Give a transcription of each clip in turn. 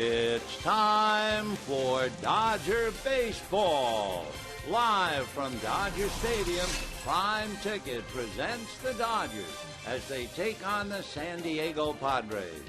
It's time for Dodger Baseball. Live from Dodger Stadium, Prime Ticket presents the Dodgers as they take on the San Diego Padres.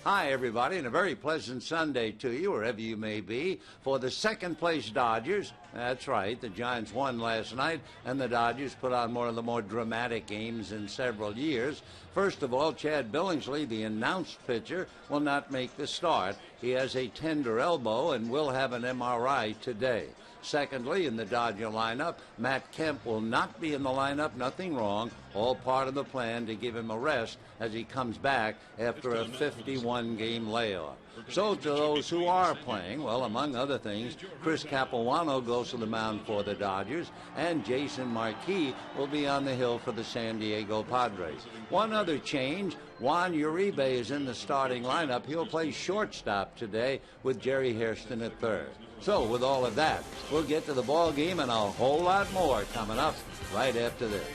Hi, everybody, and a very pleasant Sunday to you, wherever you may be, for the second-place Dodgers. That's right, the Giants won last night, and the Dodgers put on one of the more dramatic games in several years. First of all, Chad Billingsley, the announced pitcher, will not make the start. He has a tender elbow and will have an MRI today. Secondly, in the Dodger lineup, Matt Kemp will not be in the lineup. Nothing wrong. All part of the plan to give him a rest as he comes back after a 51-game layoff. So to those who are playing, well, among other things, Chris Capuano goes to the mound for the Dodgers, and Jason Marquis will be on the hill for the San Diego Padres. One other change, Juan Uribe is in the starting lineup. He'll play shortstop today with Jerry Hairston at third. So with all of that, we'll get to the ball game and a whole lot more coming up right after this.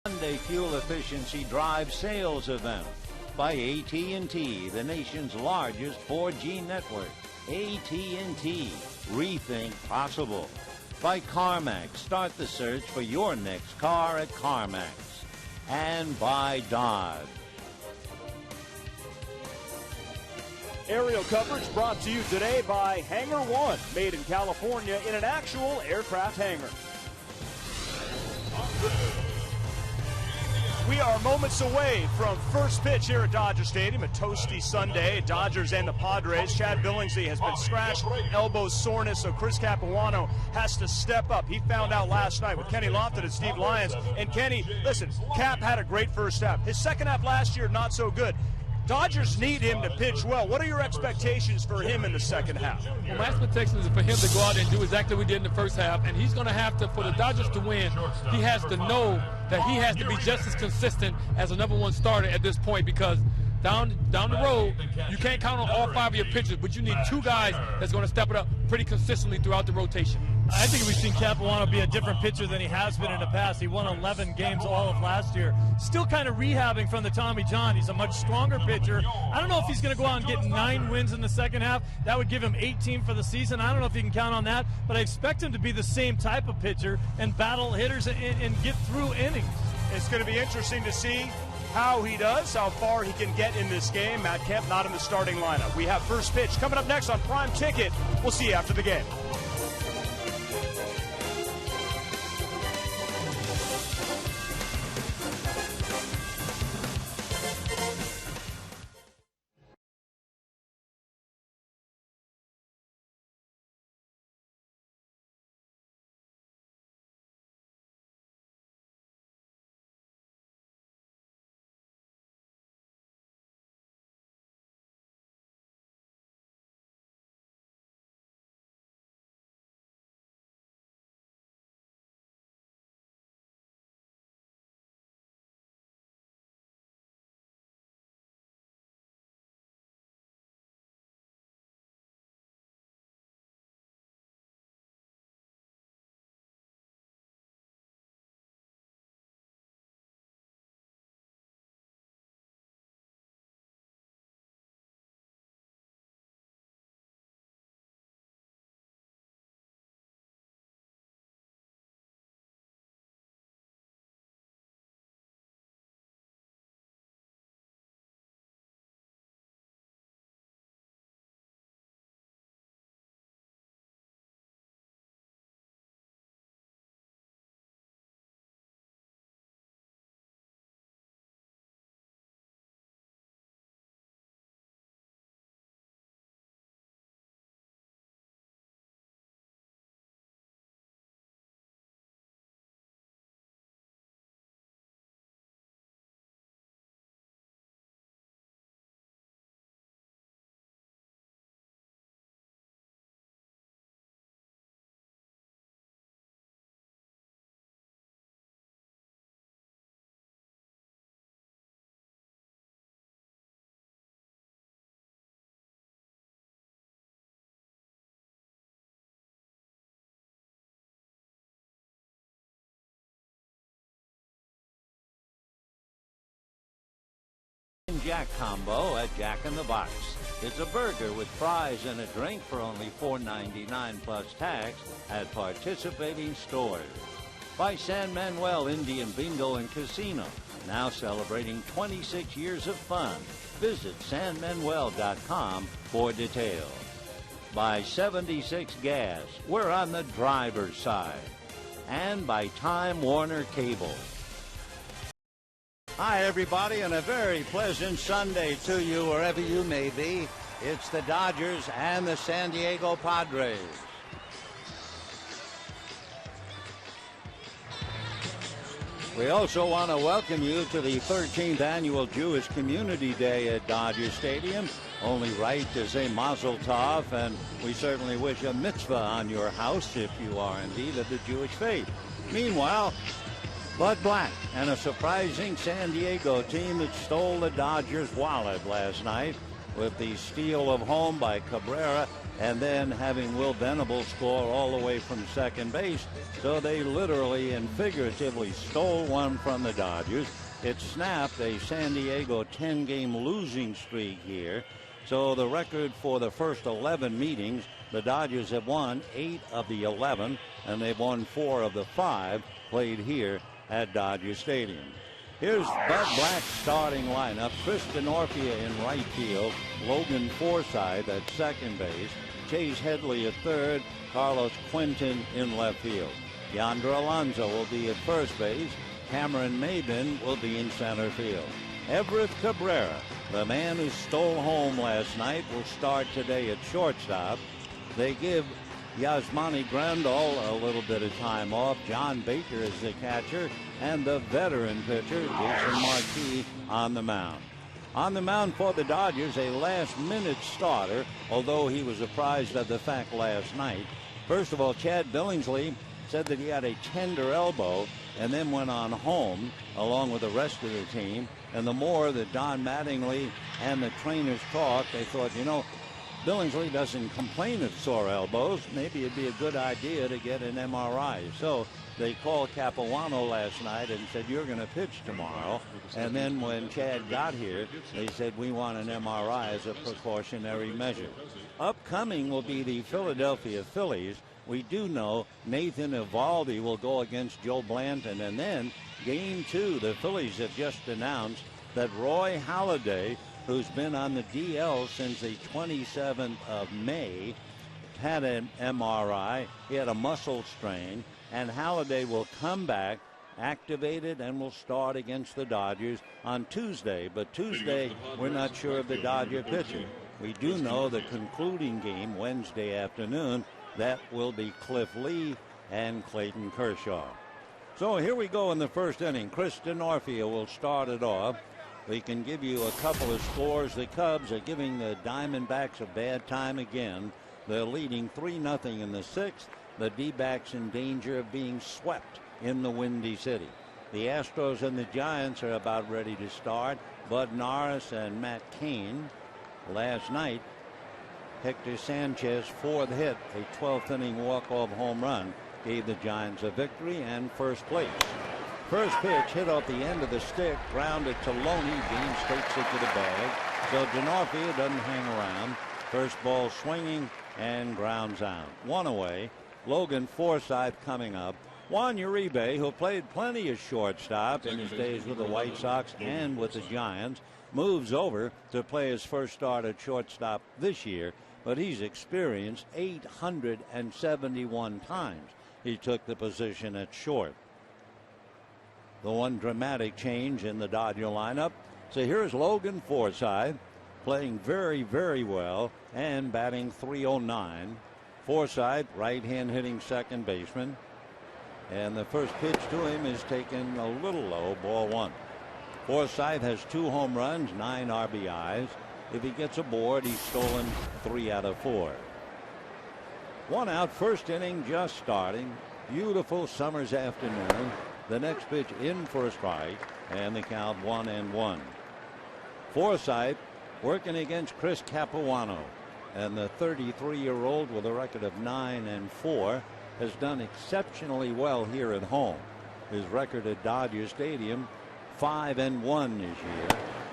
Sunday Fuel Efficiency Drive sales event by AT&T, the nation's largest 4G network. AT&T, rethink possible. By CarMax, start the search for your next car at CarMax. And by Dodge. Aerial coverage brought to you today by Hangar One, made in California in an actual aircraft hangar. We are moments away from first pitch here at Dodger Stadium, a toasty Sunday. Dodgers and the Padres. Chad Billingsley has been scratched, elbow soreness, so Chris Capuano has to step up. He found out last night with Kenny Lofton and Steve Lyons. And Kenny, listen, Cap had a great first half. His second half last year, not so good. Dodgers need him to pitch well. What are your expectations for him in the second half? Well, my expectations is for him to go out and do exactly what he did in the first half, and he's going to have to, for the Dodgers to win, he has to know that he has to be just as consistent as a number one starter at this point, because down the road, you can't count on all 5 of your pitchers, but you need 2 guys that's going to step it up pretty consistently throughout the rotation. I think we've seen Capuano be a different pitcher than he has been in the past. He won 11 games all of last year. Still kind of rehabbing from the Tommy John. He's a much stronger pitcher. I don't know if he's going to go out and get 9 wins in the second half. That would give him 18 for the season. I don't know if you can count on that, but I expect him to be the same type of pitcher and battle hitters and get through innings. It's going to be interesting to see how he does, how far he can get in this game. Matt Kemp not in the starting lineup. We have first pitch coming up next on Prime Ticket. We'll see you after the game. Jack combo at Jack in the Box. It's a burger with fries and a drink for only $4.99 plus tax at participating stores. By San Manuel Indian Bingo and Casino, now celebrating 26 years of fun. Visit sanmanuel.com for details. By 76 Gas, we're on the driver's side. And by Time Warner Cable. Hi, everybody, and a very pleasant Sunday to you wherever you may be. It's the Dodgers and the San Diego Padres. We also want to welcome you to the 13th Annual Jewish Community Day at Dodger Stadium. Only right to say Mazel Tov, and we certainly wish a mitzvah on your house if you are indeed of the Jewish faith. Meanwhile, Bud Black and a surprising San Diego team that stole the Dodgers' wallet last night with the steal of home by Cabrera and then having Will Venable score all the way from second base. So they literally and figuratively stole one from the Dodgers. It snapped a San Diego 10-game losing streak here. So the record for the first 11 meetings, the Dodgers have won 8 of the 11, and they've won 4 of the 5 played here at Dodger Stadium. Here's Bud Black's starting lineup. Chris Denorfia in right field, Logan Forsythe at second base, Chase Headley at third, Carlos Quentin in left field. Yandra Alonso will be at first base. Cameron Maybin will be in center field. Everett Cabrera, the man who stole home last night, will start today at shortstop. They give Yasmani Grandal a little bit of time off. John Baker is the catcher, and the veteran pitcher, Jason Marquis, on the mound. On the mound for the Dodgers, a last-minute starter, although he was apprised of the fact last night. First of all, Chad Billingsley said that he had a tender elbow and then went on home along with the rest of the team. And the more that Don Mattingly and the trainers talked, they thought, Billingsley doesn't complain of sore elbows. Maybe it'd be a good idea to get an MRI. So they called Capuano last night and said, you're going to pitch tomorrow. And then when Chad got here, they said, we want an MRI as a precautionary measure. Upcoming will be the Philadelphia Phillies. We do know Nathan Eovaldi will go against Joe Blanton. And then Game 2, the Phillies have just announced that Roy Halladay, who's been on the DL since the 27th of May, had an MRI. He had a muscle strain, and Halladay will come back activated and will start against the Dodgers on Tuesday. But Tuesday, we're not sure of the Dodger pitcher. We do know the concluding game Wednesday afternoon, that will be Cliff Lee and Clayton Kershaw. So here we go in the first inning. Chris DeNorfia will start it off. We can give you a couple of scores. The Cubs are giving the Diamondbacks a bad time again. They're leading 3-0 in the sixth. The D-backs in danger of being swept in the Windy City. The Astros and the Giants are about ready to start. Bud Norris and Matt Cain. Last night, Hector Sanchez, fourth hit, a 12th inning walk-off home run, gave the Giants a victory and first place. First pitch hit off the end of the stick, grounded to Loney. James takes it to the bag. So DeNorfia doesn't hang around. First ball swinging and grounds out. One away. Logan Forsythe coming up. Juan Uribe, who played plenty of shortstop in his days with the White Sox and with the Giants, moves over to play his first start at shortstop this year, but he's experienced 871 times he took the position at short. The one dramatic change in the Dodger lineup. So here's Logan Forsythe playing very, very well and batting .309. Forsythe, right-hand hitting second baseman. And the first pitch to him is taken a little low, ball one. Forsythe has 2 home runs, 9 RBIs. If he gets aboard, he's stolen 3 out of 4. One out, first inning just starting. Beautiful summer's afternoon. The next pitch in for a strike, and the count 1-1. Forsythe working against Chris Capuano, and the 33-year-old with a record of 9-4 has done exceptionally well here at home. His record at Dodger Stadium, 5-1 this year.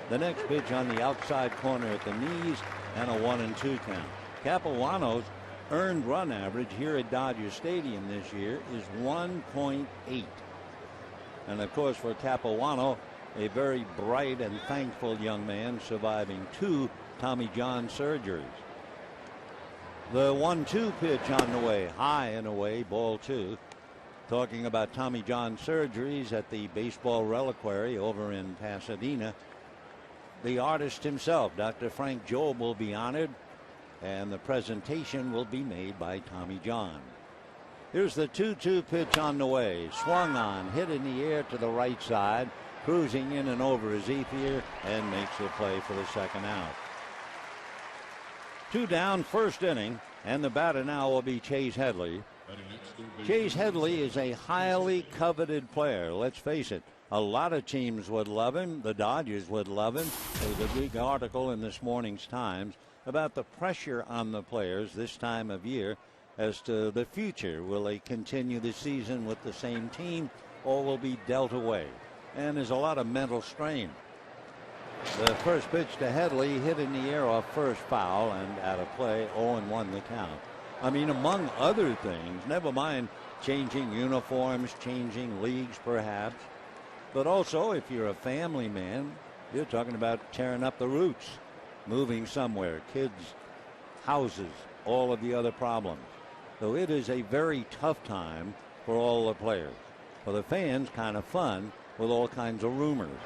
The next pitch on the outside corner at the knees, and a 1-2 count. Capuano's earned run average here at Dodger Stadium this year is 1.8. And of course, for Capuano, a very bright and thankful young man, surviving 2 Tommy John surgeries. The 1-2 pitch on the way, high and away, ball 2. Talking about Tommy John surgeries at the Baseball Reliquary over in Pasadena, the artist himself, Dr. Frank Jobe, will be honored, and the presentation will be made by Tommy John. Here's the 2-2 pitch on the way. Swung on, hit in the air to the right side, cruising in and over his Ethier, and makes the play for the second out. 2 down, first inning, and the batter now will be Chase Headley. Chase Headley is a highly coveted player. Let's face it, a lot of teams would love him. The Dodgers would love him. There was a big article in this morning's Times about the pressure on the players this time of year as to the future. Will they continue the season with the same team, or will be dealt away? And there's a lot of mental strain. The first pitch to Headley, hit in the air off first, foul, and out of play, 0-1 the count. I mean, among other things, never mind changing uniforms, changing leagues perhaps, but also if you're a family man, you're talking about tearing up the roots, moving somewhere, kids, houses, all of the other problems. So it is a very tough time for all the players. For the fans, kind of fun with all kinds of rumors.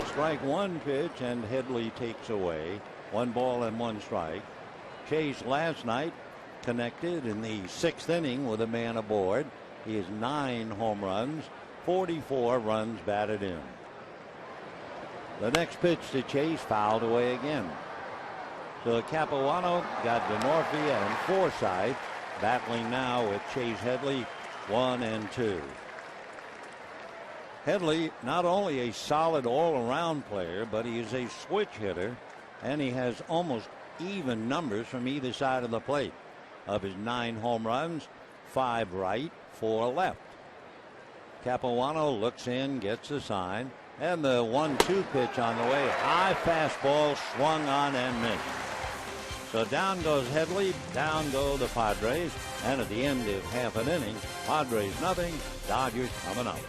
Strike one pitch, and Headley takes away. 1 ball and 1 strike. Chase last night connected in the 6th inning with a man aboard. He has 9 home runs, 44 runs batted in. The next pitch to Chase, fouled away again. So Capuano got DeNorfia and Forsythe battling now with Chase Headley, 1-2. Headley, not only a solid all-around player, but he is a switch hitter, and he has almost even numbers from either side of the plate. Of his 9 home runs, 5 right, 4 left. Capuano looks in, gets the sign, and the 1-2 pitch on the way. High fastball swung on and missed. So down goes Headley, down go the Padres, and at the end of half an inning, Padres nothing, Dodgers coming up.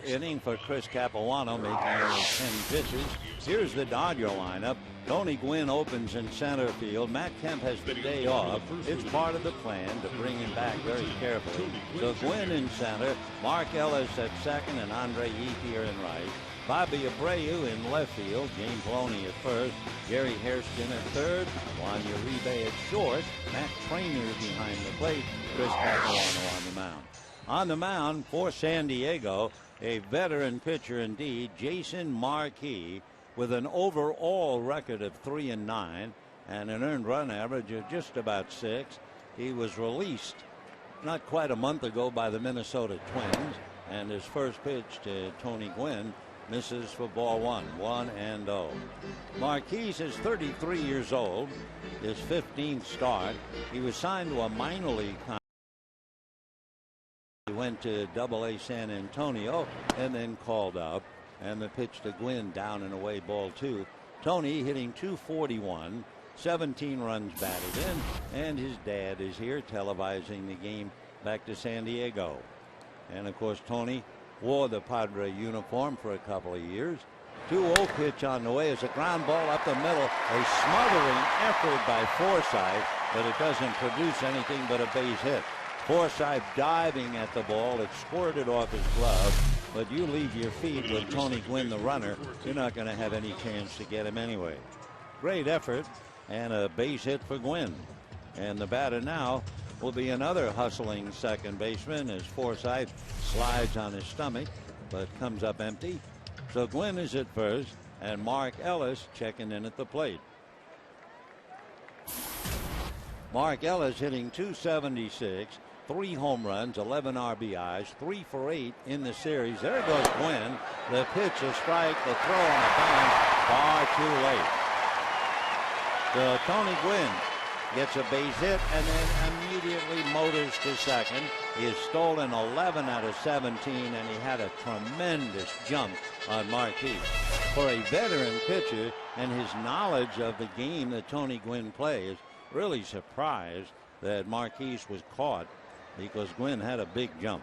Inning for Chris Capuano, making only 10 pitches. Here's the Dodger lineup. Tony Gwynn opens in center field. Matt Kemp has the day off. It's part of the plan to bring him back very carefully. So Gwynn in center, Mark Ellis at second, and Andre Ethier in right. Bobby Abreu in left field, James Loney at first, Jerry Hairston at third, Juan Uribe at short, Matt Trainer behind the plate, Chris Capuano on the mound. On the mound for San Diego, a veteran pitcher indeed, Jason Marquis, with an overall record of 3-9 and an earned run average of just about 6. He was released not quite a month ago by the Minnesota Twins, and his first pitch to Tony Gwynn misses for ball 1-0. Marquis is 33 years old, his 15th start. He was signed to a minor league contract. He went to Double-A San Antonio and then called up, and the pitch to Gwynn down and away, ball 2. Tony hitting .241, 17 runs batted in, and his dad is here televising the game back to San Diego. And of course Tony wore the Padre uniform for a couple of years. 2-0 pitch on the way as a ground ball up the middle, a smothering effort by Forsythe, but it doesn't produce anything but a base hit. Forsythe diving at the ball. It squirted off his glove, but you leave your feet with Tony Gwynn, the runner. You're not going to have any chance to get him anyway. Great effort and a base hit for Gwynn. And the batter now will be another hustling second baseman as Forsythe slides on his stomach, but comes up empty. So Gwynn is at first, and Mark Ellis checking in at the plate. Mark Ellis hitting .276. 3 home runs, 11 RBIs, 3 for 8 in the series. There goes Gwynn. The pitch, a strike, the throw on the bounce, far too late. So Tony Gwynn gets a base hit and then immediately motors to second. He has stolen 11 out of 17, and he had a tremendous jump on Marquis. For a veteran pitcher and his knowledge of the game that Tony Gwynn plays, really surprised that Marquis was caught, because Gwynn had a big jump.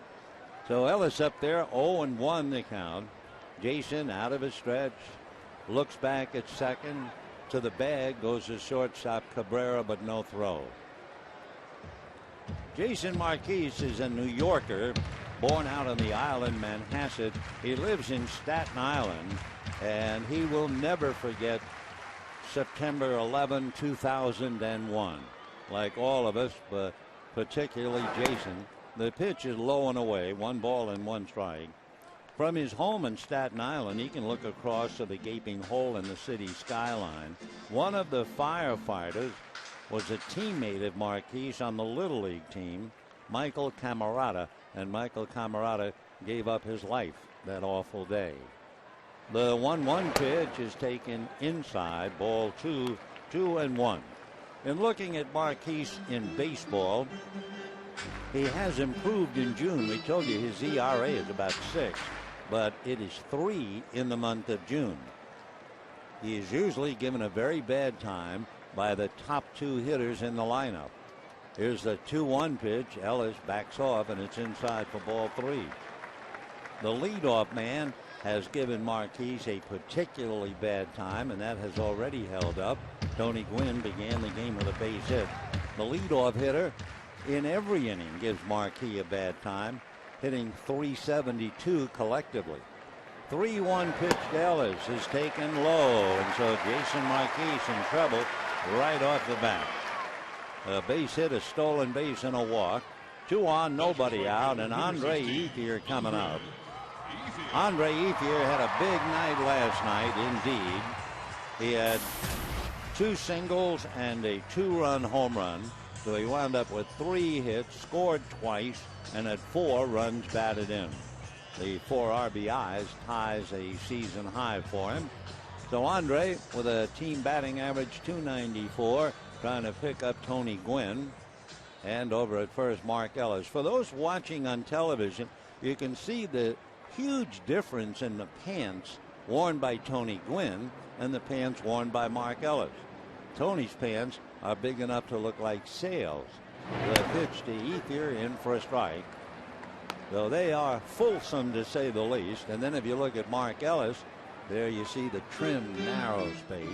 So Ellis up there, 0-1 the count. Jason out of his stretch, looks back at second. To the bag goes the shortstop Cabrera, but no throw. Jason Marquis is a New Yorker, born out on the island, Manhasset. He lives in Staten Island, and he will never forget September 11, 2001. Like all of us, but particularly Jason, the pitch is low and away, 1 ball and 1 strike. From his home in Staten Island, he can look across to the gaping hole in the city skyline. One of the firefighters was a teammate of Marquise on the Little League team, Michael Camerata, and Michael Camerata gave up his life that awful day. The 1-1 pitch is taken inside, ball 2, 2-1. And looking at Marquise in baseball, he has improved in June. We told you his ERA is about 6, but it is 3 in the month of June. He is usually given a very bad time by the top 2 hitters in the lineup. Here's the 2-1 pitch. Ellis backs off, and it's inside for ball 3. The leadoff man has given Marquise a particularly bad time, and that has already held up. Tony Gwynn began the game with a base hit. The leadoff hitter in every inning gives Marquis a bad time, hitting .372 collectively. 3-1 pitch to Ellis is taken low, and so Jason Marquis in trouble right off the bat. A base hit, a stolen base, and a walk. 2 on, nobody out, and Andre Ethier coming up. Andre Ethier had a big night last night, indeed. He had 2 singles and a 2-run home run. So he wound up with 3 hits, scored twice, and had 4 runs batted in. The 4 RBIs ties a season high for him. So Andre, with a team batting average .294, trying to pick up Tony Gwynn. And over at first, Mark Ellis. For those watching on television, you can see the huge difference in the pants worn by Tony Gwynn and the pants worn by Mark Ellis. Tony's pants are big enough to look like sails. The pitch to Ethier in for a strike. So they are fulsome, to say the least. And then if you look at Mark Ellis, there you see the trim, narrow space.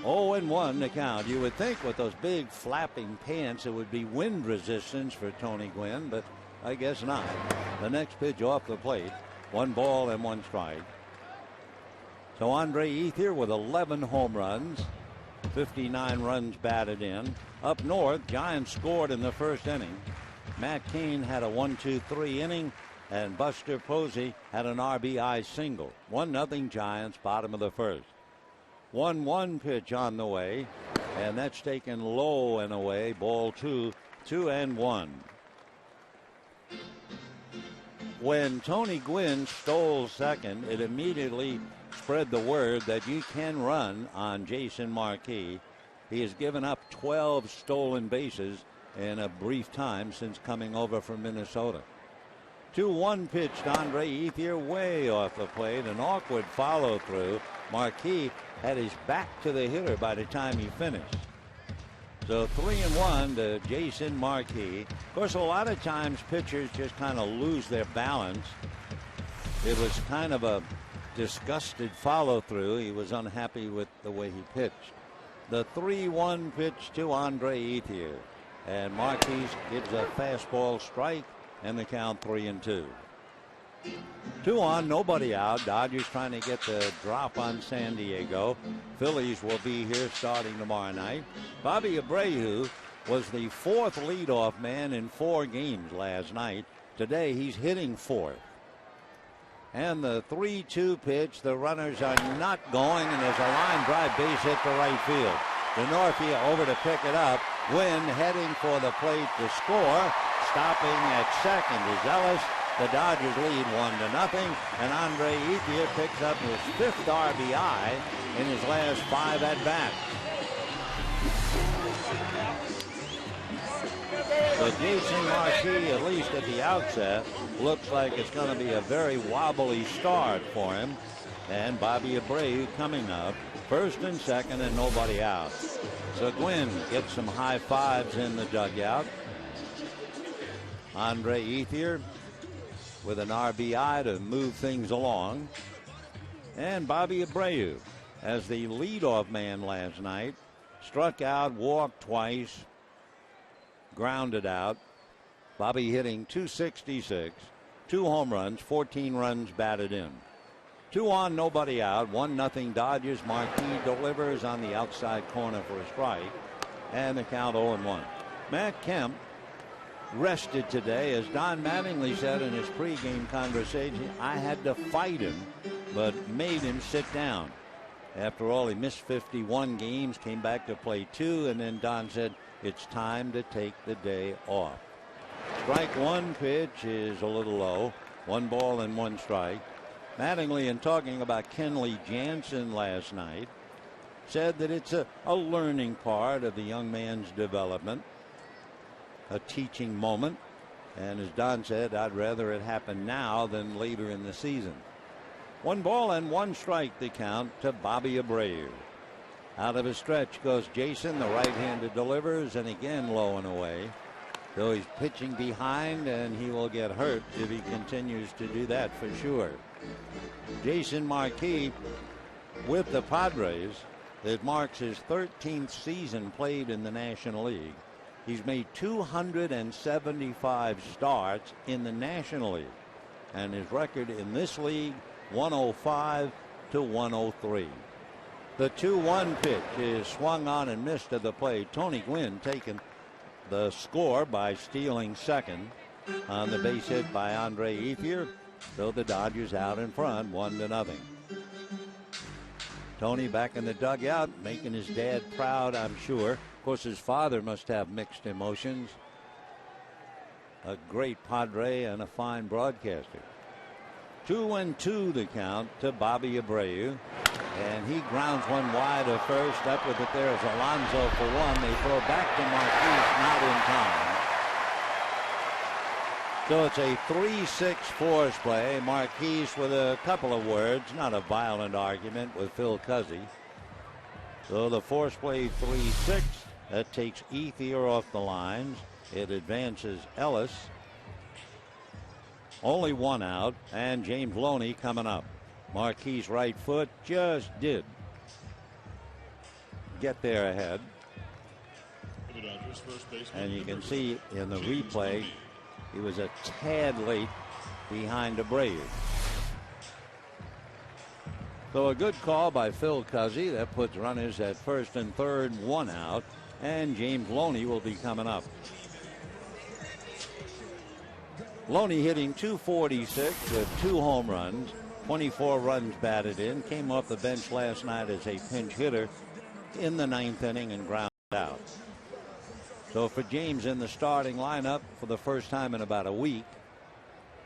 0-1 the count. You would think with those big flapping pants it would be wind resistance for Tony Gwynn, but I guess not. The next pitch off the plate, 1 ball and 1 strike. So Andre Ethier with 11 home runs, 59 runs batted in. Up north, Giants scored in the first inning. Matt Cain had a 1-2-3 inning, and Buster Posey had an RBI single. 1-0 Giants, bottom of the first. 1-1 pitch on the way, and that's taken low and away. Ball 2, 2-1. When Tony Gwynn stole second, it immediately spread the word that you can run on Jason Marquis. He has given up 12 stolen bases in a brief time since coming over from Minnesota. 2-1 pitch to Andre Ethier, way off the plate. An awkward follow through. Marquis had his back to the hitter by the time he finished. So 3-1 to Jason Marquis. Of course, a lot of times pitchers just kind of lose their balance. It was kind of a disgusted follow through. He was unhappy with the way he pitched. The 3-1 pitch to Andre Ethier, and Marquis gives a fastball strike, and the count 3-2. 2 on, nobody out. Dodgers trying to get the drop on San Diego. Phillies will be here starting tomorrow night. Bobby Abreu was the 4th leadoff man in 4 games last night. Today he's hitting 4th. And the 3-2 pitch, the runners are not going, and there's a line drive base hit to right field. DeNorfia over to pick it up. Gwynn heading for the plate to score. Stopping at second is Ellis. The Dodgers lead 1-0, and Andre Ethier picks up his 5th RBI in his last 5 at-bats. So Jason Marquis, at least at the outset, looks like it's going to be a very wobbly start for him. And Bobby Abreu coming up, 1st and 2nd, and nobody out. So Gwynn gets some high fives in the dugout. Andre Ethier with an RBI to move things along. And Bobby Abreu, as the leadoff man last night, struck out, walked twice, grounded out. Bobby hitting .266, 2 home runs, 14 runs batted in. 2 on, nobody out. 1-0 Dodgers. Marquis delivers on the outside corner for a strike. And the count 0-1. Matt Kemp rested today. As Don Mattingly said in his pregame conversation, I had to fight him, but made him sit down. After all, he missed 51 games, came back to play 2, and then Don said, it's time to take the day off. Strike 1 pitch is a little low. 1 ball and 1 strike. Mattingly, in talking about Kenley Jansen last night, said that it's a learning part of the young man's development, a teaching moment. And as Don said, I'd rather it happen now than later in the season. 1 ball and 1 strike the count to Bobby Abreu. Out of his stretch goes Jason. The right-handed delivers, and again low and away. So he's pitching behind, and he will get hurt if he continues to do that for sure. Jason Marquis with the Padres. It marks his 13th season played in the National League. He's made 275 starts in the National League, and his record in this league 105 to 103. The 2-1 pitch is swung on and missed at the plate. Tony Gwynn taking the score by stealing second on the base hit by Andre Ethier. So the Dodgers out in front 1-0. Tony back in the dugout, making his dad proud, I'm sure. Of course, his father must have mixed emotions. A great Padre and a fine broadcaster. 2-2 the count to Bobby Abreu. And he grounds one wide of first. Up with it there is Alonso for 1. They throw back to Marquis, not in time. So it's a 3-6 force play. Marquis with a couple of words, not a violent argument with Phil Cuzzy. So the force play 3-6. That takes Ethier off the lines. It advances Ellis. Only 1 out, and James Loney coming up. Marquis' right foot just did get there ahead. And you can see in the replay, he was a tad late behind Abreu. So a good call by Phil Cuzzy. That puts runners at first and third, 1 out. And James Loney will be coming up. Loney hitting .246 with 2 home runs, 24 runs batted in. Came off the bench last night as a pinch hitter in the 9th inning and grounded out. So for James in the starting lineup for the first time in about a week,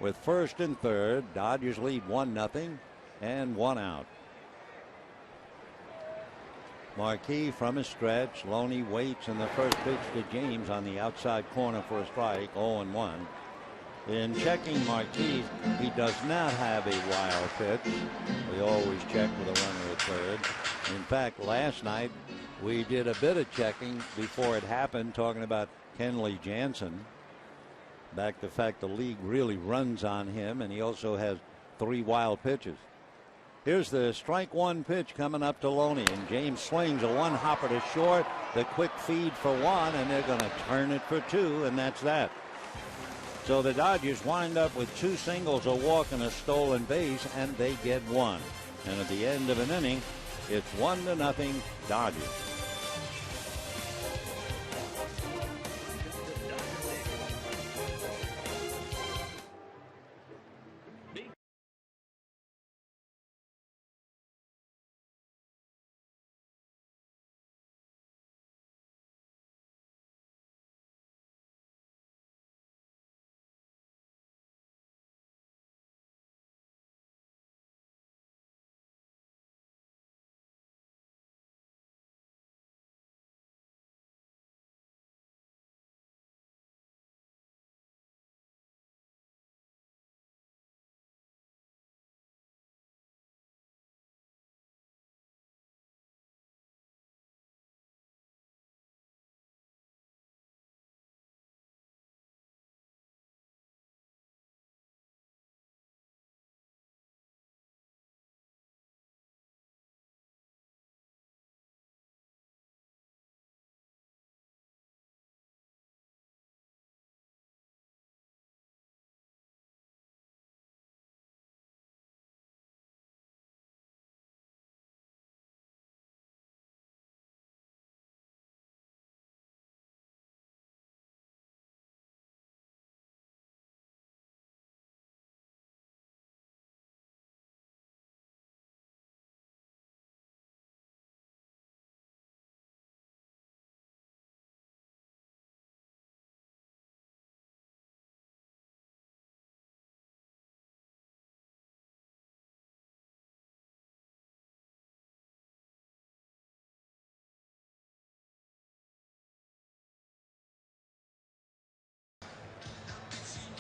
with first and third, Dodgers lead 1-0 and 1 out. Marquis from his stretch. Loney waits, and the first pitch to James on the outside corner for a strike. 0-1. In checking Marquis, he does not have a wild pitch. We always check with a runner at third. In fact, last night we did a bit of checking before it happened, talking about Kenley Jansen. Back the fact the league really runs on him, and he also has 3 wild pitches. Here's the strike 1 pitch coming up to Loney, and James swings a 1-hopper to short. The quick feed for 1, and they're going to turn it for 2, and that's that. So the Dodgers wind up with 2 singles, a walk, and a stolen base, and they get 1. And at the end of an inning, it's 1-0 Dodgers.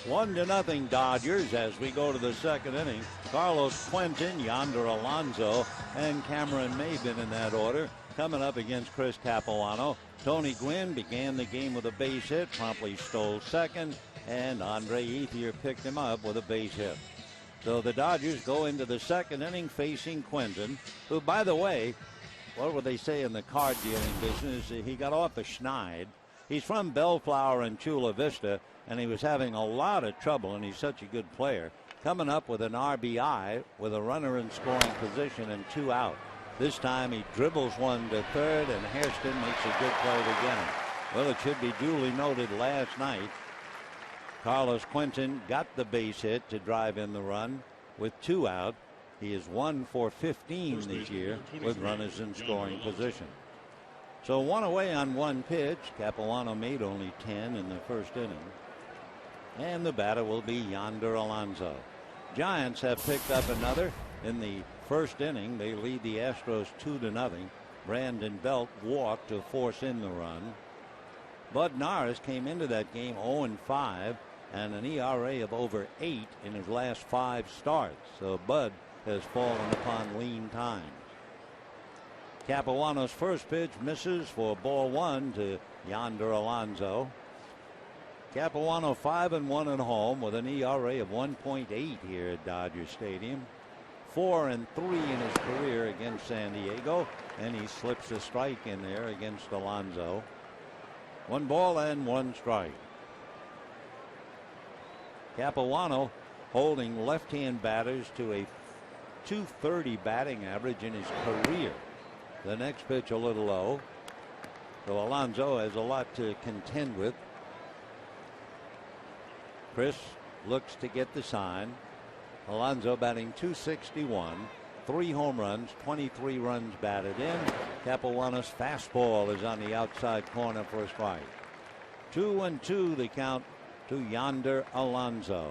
1-0 Dodgers as we go to the second inning. Carlos Quentin, Yonder Alonso, and Cameron Maben in that order coming up against Chris Capuano. Tony Gwynn began the game with a base hit, promptly stole second, and Andre Ethier picked him up with a base hit. So the Dodgers go into the second inning facing Quentin, who, by the way, what would they say in the card dealing business? He got off the schneid. He's from Bellflower and Chula Vista, and he was having a lot of trouble, and he's such a good player. Coming up with an RBI with a runner in scoring position and 2 out. This time he dribbles one to third, and Hairston makes a good play to get him. Well, it should be duly noted last night, Carlos Quentin got the base hit to drive in the run with 2 out. He is 1 for 15 this year with runners in scoring position. So 1 away on 1 pitch. Capuano made only 10 in the first inning. And the batter will be Yonder Alonso. Giants have picked up another in the first inning. They lead the Astros 2-0. Brandon Belt walked to force in the run. Bud Norris came into that game 0-5 and an ERA of over 8 in his last 5 starts. So Bud has fallen upon lean times. Capuano's first pitch misses for ball 1 to Yonder Alonso. Capuano 5-1 at home with an ERA of 1.8 here at Dodger Stadium. 4-3 in his career against San Diego, and he slips a strike in there against Alonso. 1 ball and 1 strike. Capuano holding left-hand batters to a .230 batting average in his career. The next pitch a little low. So Alonso has a lot to contend with. Chris looks to get the sign. Alonso batting .261, 3 home runs, 23 runs batted in. Capuano's fastball is on the outside corner for a strike. 2-2 the count to Yonder Alonso.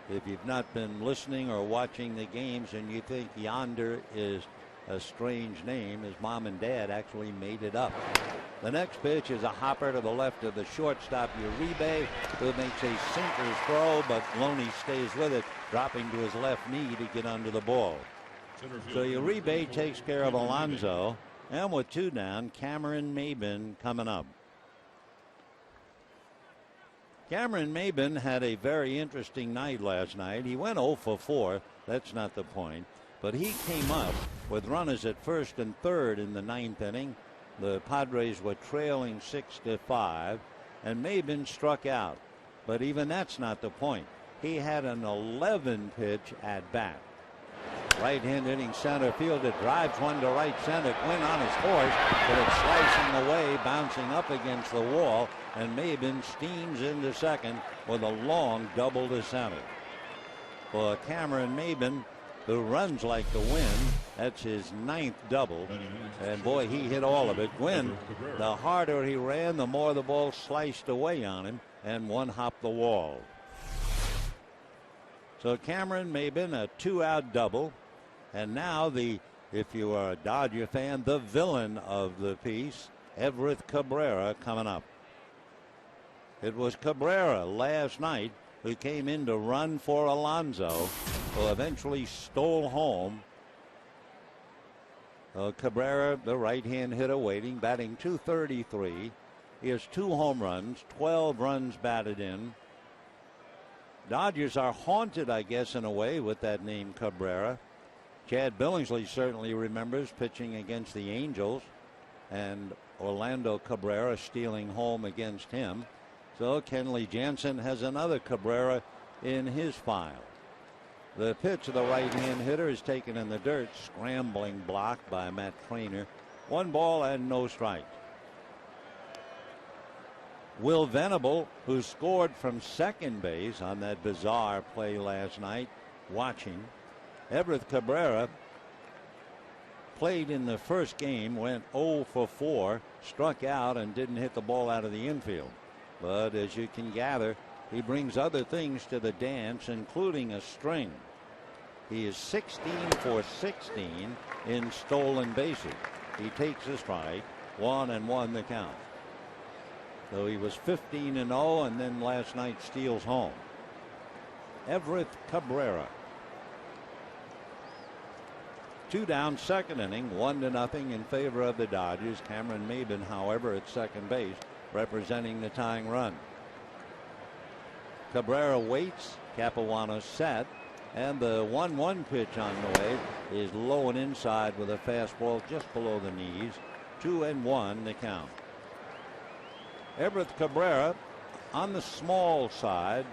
If you've not been listening or watching the games and you think Yonder is a strange name, his mom and dad actually made it up. The next pitch is a hopper to the left of the shortstop Uribe, who makes a sinker's throw, but Loney stays with it, dropping to his left knee to get under the ball. So Uribe takes care of Alonso, and with 2 down, Cameron Maben coming up. Cameron Maben had a very interesting night last night. He went 0 for 4. That's not the point. But he came up with runners at first and third in the 9th inning. The Padres were trailing 6-5, and Maben struck out. But even that's not the point. He had an 11-pitch at bat. Right hand hitting center field. It drives one to right center. Gwynn on his horse, but it's slicing away, bouncing up against the wall, and Maben steams into second with a long double to center. For Cameron Maben, who runs like the wind, that's his 9th double, and boy, he hit all of it. Gwynn, the harder he ran, the more the ball sliced away on him, and one hopped the wall. So Cameron Maben, a 2-out double. And now if you are a Dodger fan, the villain of the piece, Everett Cabrera, coming up. It was Cabrera last night who came in to run for Alonso, who eventually stole home. Cabrera, the right-hand hitter, waiting, batting .233. He has 2 home runs, 12 runs batted in. Dodgers are haunted, I guess, in a way, with that name Cabrera. Chad Billingsley certainly remembers pitching against the Angels and Orlando Cabrera stealing home against him. So Kenley Jansen has another Cabrera in his file. The pitch of the right-hand hitter is taken in the dirt. Scrambling block by Matt Trainer. 1 ball and no strike. Will Venable, who scored from second base on that bizarre play last night, watching. Everett Cabrera played in the first game, went 0 for 4, struck out, and didn't hit the ball out of the infield. But as you can gather, he brings other things to the dance, including a string. He is 16 for 16 in stolen bases. He takes a strike, 1-1 the count. though he was 15-0 and then last night steals home. Everett Cabrera. 2 down, second inning, 1-0 in favor of the Dodgers. Cameron Maben, however, at second base, representing the tying run. Cabrera waits. Capuano set. And the 1-1 pitch on the way is low and inside with a fastball just below the knees. 2-1 the count. Everett Cabrera on the small side,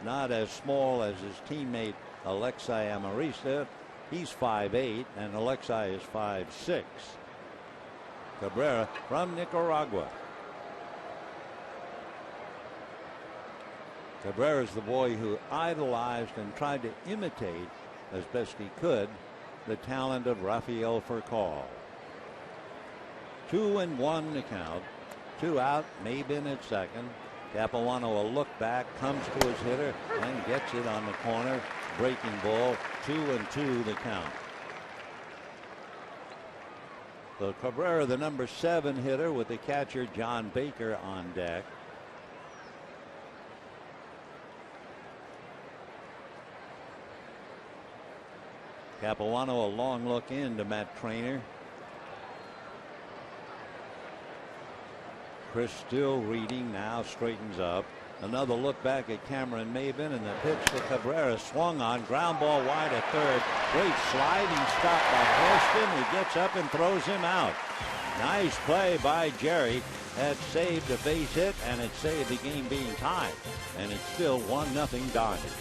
not as small as his teammate Alexei Amarista. He's 5'8", and Alexei is 5'6". Cabrera from Nicaragua. Cabrera is the boy who idolized and tried to imitate as best he could the talent of Rafael Furcal. 2-1 the count. 2 out, Maben at second. Capuano a look back, comes to his hitter and gets it on the corner. Breaking ball. 2-2 the count. So Cabrera, the number 7 hitter, with the catcher John Baker on deck. Capuano a long look in to Matt Trainer. Chris still reading, now straightens up. Another look back at Cameron Maben, and the pitch to Cabrera swung on. Ground ball wide at third. Great sliding stop by Hairston. He gets up and throws him out. Nice play by Jerry. That saved a base hit, and it saved the game being tied. And it's still 1-0 Dodgers.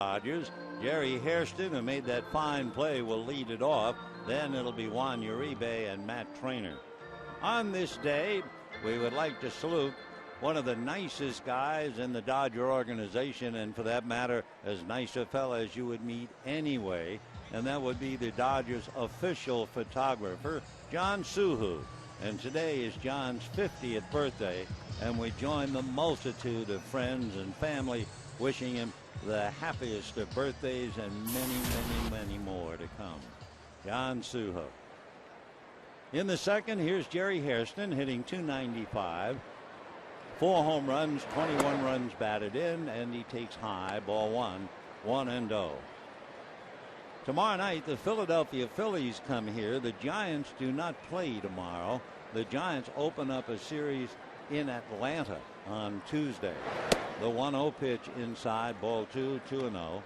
Dodgers. Jerry Hairston, who made that fine play, will lead it off. Then it'll be Juan Uribe and Matt Trainer. On this day, we would like to salute one of the nicest guys in the Dodger organization, and for that matter, as nice a fella as you would meet anyway, and that would be the Dodgers official photographer, John Suhu. And today is John's 50th birthday, and we join the multitude of friends and family wishing him the happiest of birthdays and many, many, many more to come. John Suho. In the second, here's Jerry Hairston hitting .295. 4 home runs, 21 runs batted in, and he takes high, ball 1, 1-0. Tomorrow night, the Philadelphia Phillies come here. The Giants do not play tomorrow. The Giants open up a series in Atlanta on Tuesday. The 1-0 pitch inside, ball 2, 2-0.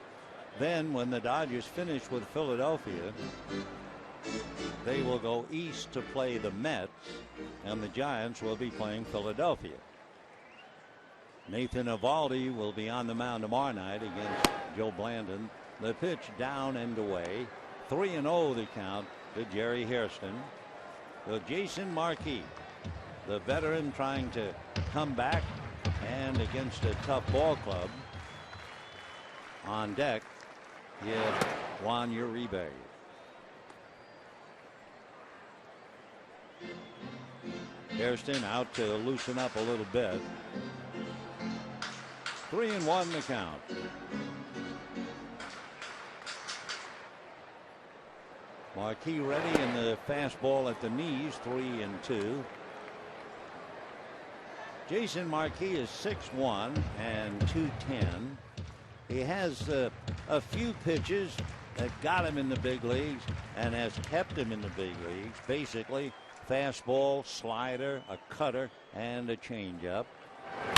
Then when the Dodgers finish with Philadelphia, they will go east to play the Mets, and the Giants will be playing Philadelphia. Nathan Eovaldi will be on the mound tomorrow night against Joe Blandon. The pitch down and away. 3-0 the count to Jerry Hairston. So Jason Markey, the veteran, trying to come back, and against a tough ball club. On deck, you have Juan Uribe. Hairston out to loosen up a little bit. 3-1 the count. Marquis ready, in the fastball at the knees. 3-2. Jason Marquis is 6'1" and 210. He has a few pitches that got him in the big leagues and has kept him in the big leagues. Basically, fastball, slider, a cutter, and a changeup.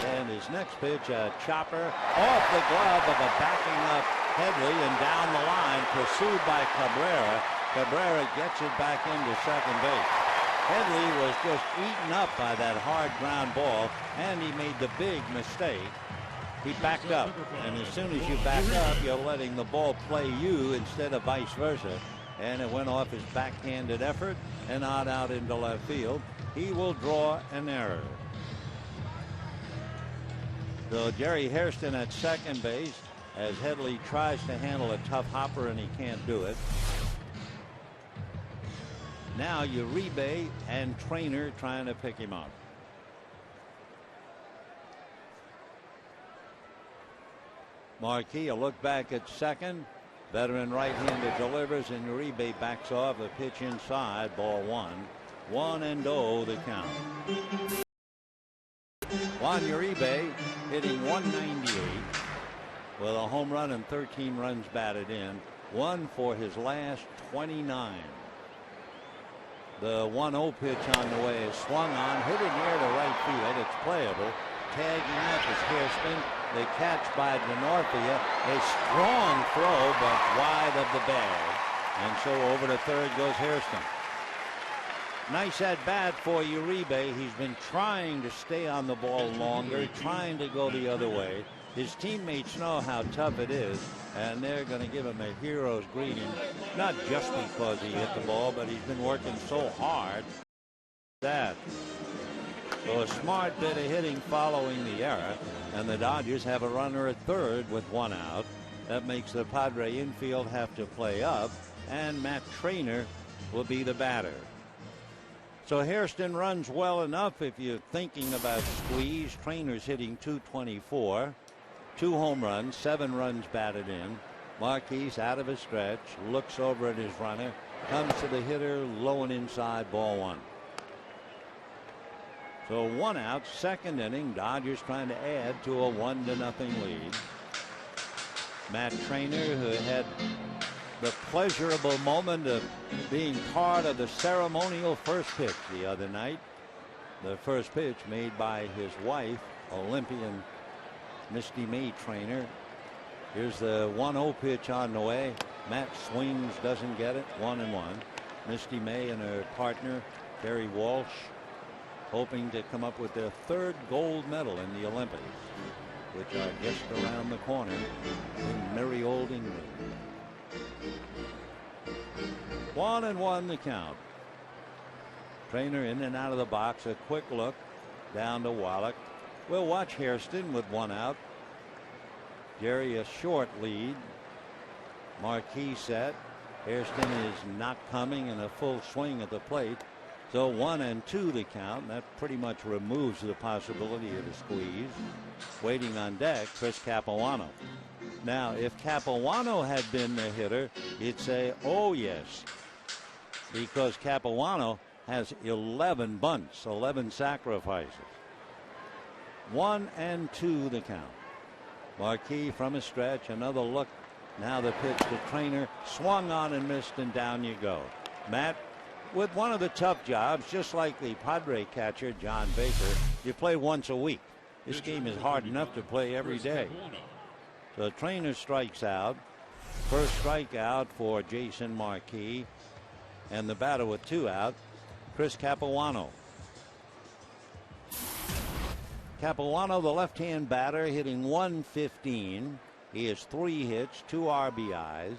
And his next pitch, a chopper off the glove of a backing up Headley and down the line, pursued by Cabrera. Cabrera gets it back into second base. Headley was just eaten up by that hard ground ball, and he made the big mistake. He backed up, and as soon as you back up, you're letting the ball play you instead of vice versa. And it went off his backhanded effort and out into left field. He will draw an error. So Jerry Hairston at second base as Headley tries to handle a tough hopper, and he can't do it. Now Uribe and Trainer trying to pick him up. Marquis, a look back at second. Veteran right-hander delivers, and Uribe backs off. A pitch inside, ball one. 1-0 the count. Juan Uribe hitting 198 with a home run and 13 runs batted in. One for his last 29. The 1-0 pitch on the way is swung on, hit in the air to right field. It's playable. Tagging up is Hairston. The catch by Denorfia. A strong throw, but wide of the bag. And so over to third goes Hairston. Nice at bat for Uribe. He's been trying to stay on the ball longer, trying to go the other way. His teammates know how tough it is, and they're going to give him a hero's greeting, not just because he hit the ball, but he's been working so hard. That. So a smart bit of hitting following the error, and the Dodgers have a runner at third with one out. That makes the Padre infield have to play up, and Matt Trainer will be the batter. So Hairston runs well enough if you're thinking about squeeze. Trainer's hitting .224. 2 home runs, 7 runs batted in. Marquis out of a stretch, looks over at his runner, comes to the hitter, low and inside, ball one. So 1 out, second inning. Dodgers trying to add to a 1-0 lead. Matt Trainer, who had the pleasurable moment of being part of the ceremonial first pitch the other night. The first pitch made by his wife, Olympian Misty May Trainer. Here's the 1-0 pitch on the way. Matt swings, doesn't get it. 1-1. Misty May and her partner, Terry Walsh, hoping to come up with their 3rd gold medal in the Olympics, which are just around the corner in merry old England. 1-1 the count. Trainer in and out of the box. A quick look down to Wallach. We'll watch Hairston with 1 out. Jerry a short lead. Marquis set. Hairston is not coming in a full swing at the plate. So 1-2 the count. That pretty much removes the possibility of a squeeze. Waiting on deck, Chris Capuano. Now, if Capuano had been the hitter, you'd say, oh, yes, because Capuano has 11 bunts, 11 sacrifices. 1-2 the count. Marquis from a stretch, another look. Now the pitch to Trainer, swung on and missed, and down you go. Matt, with one of the tough jobs, just like the Padre catcher, John Baker, you play once a week. This game is hard enough to play every day. So Trainer strikes out. First strikeout for Jason Marquis. And the batter with 2 out, Chris Capuano. Capuano, the left-hand batter, hitting .115. He has 3 hits, 2 RBIs,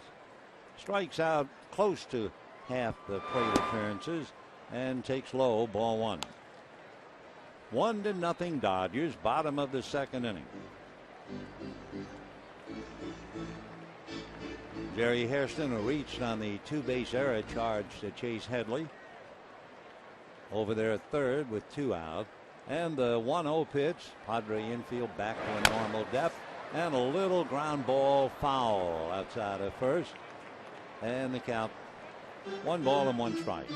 strikes out close to half the plate appearances and takes low, ball one. 1-0 Dodgers, bottom of the second inning. Jerry Hairston, who reached on the two-base error charge to Chase Headley. Over there at third with 2 out. And the 1-0 pitch, Padre infield back to a normal depth. And a little ground ball foul outside of first. And the count, 1 ball and 1 strike.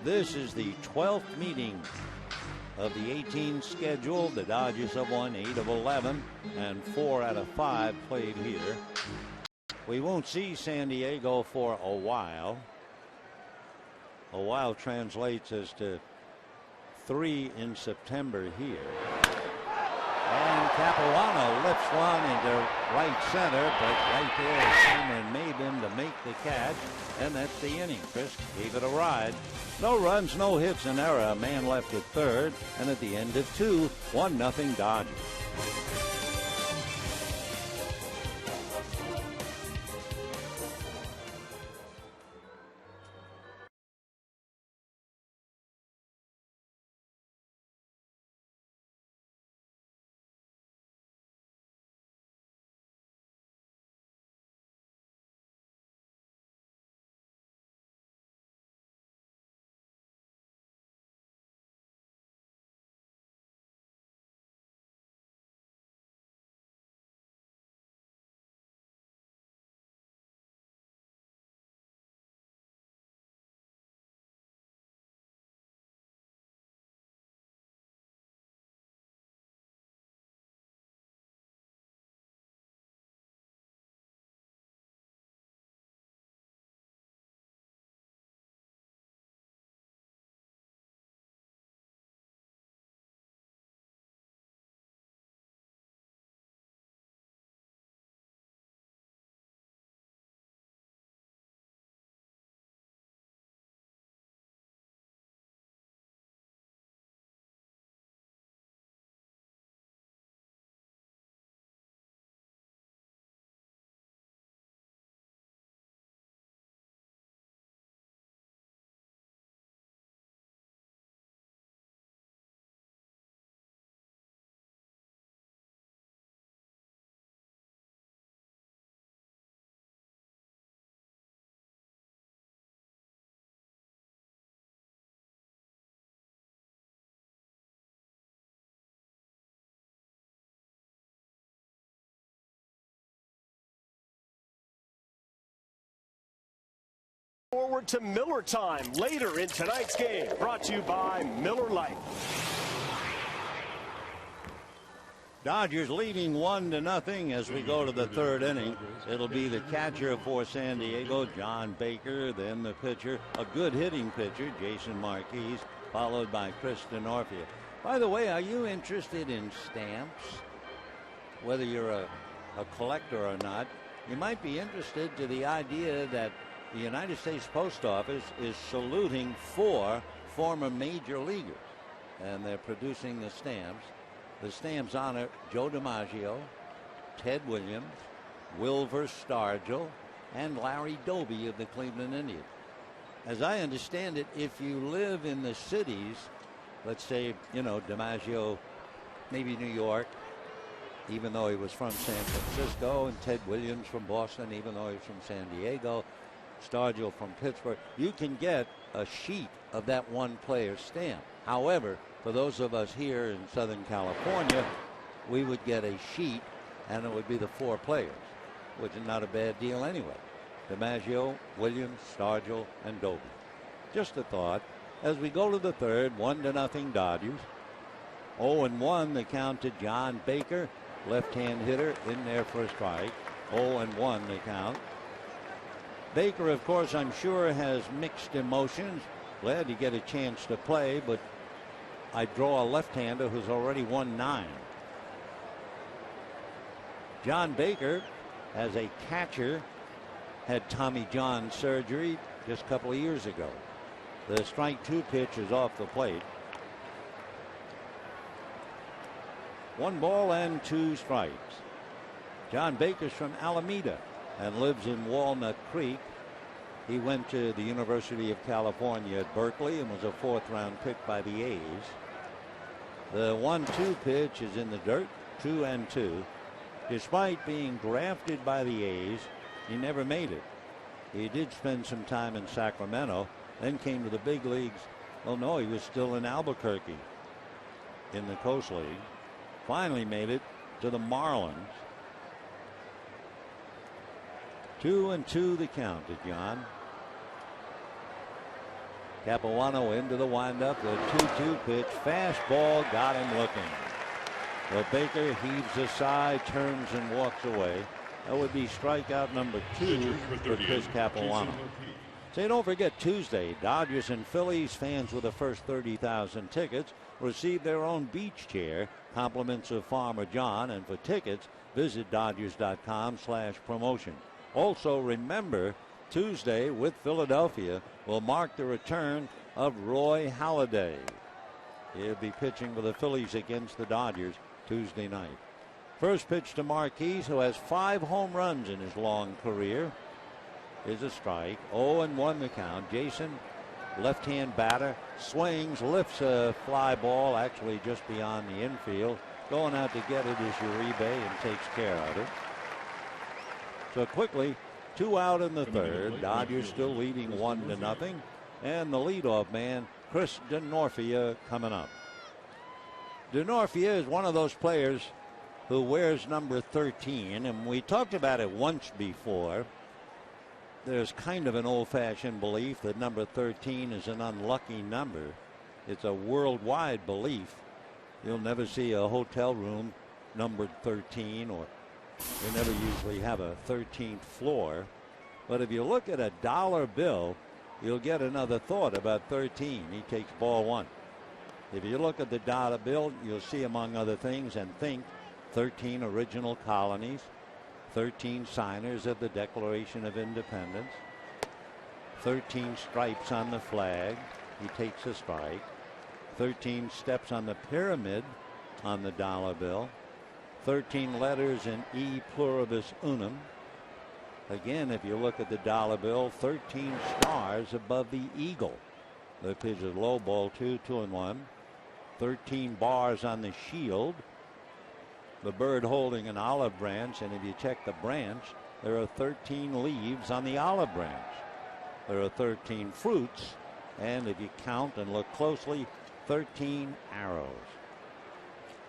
This is the 12th meeting of the 18 schedule. The Dodgers have won 8 of 11 and 4 out of 5 played here. We won't see San Diego for a while. A while translates as to 3 in September here. And Capuano lifts one into right center, but right there Simon Maben to make the catch, and that's the inning. Chris gave it a ride. No runs, no hits, an error. A man left at third, and at the end of 2, 1-0 Dodgers. Forward to Miller time later in tonight's game, brought to you by Miller Lite. Dodgers leading 1-0 as we go to the third inning. It'll be the catcher for San Diego, John Baker, then the pitcher, a good hitting pitcher, Jason Marquez, followed by Chris Denorfia. By the way, are you interested in stamps? Whether you're a collector or not, you might be interested to the idea that the United States Post Office is saluting 4 former major leaguers, and they're producing the stamps. The stamps honor Joe DiMaggio, Ted Williams, Wilver Stargell, and Larry Doby of the Cleveland Indians. As I understand it, if you live in the cities, let's say, DiMaggio, maybe New York, even though he was from San Francisco, and Ted Williams from Boston, even though he was from San Diego, Stargell from Pittsburgh, you can get a sheet of that one player's stamp. However, for those of us here in Southern California, we would get a sheet, and it would be the 4 players, which is not a bad deal anyway. DiMaggio, Williams, Stargell, and Doby. Just a thought. As we go to the third, 1-0 Dodgers. 0-1 the count to John Baker, left-hand hitter, in there for a strike. 0-1 the count. Baker, of course, I'm sure has mixed emotions. Glad to get a chance to play, but I draw a left-hander who's already won 9. John Baker, as a catcher, had Tommy John surgery just a couple of years ago. The strike 2 pitch is off the plate. 1 ball and 2 strikes. John Baker's from Alameda and lives in Walnut Creek. He went to the University of California at Berkeley and was a 4th-round pick by the A's. The 1-2 pitch is in the dirt, 2-2. Despite being drafted by the A's, he never made it. He did spend some time in Sacramento, then came to the big leagues. Well, no, he was still in Albuquerque in the Coast League. Finally made it to the Marlins. 2-2 the count to John. Capuano into the windup. The 2-2 pitch. Fastball got him looking. Well, Baker heaves aside, turns and walks away. That would be strikeout number 2 for Chris Capuano. Say, don't forget Tuesday, Dodgers and Phillies fans with the first 30,000 tickets receive their own beach chair, compliments of Farmer John. And for tickets, visit Dodgers.com/promotion. Also, remember, Tuesday with Philadelphia will mark the return of Roy Halladay. He'll be pitching for the Phillies against the Dodgers Tuesday night. First pitch to Marquise, who has 5 home runs in his long career, is a strike. 0-1 the count. Jason, left-hand batter, swings, lifts a fly ball, actually just beyond the infield. Going out to get it is Uribe and takes care of it. So quickly, 2 out in the 3rd. Dodgers still leading 1-0. And the leadoff man, Chris Denorfia, coming up. Denorfia is one of those players who wears number 13, and we talked about it once before. There's kind of an old-fashioned belief that number 13 is an unlucky number. It's a worldwide belief. You'll never see a hotel room numbered 13, or they never usually have a 13th floor. But if you look at a dollar bill, you'll get another thought about 13. He takes ball 1. If you look at the dollar bill, you'll see, among other things, and think 13 original colonies, 13 signers of the Declaration of Independence, 13 stripes on the flag. He takes a strike. 13 steps on the pyramid on the dollar bill. 13 letters in E pluribus unum. Again, if you look at the dollar bill, 13 stars above the eagle. The pitch is low, ball 2, 2-1. 13 bars on the shield. The bird holding an olive branch, and if you check the branch, there are 13 leaves on the olive branch. There are 13 fruits, and if you count and look closely, 13 arrows.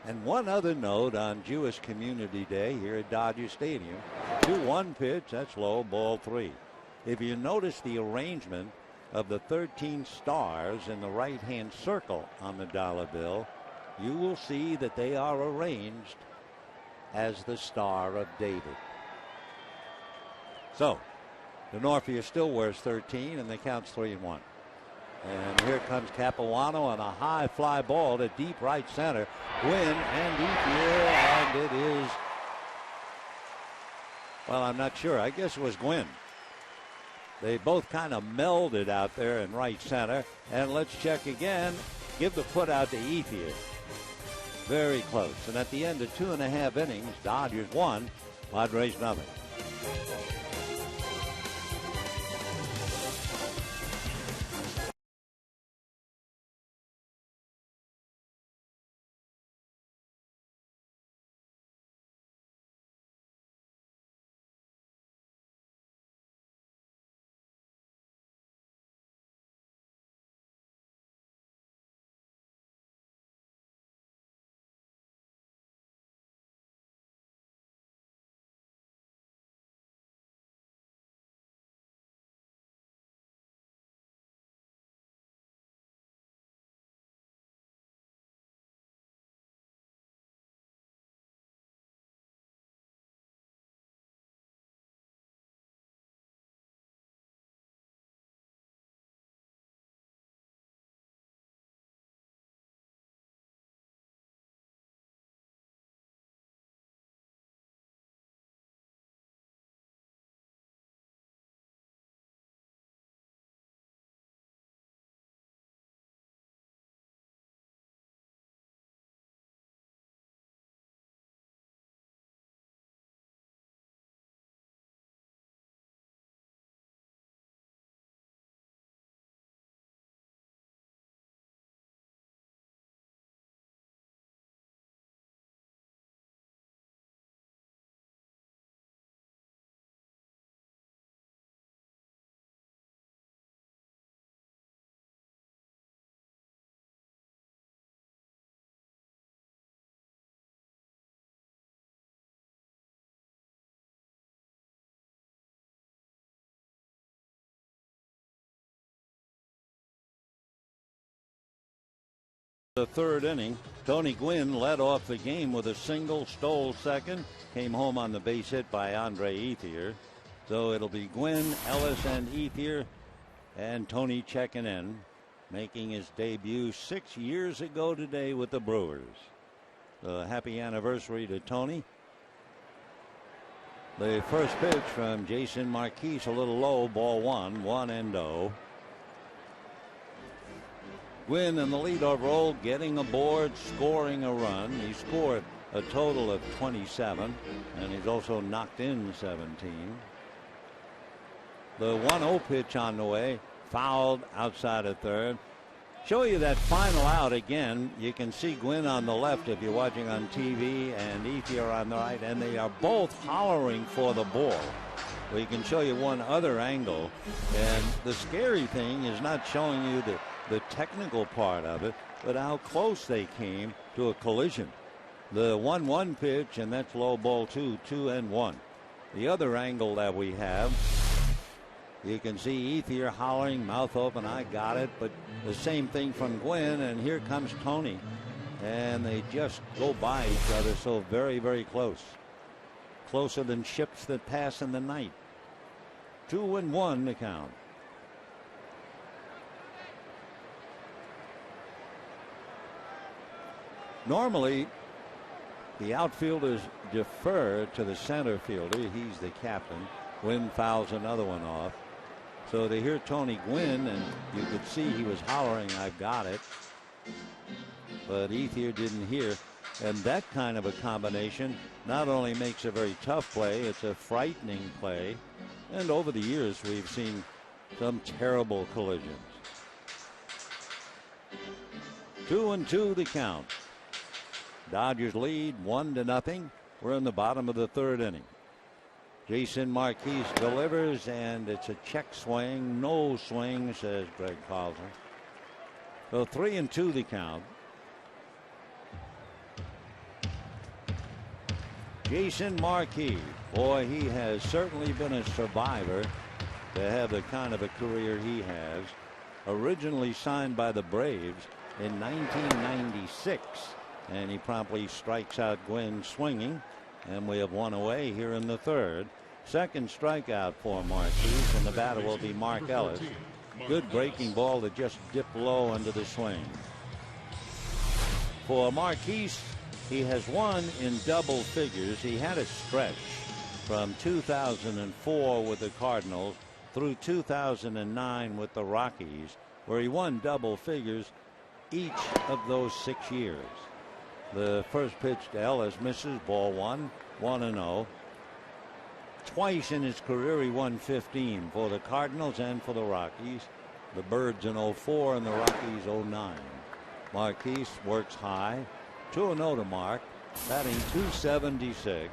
And one other note on Jewish Community Day here at Dodger Stadium. 2-1 pitch, that's low, ball 3. If you notice the arrangement of the 13 stars in the right-hand circle on the dollar bill, you will see that they are arranged as the Star of David. So, Denorfia still wears 13, and the count's 3-1. And here comes Capuano on a high fly ball to deep right center. Gwynn and deep here, and it is, well, I'm not sure. I guess it was Gwynn. They both kind of melded out there in right center. And let's check again. Give the put out to Ethier. Very close. And at the end of 2.5 innings, Dodgers 1, Padres 0. The third inning, Tony Gwynn led off the game with a single, stole second, came home on the base hit by Andre Ethier. So it'll be Gwynn, Ellis, and Ethier, and Tony checking in, making his debut 6 years ago today with the Brewers. So happy anniversary to Tony. The first pitch from Jason Marquise, a little low, ball 1-0. Gwynn in the leadoff role, getting aboard, scoring a run. He scored a total of 27, and he's also knocked in 17. The 1-0 pitch on the way, fouled outside of third. Show you that final out again. You can see Gwynn on the left if you're watching on TV, and Ethier on the right, and they are both hollering for the ball. We can show you one other angle, and the scary thing is not showing you the technical part of it, but how close they came to a collision. The 1-1 pitch, and that's low, ball 2-1. The other angle that we have, you can see Ethier hollering, mouth open, I got it, but the same thing from Gwynn, and here comes Tony, and they just go by each other so very, very close. Closer than ships that pass in the night. 2-1 the count. Normally, the outfielders defer to the center fielder. He's the captain. Gwynn fouls another one off. So they hear Tony Gwynn, and you could see he was hollering, I've got it. But Ethier didn't hear. And that kind of a combination not only makes a very tough play, it's a frightening play. And over the years, we've seen some terrible collisions. 2-2 the count. Dodgers lead 1-0. We're in the bottom of the third inning. Jason Marquise delivers, and it's a check swing. No swing, says Greg Carlson. So 3-2 the count. Jason Marquise, boy, he has certainly been a survivor to have the kind of a career he has. Originally signed by the Braves in 1996. And he promptly strikes out Gwynn swinging, and we have one away here in the third. Second strikeout for Marquise, and the batter will be Mark Ellis. Good breaking ball that just dipped low under the swing. For Marquise, he has won in double figures. He had a stretch from 2004 with the Cardinals through 2009 with the Rockies, where he won double figures each of those 6 years. The first pitch to Ellis misses, ball 1-0. Twice in his career he won 15 for the Cardinals and for the Rockies. The Birds in 04 and the Rockies 09. Marquise works high. 2-0 to Mark, batting .276.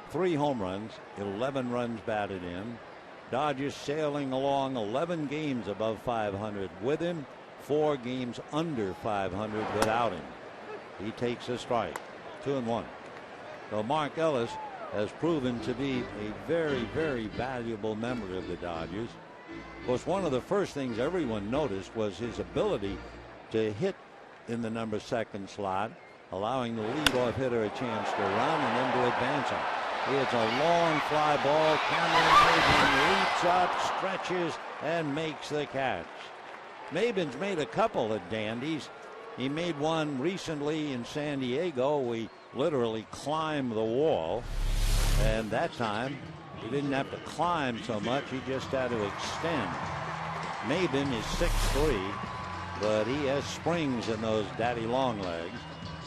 3 home runs, 11 runs batted in. Dodgers sailing along 11 games above 500 with him, 4 games under 500 without him. He takes a strike. 2-1. So Mark Ellis has proven to be a very, very valuable member of the Dodgers. Of course, one of the first things everyone noticed was his ability to hit in the number 2 slot, allowing the leadoff hitter a chance to run and then to advance him. It's a long fly ball. Cameron Maybin leaps up, stretches, and makes the catch. Maybin's made a couple of dandies. He made one recently in San Diego. We literally climbed the wall, and that time he didn't have to climb so much. He just had to extend. Maybin is 6'3", but he has springs in those daddy long legs.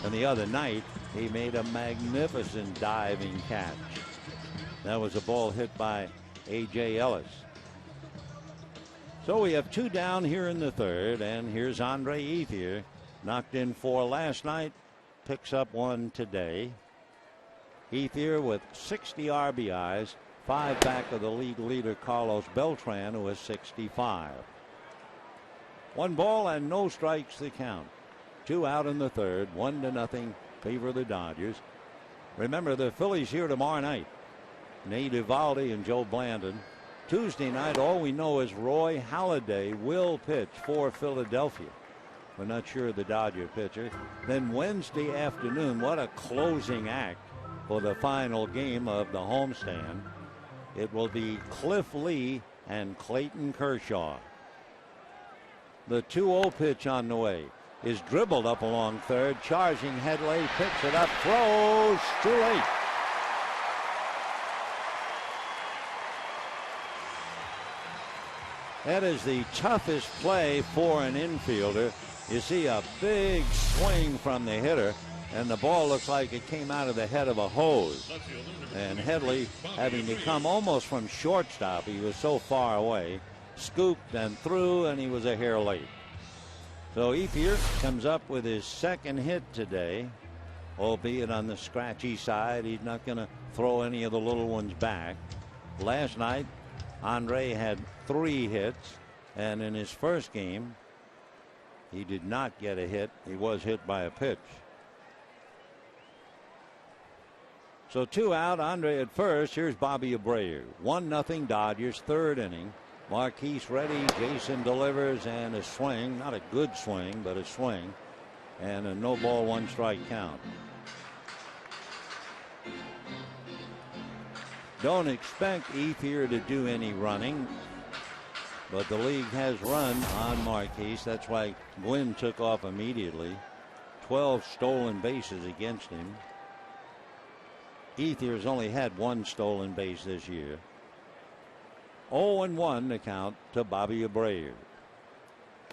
And the other night he made a magnificent diving catch. That was a ball hit by A.J. Ellis. So we have 2 down here in the third, and here's Andre Ethier. Knocked in 4 last night, picks up 1 today. Ethier with 60 RBIs, 5 back of the league leader Carlos Beltran, who has 65. 1 ball and no strikes the count. 2 out in the third, 1-0 favor of the Dodgers. Remember, the Phillies here tomorrow night. Nate Eovaldi and Joe Blandon. Tuesday night, all we know is Roy Halladay will pitch for Philadelphia. We're not sure of the Dodger pitcher. Then Wednesday afternoon, what a closing act for the final game of the homestand. It will be Cliff Lee and Clayton Kershaw. The 2-0 pitch on the way is dribbled up along third. Charging Headley picks it up, throws too late. That is the toughest play for an infielder. You see a big swing from the hitter, and the ball looks like it came out of the head of a hose. And Headley, having to come almost from shortstop, he was so far away, scooped and threw, and he was a hair late. So Ethier comes up with his second hit today, albeit on the scratchy side. He's not going to throw any of the little ones back. Last night, Andre had 3 hits, and in his first game, he did not get a hit. He was hit by a pitch. So 2 out, Andre at first. Here's Bobby Abreu. 1-0 Dodgers, 3rd inning. Marquise ready. Jason delivers, and a swing. Not a good swing, but a swing. And a no ball, 1 strike count. Don't expect Ethier to do any running, but the league has run on Marquise. That's why Gwynn took off immediately. 12 stolen bases against him. Ethier's only had 1 stolen base this year. 0-1 the count to Bobby Abreu.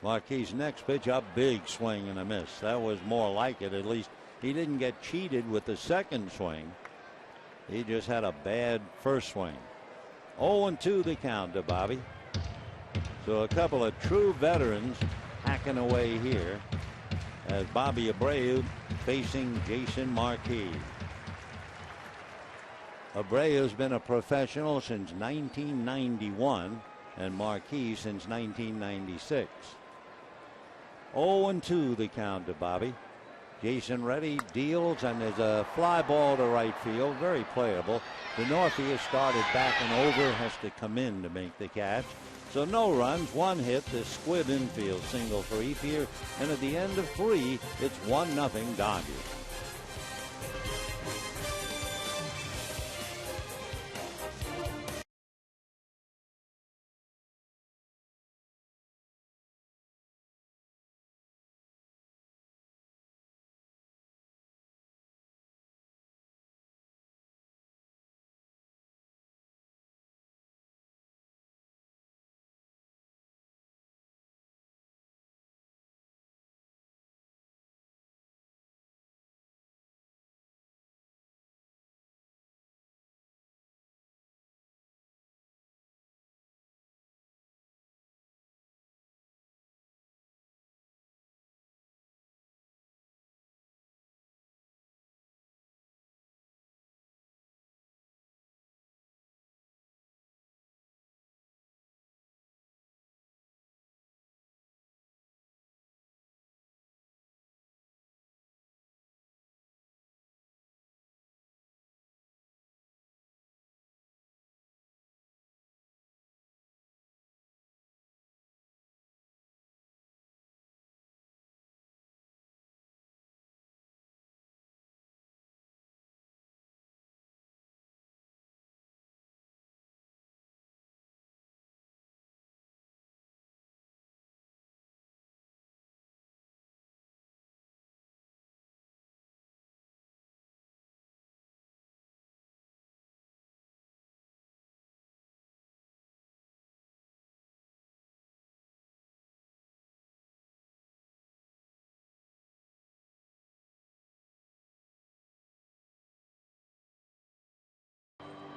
Marquise next pitch up, big swing and a miss. That was more like it. At least he didn't get cheated with the second swing. He just had a bad first swing. 0-2 the count to Bobby. So a couple of true veterans hacking away here as Bobby Abreu facing Jason Marquise. Abreu's been a professional since 1991 and Marquise since 1996. 0-2 the count to Bobby. Jason ready, deals, and there's a fly ball to right field. Very playable. The Northie started back and over, has to come in to make the catch. So no runs, 1 hit, the squib infield single for Ethier. And at the end of 3, it's 1-0 Dodgers.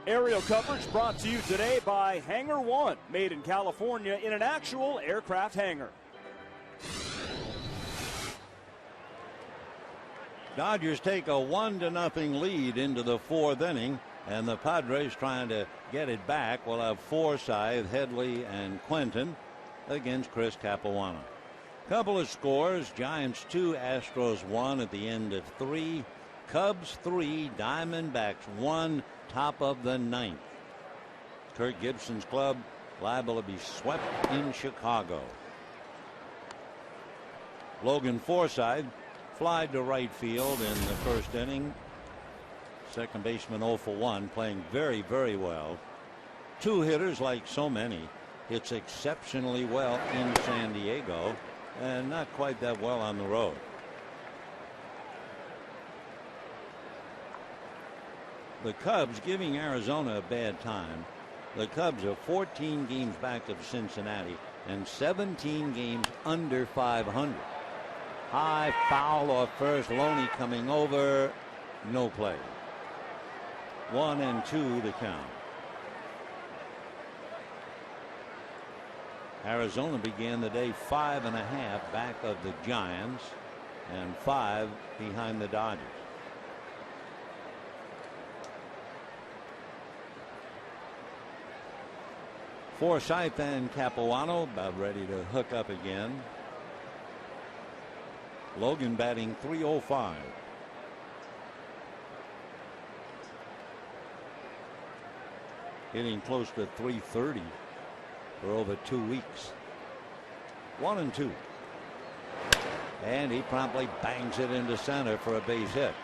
Aerial coverage brought to you today by Hangar One, made in California in an actual aircraft hangar. Dodgers take a 1-0 lead into the 4th inning, and the Padres trying to get it back. We'll have Forsythe, Headley, and Quentin against Chris Capuano. Couple of scores: Giants 2, Astros 1 at the end of 3. Cubs 3, Diamondbacks 1, top of the 9th. Kirk Gibson's club liable to be swept in Chicago. Logan Forsythe flied to right field in the first inning. Second baseman 0 for 1, playing very, very well. Two hitters, like so many, hits exceptionally well in San Diego and not quite that well on the road. The Cubs giving Arizona a bad time. The Cubs are 14 games back of Cincinnati and 17 games under 500. High foul off first. Loney coming over. No play. 1-2 to count. Arizona began the day 5.5 back of the Giants and 5 behind the Dodgers. Forsythe and Capuano about ready to hook up again. Logan batting .305. Hitting close to .330 for over 2 weeks. 1-2. And he promptly bangs it into center for a base hit.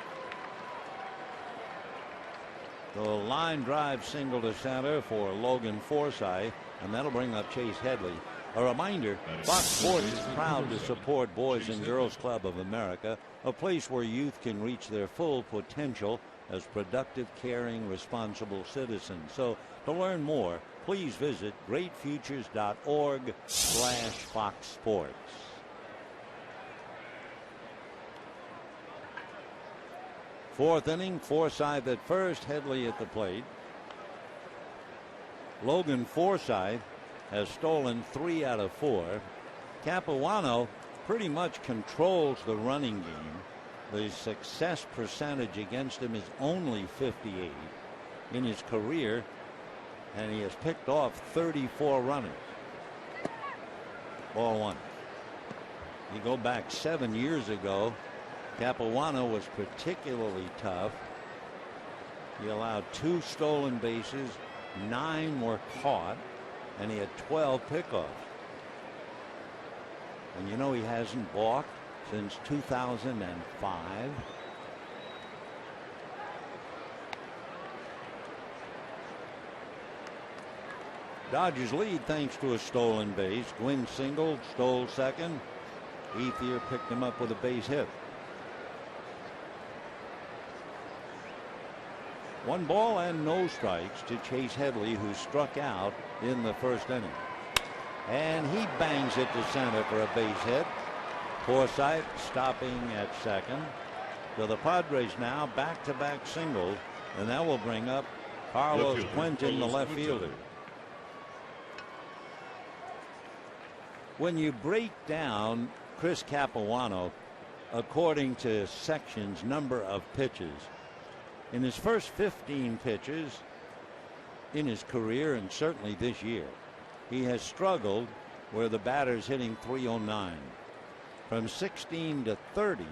The line drive single to center for Logan Forsythe, and that'll bring up Chase Headley. A reminder, Fox Sports is proud to support Boys and Girls Club of America, a place where youth can reach their full potential as productive, caring, responsible citizens. So to learn more, please visit greatfutures.org/Fox Sports. Fourth inning, Forsythe at first, Headley at the plate. Logan Forsythe has stolen 3 out of 4. Capuano pretty much controls the running game. The success percentage against him is only 58 in his career, and he has picked off 34 runners. Ball 1. You go back 7 years ago, Capuano was particularly tough. He allowed 2 stolen bases, 9 were caught, and he had 12 pickoffs. And you know he hasn't balked since 2005. Dodgers lead thanks to a stolen base. Gwynn singled, stole second. Ethier picked him up with a base hit. 1 ball and no strikes to Chase Headley, who struck out in the first inning. And he bangs it to center for a base hit. Forsythe stopping at second. So the Padres now back-to-back singles, and that will bring up Carlos Quentin, the left fielder. When you break down Chris Capuano according to sections, number of pitches, in his first 15 pitches in his career, and certainly this year, he has struggled where the batter's hitting .309. From 16 to 30,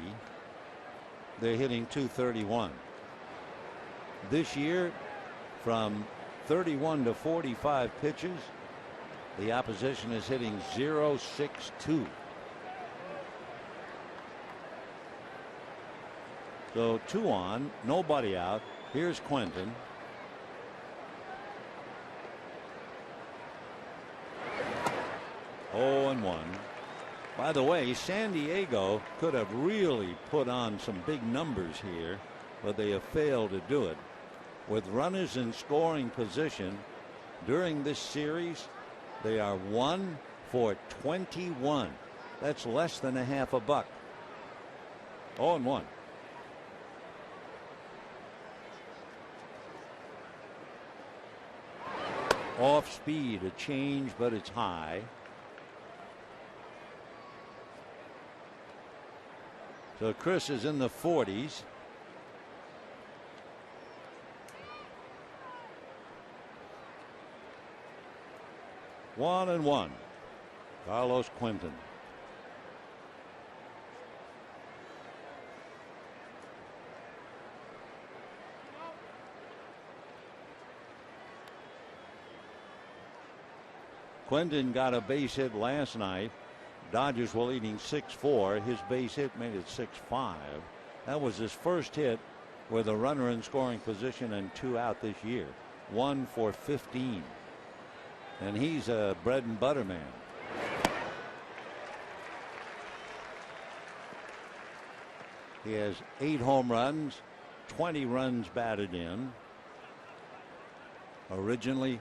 they're hitting .231. This year, from 31 to 45 pitches, the opposition is hitting .062. So 2 on, nobody out. Here's Quentin. Oh, and 1. By the way, San Diego could have really put on some big numbers here, but they have failed to do it. With runners in scoring position during this series, they are 1 for 21. That's less than a half a buck. 0 and 1. Off speed, a change, but it's high. So Chris is in the 40s. One and 1. Carlos Quentin. Quentin got a base hit last night. Dodgers were leading 6-4. His base hit made it 6-5. That was his first hit with a runner in scoring position and 2 out this year. 1 for 15. And he's a bread and butter man. He has 8 home runs, 20 runs batted in. Originally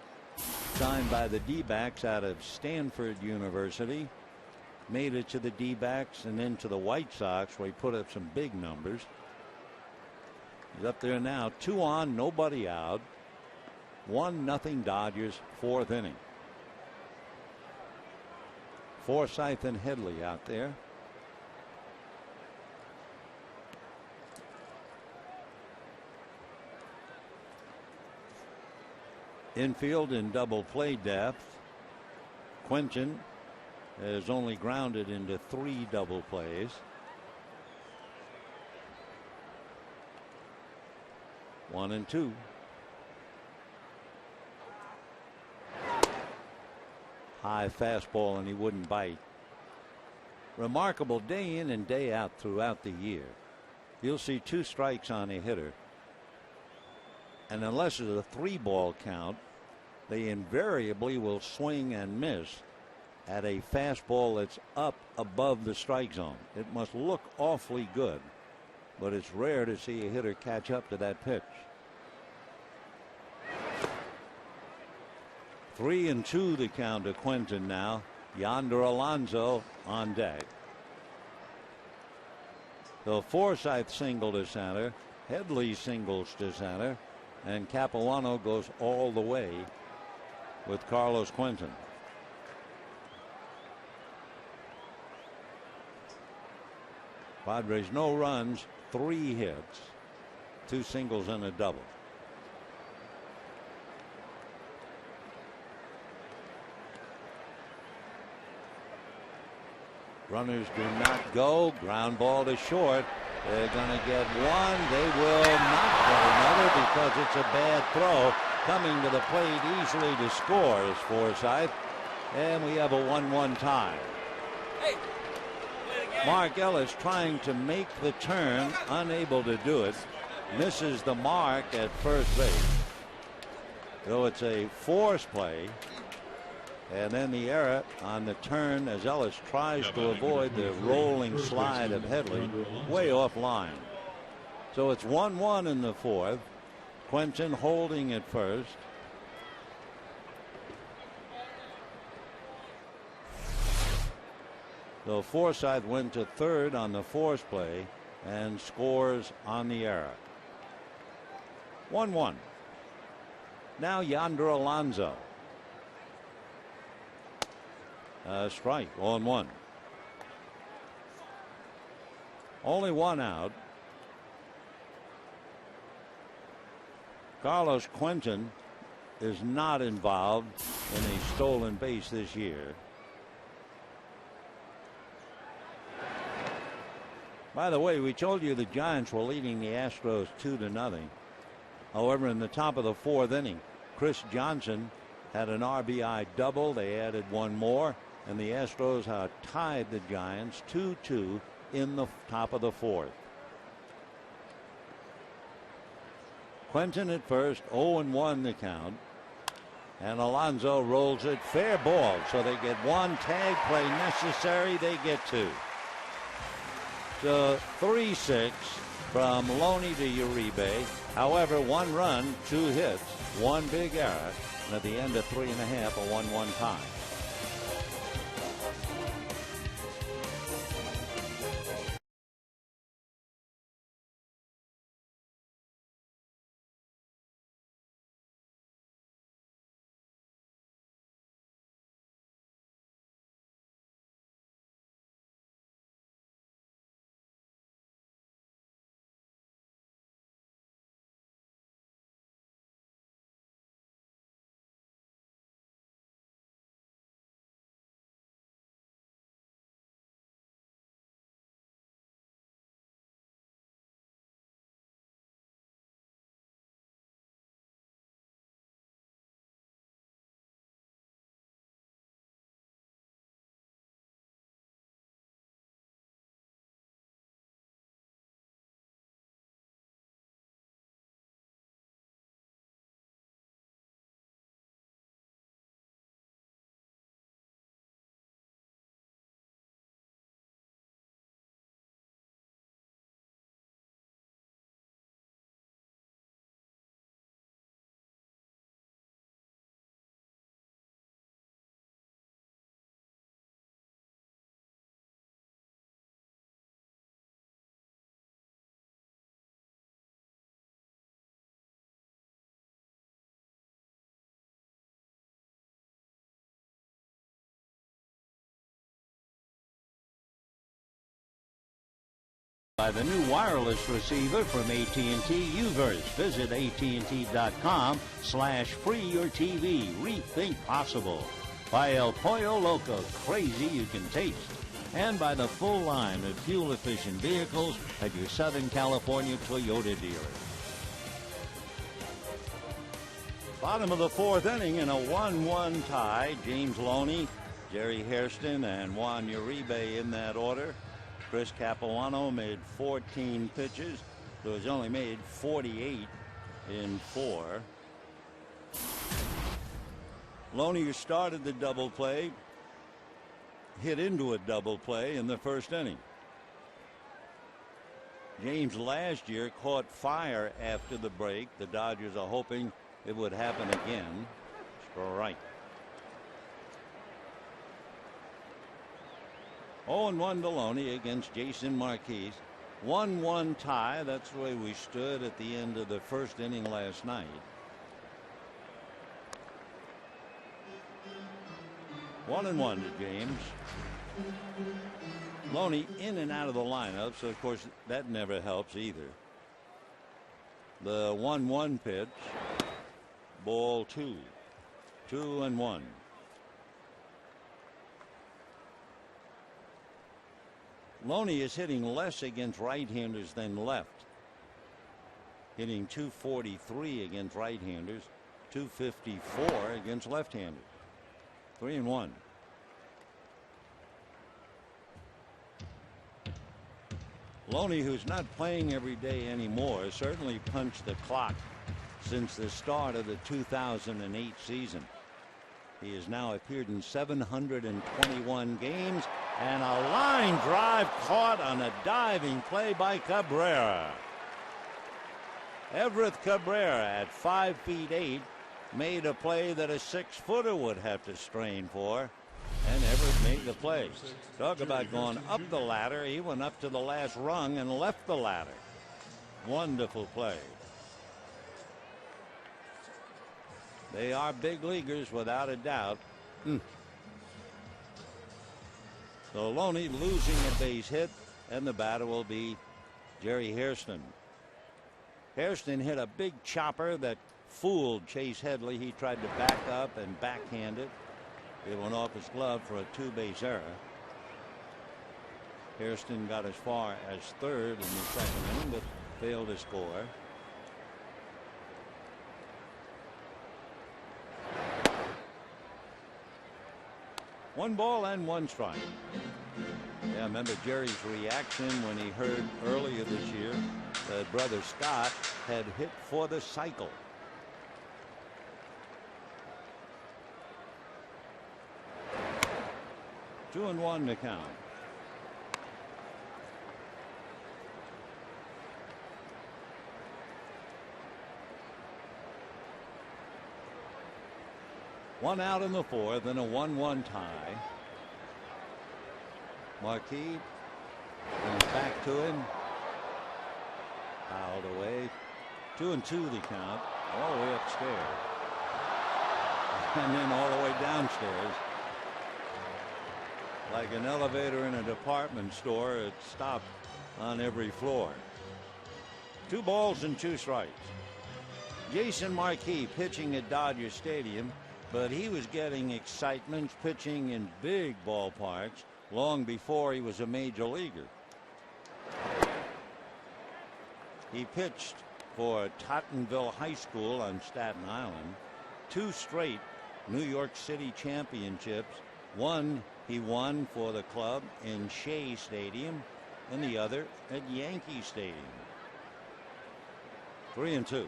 signed by the D-backs out of Stanford University. Made it to the D-backs and then to the White Sox, where he put up some big numbers. He's up there now, 2 on, nobody out. 1-0 Dodgers, 4th inning. Forsythe and Headley out there. Infield in double play depth. Quentin has only grounded into 3 double plays. 1-2. High fastball, and he wouldn't bite. Remarkable day in and day out throughout the year. You'll see 2 strikes on a hitter, and unless it's a 3-ball count, they invariably will swing and miss at a fastball that's up above the strike zone. It must look awfully good, but it's rare to see a hitter catch up to that pitch. 3-2 the count to Quentin now. Yonder Alonso on deck. So Forsythe single to center. Headley singles to center. And Capuano goes all the way with Carlos Quentin. Padres no runs, 3 hits, 2 singles and a double. Runners do not go. Ground ball to short. They're going to get 1. They will not get another because it's a bad throw. Coming to the plate easily to score is Forsythe. And we have a 1-1 tie. Mark Ellis trying to make the turn, unable to do it. Misses the mark at first base. So it's a force play. And then the error on the turn as Ellis tries to avoid the rolling slide of Headley way off line. So it's 1-1 in the 4th. Quentin holding at first. So Forsythe went to 3rd on the force play and scores on the error. 1-1. Now Yonder Alonso. Strike on 1. Only 1 out. Carlos Quentin is not involved in a stolen base this year. By the way, we told you the Giants were leading the Astros 2-0. However, in the top of the 4th inning, Chris Johnson had an RBI double. They added 1 more, and the Astros had tied the Giants 2-2 in the top of the 4th. Quentin at first, 0-1 the count. And Alonso rolls it, fair ball. So they get 1 tag play necessary. They get 2. So 3-6 from Loney to Uribe. However, 1 run, 2 hits, 1 big error. And at the end of 3.5, a 1-1 tie. By the new wireless receiver from AT&T UVerse. Visit AT&T.com/free-your-TV. Rethink possible. By El Pollo Loco, crazy you can taste. And by the full line of fuel-efficient vehicles at your Southern California Toyota dealer. Bottom of the fourth inning in a 1-1 tie. James Loney, Jerry Hairston, and Juan Uribe in that order. Chris Capuano made 14 pitches, so he's only made 48 in 4. Loney, who started the double play, hit into a double play in the first inning. James last year caught fire after the break. The Dodgers are hoping it would happen again. Strike. 0-1 to Loney against Jason Marquez. 1-1 tie. That's the way we stood at the end of the first inning last night. 1-1 to James. Loney in and out of the lineup, so of course that never helps either. The 1-1 pitch. Ball 2. 2-1. Loney is hitting less against right-handers than left. Hitting .243 against right-handers, .254 against left-handers. 3-1. Loney, who's not playing every day anymore, has certainly punched the clock since the start of the 2008 season. He has now appeared in 721 games, and a line drive caught on a diving play by Cabrera. Everett Cabrera at 5'8" made a play that a 6-footer would have to strain for, and Everett made the play. Talk about going up the ladder. He went up to the last rung and left the ladder. Wonderful play. They are big leaguers without a doubt. So Loney losing a base hit, and the batter will be Jerry Hairston. Hairston hit a big chopper that fooled Chase Headley. He tried to back up and backhand it. It went off his glove for a 2-base error. Hairston got as far as third in the second inning, but failed to score. One ball and 1 strike. Yeah, remember Jerry's reaction when he heard earlier this year that brother Scott had hit for the cycle. Two and 1 to count. One out in the fourth, and a 1-1 tie. Marquis comes back to him. Fouled away. 2-2 the count. All the way upstairs. And then all the way downstairs. Like an elevator in a department store, it stopped on every floor. 2 balls and 2 strikes. Jason Marquis pitching at Dodger Stadium, but he was getting excitement pitching in big ballparks long before he was a major leaguer. He pitched for Tottenville High School on Staten Island, 2 straight New York City championships. One he won for the club in Shea Stadium, and the other at Yankee Stadium. 3-2.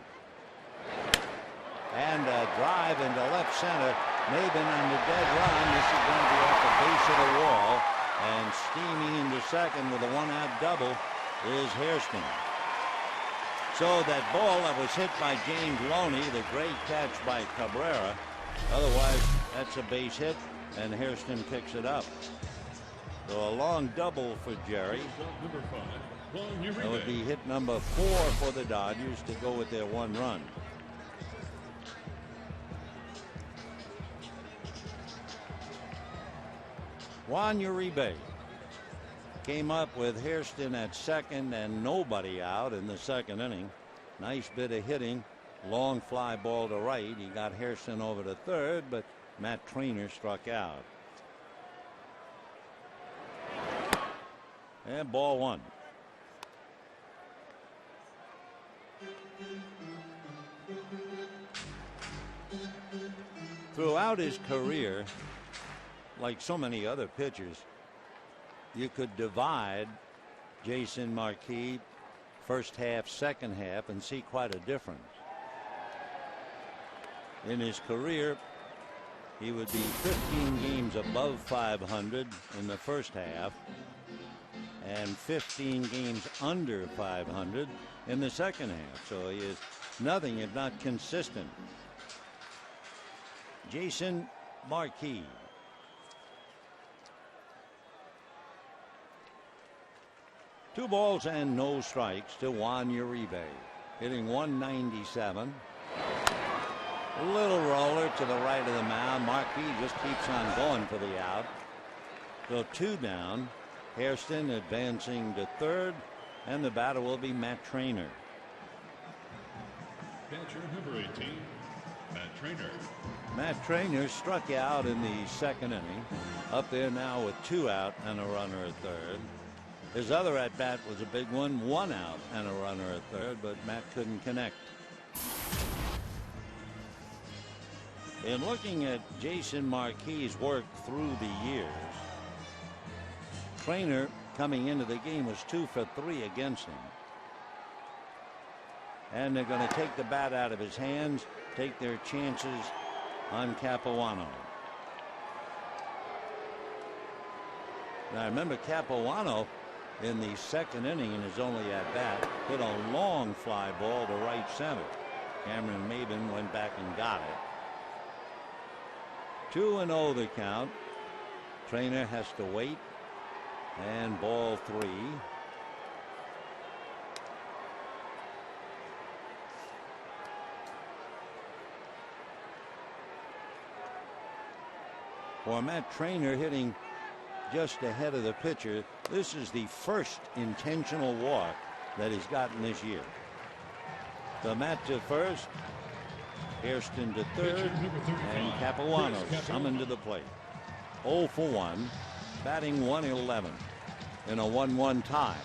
And a drive into left center. Maben on the dead run. This is going to be off the base of the wall. And steaming into second with a 1-out double is Hairston. So that ball that was hit by James Loney, the great catch by Cabrera. Otherwise, that's a base hit, and Hairston picks it up. So a long double for Jerry. That would be hit number 4 for the Dodgers to go with their 1 run. Juan Uribe. came up with Hairston at second and nobody out in the second inning. Nice bit of hitting. Long fly ball to right. He got Hairston over to third, but Matt Trainer struck out. And ball one. Throughout his career, like so many other pitchers, you could divide Jason Marquis first half, second half, and see quite a difference. In his career, he would be 15 games above 500 in the first half and 15 games under 500 in the second half. So he is nothing if not consistent. Jason Marquis. Two balls and no strikes to Juan Uribe, hitting 197. A little roller to the right of the mound. Marquis just keeps on going for the out. So two down. Hairston advancing to third, and the batter will be Matt Trainer. Catcher number 18, Matt Trainer. Matt Trainer struck out in the second inning. Up there now with two out and a runner at third. His other at bat was a big one, one out and a runner at third, but Matt couldn't connect. In looking at Jason Marquis' work through the years, Trainer coming into the game was 2 for 3 against him. And they're going to take the bat out of his hands, take their chances on Capuano. Now remember, Capuano in the second inning in his only at bat hit a long fly ball to right center. Cameron Maben went back and got it. 2-0 the count. Trainer has to wait. And ball 3. For Matt Trainer, hitting just ahead of the pitcher, this is the first intentional walk that he's gotten this year. So Matt to first, Hairston to third, and Capuano summoned to the plate. 0 for 1, batting 111 in a 1-1 tie.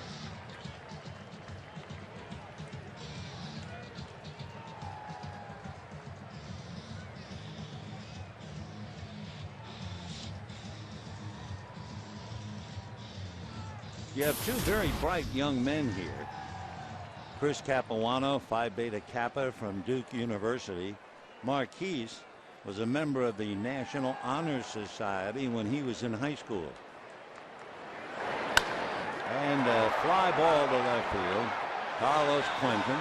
You have two very bright young men here. Chris Capuano, Phi Beta Kappa from Duke University. Marquis was a member of the National Honor Society when he was in high school. And a fly ball to left field. Carlos Quentin.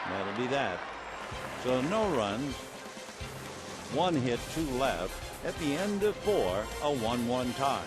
That'll be that. So no runs. One hit, two left. At the end of 4, a 1-1 tie.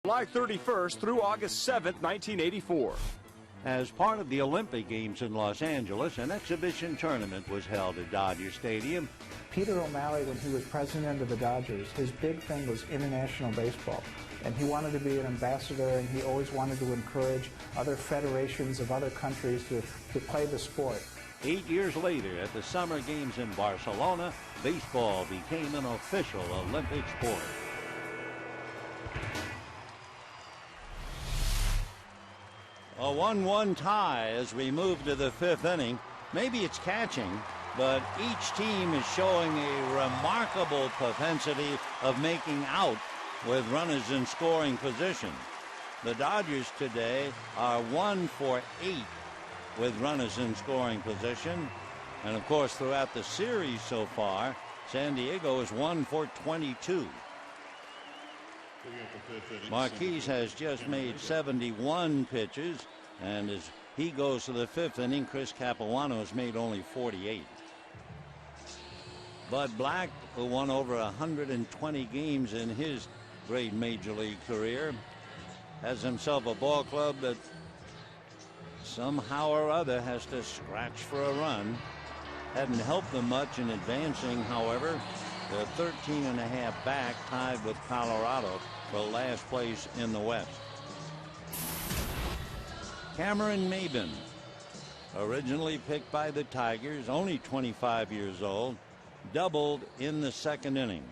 July 31st through August 7th, 1984. As part of the Olympic Games in Los Angeles, an exhibition tournament was held at Dodger Stadium. Peter O'Malley, when he was president of the Dodgers, his big thing was international baseball. and he wanted to be an ambassador, and he always wanted to encourage other federations of other countries to play the sport. 8 years later, at the Summer Games in Barcelona, baseball became an official Olympic sport. A 1-1 tie as we move to the 5th inning. Maybe it's catching, but each team is showing a remarkable propensity of making out with runners in scoring position. The Dodgers today are 1 for 8 with runners in scoring position. And of course, throughout the series so far, San Diego is 1 for 22. Marquez has just made 71 pitches, and as he goes to the 5th inning, Chris Capuano has made only 48. Bud Black, who won over 120 games in his great major league career, has himself a ball club that somehow or other has to scratch for a run. Hadn't helped them much in advancing, however. They're 13.5 back, tied with Colorado for last place in the West. Cameron Maybin, originally picked by the Tigers, only 25 years old, doubled in the 2nd inning.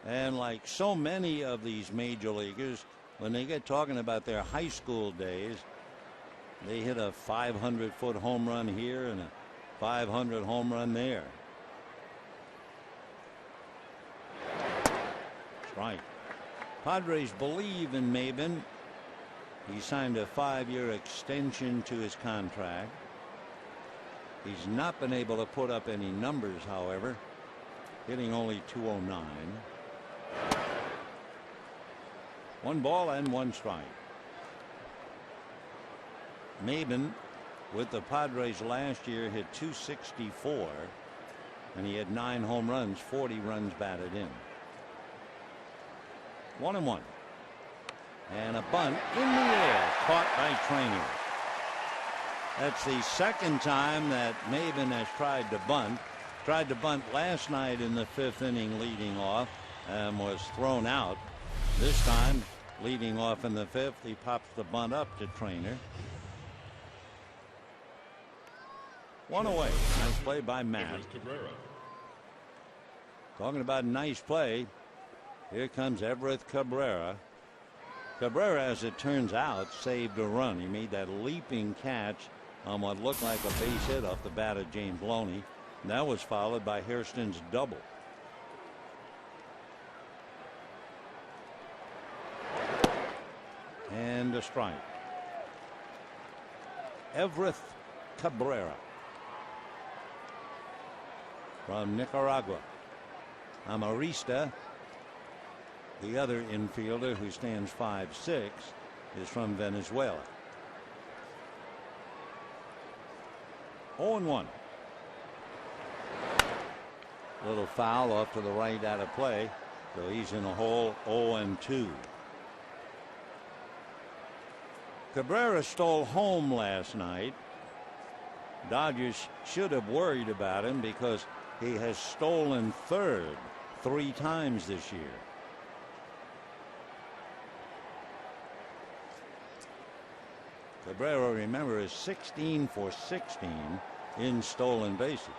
And like so many of these major leaguers, when they get talking about their high school days, they hit a 500-foot home run here and a 500 home run there. Strike. Padres believe in Maybin. He signed a 5-year extension to his contract. He's not been able to put up any numbers, however, hitting only .209. 1 ball and 1 strike. Maybin with the Padres last year hit .264, and he had 9 home runs, 40 runs batted in. 1-1. And a bunt in the air, caught by Trainer. That's the 2nd time that Maybin has tried to bunt. Tried to bunt last night in the 5th inning leading off and was thrown out. This time, leading off in the 5th, he pops the bunt up to Trainer. 1 away. Nice play by Matt. Talking about nice play, here comes Everett Cabrera. Cabrera, as it turns out, saved a run. He made that leaping catch on what looked like a base hit off the bat of James Loney. And that was followed by Hairston's double. And a strike. Everett Cabrera from Nicaragua. Amarista, the other infielder who stands 5'6", is from Venezuela. 0-1. Little foul off to the right out of play, so he's in a hole. 0-2. Cabrera stole home last night. Dodgers should have worried about him because he has stolen third 3 times this year. Cabrera, remember, is 16 for 16 in stolen bases.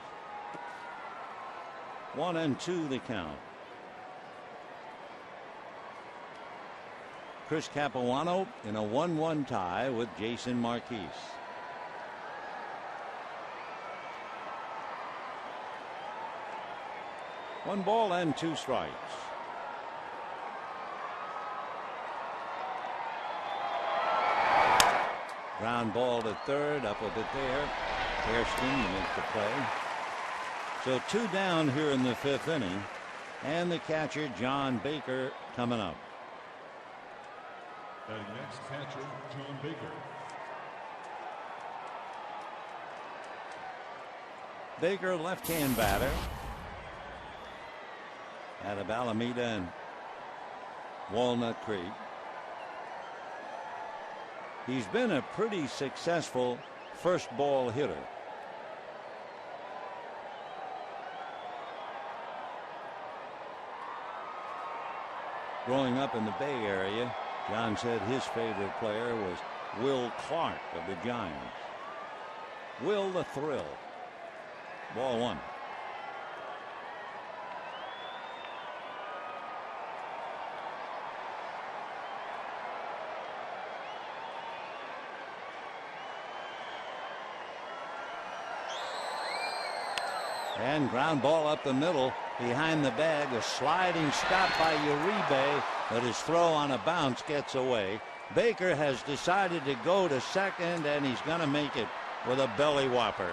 1-2 the count. Chris Capuano in a 1-1 tie with Jason Marquez. One ball and 2 strikes. Ground ball to third, up a bit there. Hairston to make the play. So 2 down here in the 5th inning, and the catcher John Baker coming up. The next catcher, John Baker. Baker, left-hand batter, out of Alameda and Walnut Creek. He's been a pretty successful first ball hitter. Growing up in the Bay Area, John said his favorite player was Will Clark of the Giants. Will the Thrill. Ball one. And ground ball up the middle behind the bag. A sliding stop by Uribe, but his throw on a bounce gets away. Baker has decided to go to second, and he's going to make it with a belly whopper.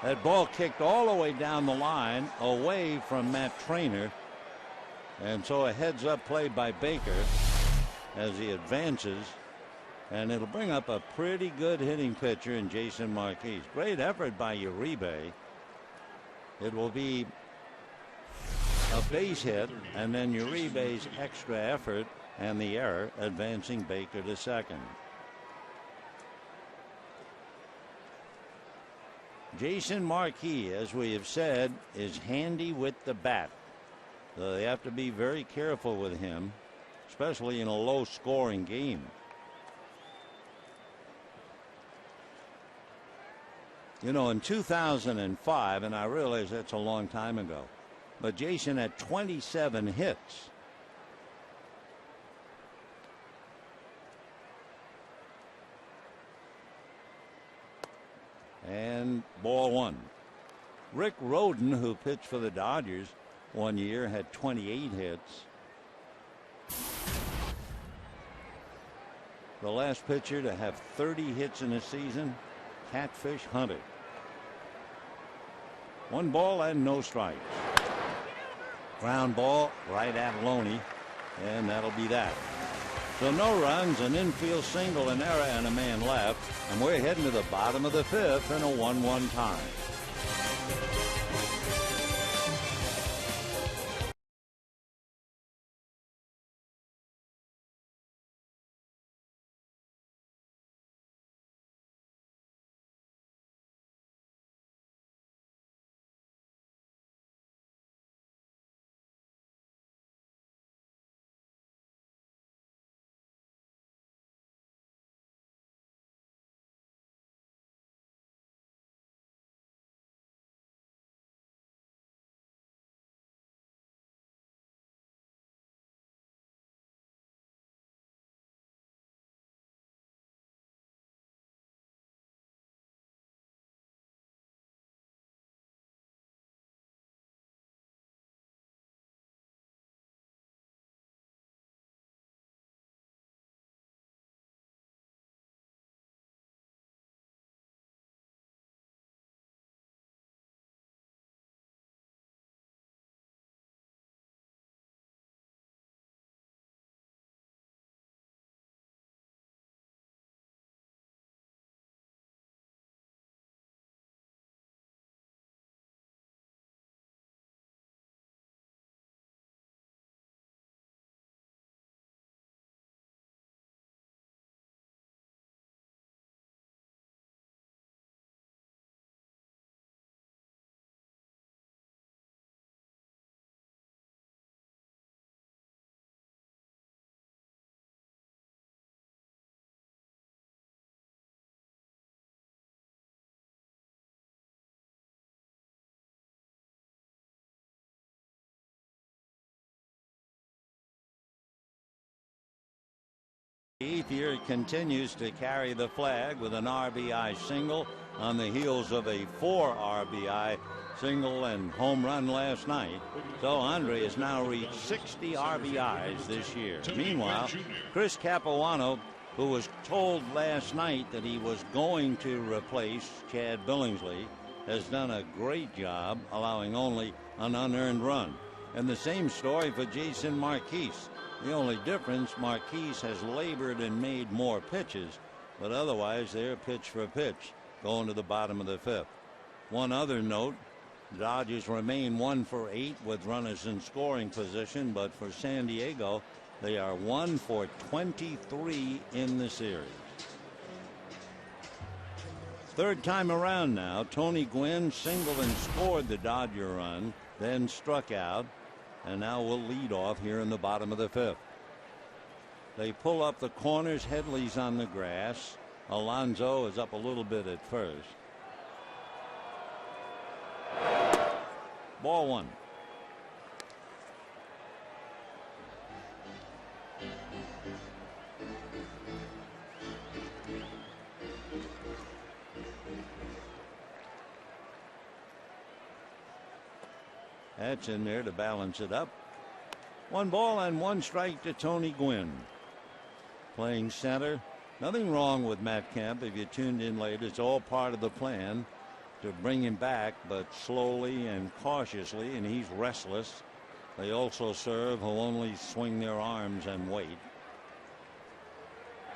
That ball kicked all the way down the line away from Matt Trainer. And so a heads-up play by Baker as he advances. And it'll bring up a pretty good hitting pitcher in Jason Marquis. Great effort by Uribe. It will be a base hit, and then Uribe's extra effort and the error advancing Baker to second. Jason Marquis, as we have said, is handy with the bat. So they have to be very careful with him, especially in a low-scoring game. You know, in 2005, and I realize that's a long time ago, but Jason had 27 hits. And ball one. Rick Rhoden, who pitched for the Dodgers one year, had 28 hits. The last pitcher to have 30 hits in a season, Catfish Hunter. 1 ball and no strikes. Ground ball right at Loney, and that'll be that. So no runs, an infield single, an error, and a man left, and we're heading to the bottom of the 5th in a 1-1 tie. The 8th year continues to carry the flag with an RBI single on the heels of a 4 RBI single and home run last night. So Andre has now reached 60 RBIs this year. Meanwhile, Chris Capuano, who was told last night that he was going to replace Chad Billingsley, has done a great job, allowing only an unearned run. And the same story for Jason Marquis. The only difference, Marquis has labored and made more pitches, but otherwise they're pitch for pitch going to the bottom of the 5th. One other note, Dodgers remain 1 for 8 with runners in scoring position, but for San Diego, they are 1 for 23 in the series. Third time around now, Tony Gwynn singled and scored the Dodger run, then struck out. and now will lead off here in the bottom of the 5th. They pull up the corners. Headley's on the grass. Alonso is up a little bit at first. Ball 1. That's in there to balance it up. 1 ball and 1 strike to Tony Gwynn. Playing center. Nothing wrong with Matt Kemp. If you tuned in late, it's all part of the plan to bring him back, but slowly and cautiously, and he's restless. They also serve who'll only swing their arms and wait.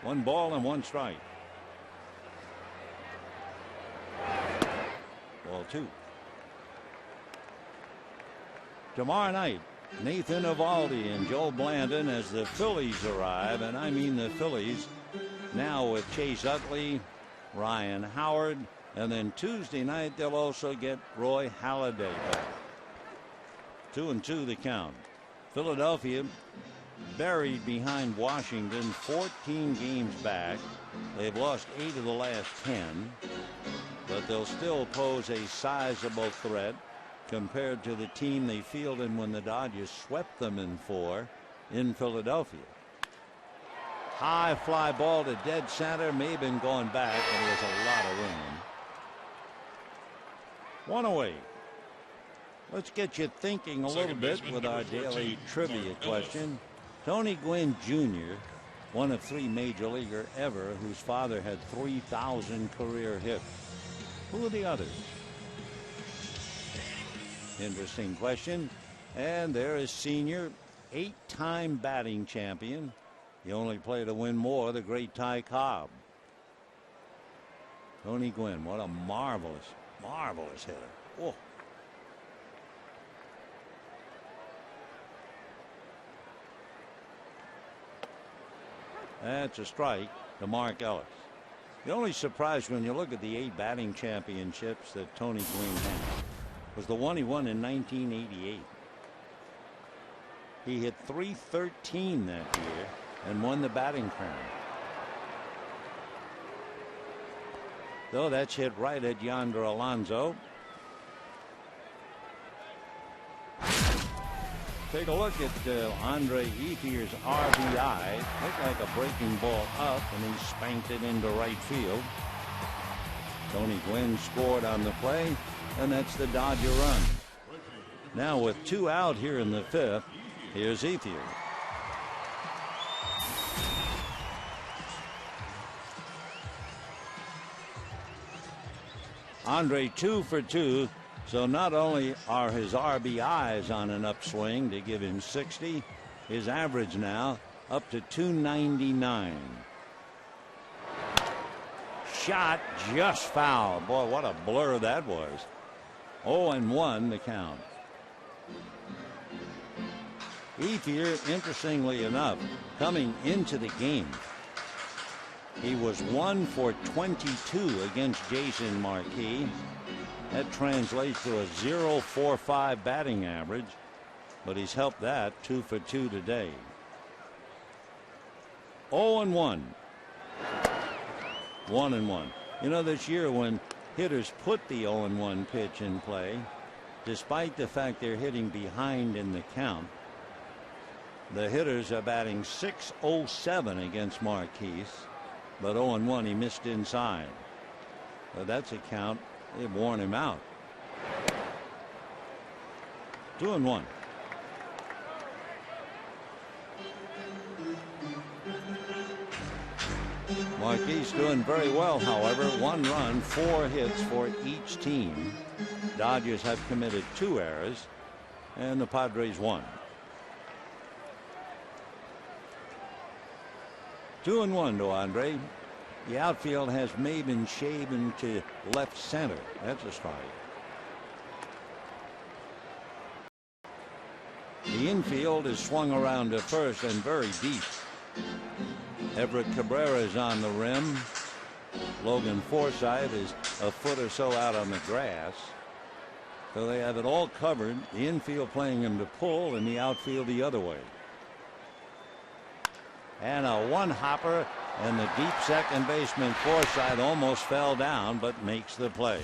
1 ball and 1 strike. Ball 2. Tomorrow night, Nathan Eovaldi and Joe Blandon as the Phillies arrive, and I mean the Phillies now with Chase Utley, Ryan Howard, and then Tuesday night they'll also get Roy Halladay back. 2-2 the count. Philadelphia buried behind Washington, 14 games back. They've lost 8 of the last 10, but they'll still pose a sizable threat compared to the team they fielded when the Dodgers swept them in 4 in Philadelphia. High fly ball to dead center. May have been going back, and there was a lot of room. 1 away. Let's get you thinking a little bit with our daily trivia question. Tony Gwynn Jr., one of 3 major leaguer ever whose father had 3,000 career hits. Who are the others? Interesting question. And there is senior, 8-time batting champion. He only played to win more, the great Ty Cobb. Tony Gwynn, what a marvelous, marvelous hitter. Oh. That's a strike to Mark Ellis. The only surprise when you look at the 8 batting championships that Tony Gwynn had was the one he won in 1988. He hit .313 that year and won the batting crown. Though that's hit right at Yonder Alonso. Take a look at Andre Ethier's RBI. Looked like a breaking ball up, and he spanked it into right field. Tony Gwynn scored on the play, and that's the Dodger run. Now with 2 out here in the 5th, here's Ethier. Andre 2 for 2. So not only are his RBIs on an upswing to give him 60, his average now up to 299. Shot just foul. Boy, what a blur that was. 0-1 the count. Ethier, interestingly enough, coming into the game, he was 1 for 22 against Jason Marquis. That translates to a .045 batting average, but he's helped that 2 for 2 today. 0-1. 1-1. You know, this year when hitters put the 0-1 pitch in play, despite the fact they're hitting behind in the count, the hitters are batting .607 against Marquis, but 0-1 he missed inside. But that's a count. They've worn him out. 2-1. Marquis doing very well, however. 1 run, 4 hits for each team. Dodgers have committed 2 errors, and the Padres 1. 2-1 to Andre. The outfield has Maben shaven to left center. That's a strike. The infield is swung around to first and very deep. Everett Cabrera is on the rim. Logan Forsythe is a foot or so out on the grass. So they have it all covered. The infield playing him to pull and the outfield the other way. And a one-hopper, and the deep second baseman Forsythe almost fell down but makes the play.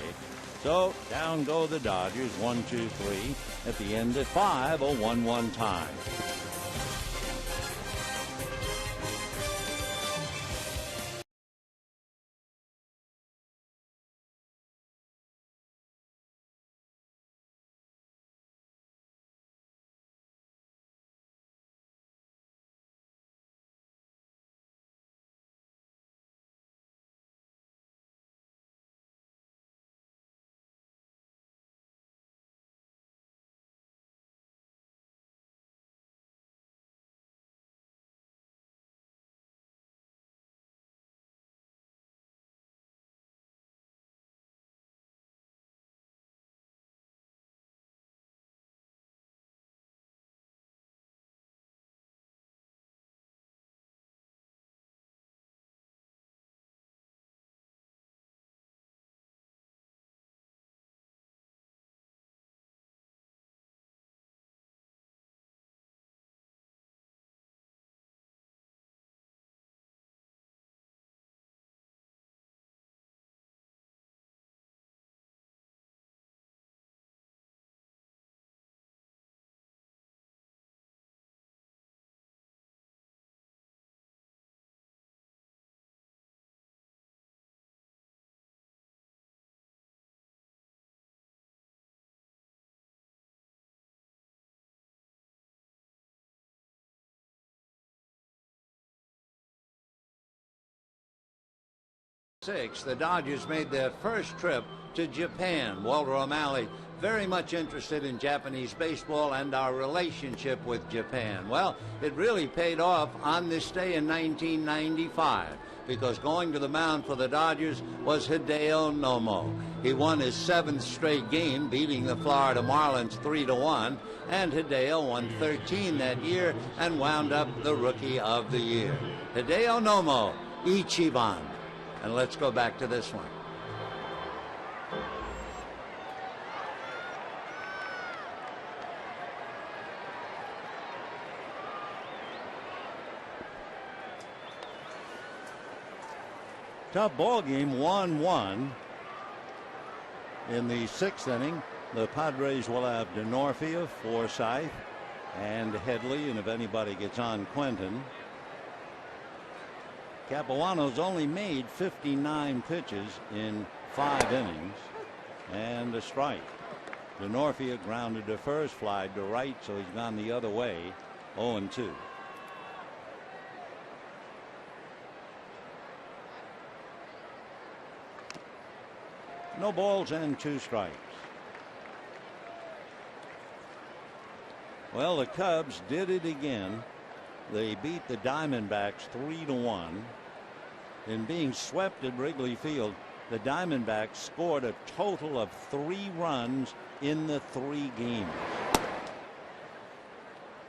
So down go the Dodgers, 1-2-3 at the end of 5, a 1-1 tie. The Dodgers made their first trip to Japan. Walter O'Malley very much interested in Japanese baseball and our relationship with Japan. Well, it really paid off on this day in 1995, because going to the mound for the Dodgers was Hideo Nomo. He won his 7th straight game, beating the Florida Marlins 3-1, and Hideo won 13 that year and wound up the Rookie of the Year. Hideo Nomo, Ichiban. And let's go back to this one. Tough ball game, 1-1 in the 6th inning. The Padres will have DeNorfia, Forsythe, and Headley, and if anybody gets on, Quentin. Capuano's only made 59 pitches in 5 innings and a strike. DeNorfia grounded to first, fly to right, so he's gone the other way, 0-2. No balls and 2 strikes. Well, the Cubs did it again. They beat the Diamondbacks 3-1. In being swept at Wrigley Field, the Diamondbacks scored a total of 3 runs in the 3 games.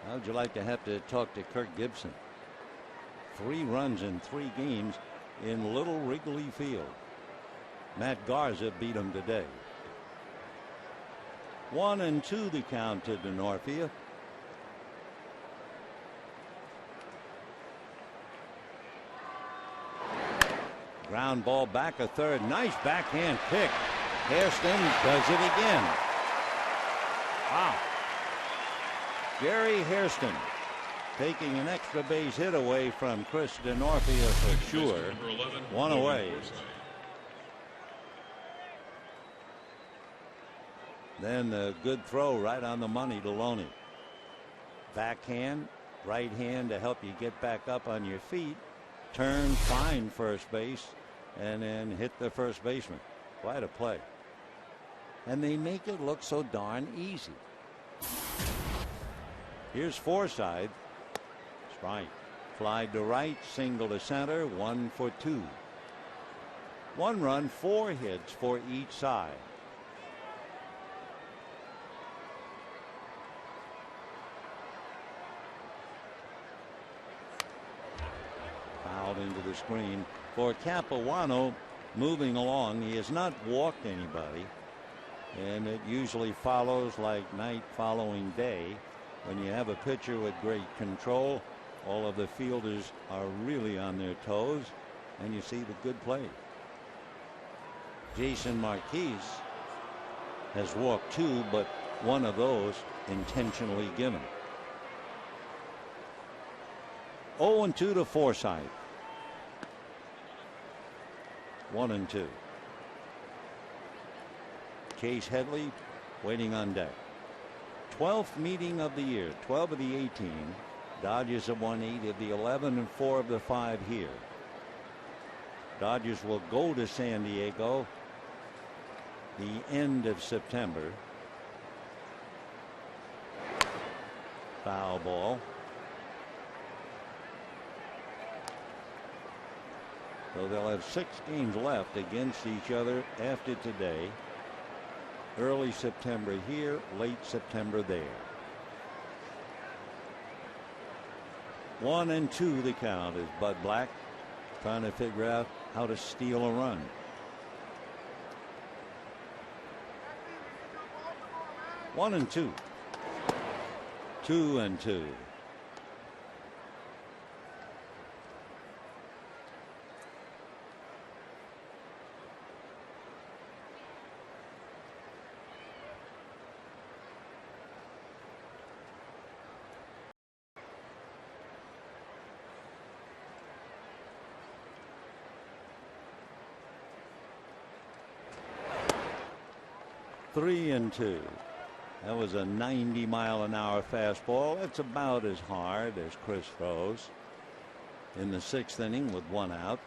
How would you like to have to talk to Kirk Gibson? 3 runs in 3 games in Little Wrigley Field. Matt Garza beat him today. 1-2 the count to DeNorfia. Ground ball back a third. Nice backhand pick. Hairston does it again. Wow. Gary Hairston taking an extra base hit away from Chris DeNorfia for sure. 1 away. Then a good throw right on the money to Loney. Backhand, right hand to help you get back up on your feet. Turn, find first base, and then hit the first baseman. Quite a play. And they make it look so darn easy. Here's Forsythe. Strike. Fly to right, single to center, 1 for 2. 1 run, 4 hits for each side. Fouled into the screen. For Capuano, moving along, he has not walked anybody. And it usually follows like night following day. When you have a pitcher with great control, all of the fielders are really on their toes, and you see the good play. Jason Marquez has walked 2, but one of those intentionally given. 0-2 to Forsythe. 1-2. Chase Headley waiting on deck. 12th meeting of the year, 12 of the 18. Dodgers have won 8 of the 11 and 4 of the 5 here. Dodgers will go to San Diego the end of September. Foul ball. So they'll have 6 games left against each other after today. Early September here, late September there. 1-2 the count as Bud Black trying to figure out how to steal a run. One and two. 2-2. Three and two. That was a 90-mile-an-hour fastball. It's about as hard as Chris throws. In the 6th inning with 1 out.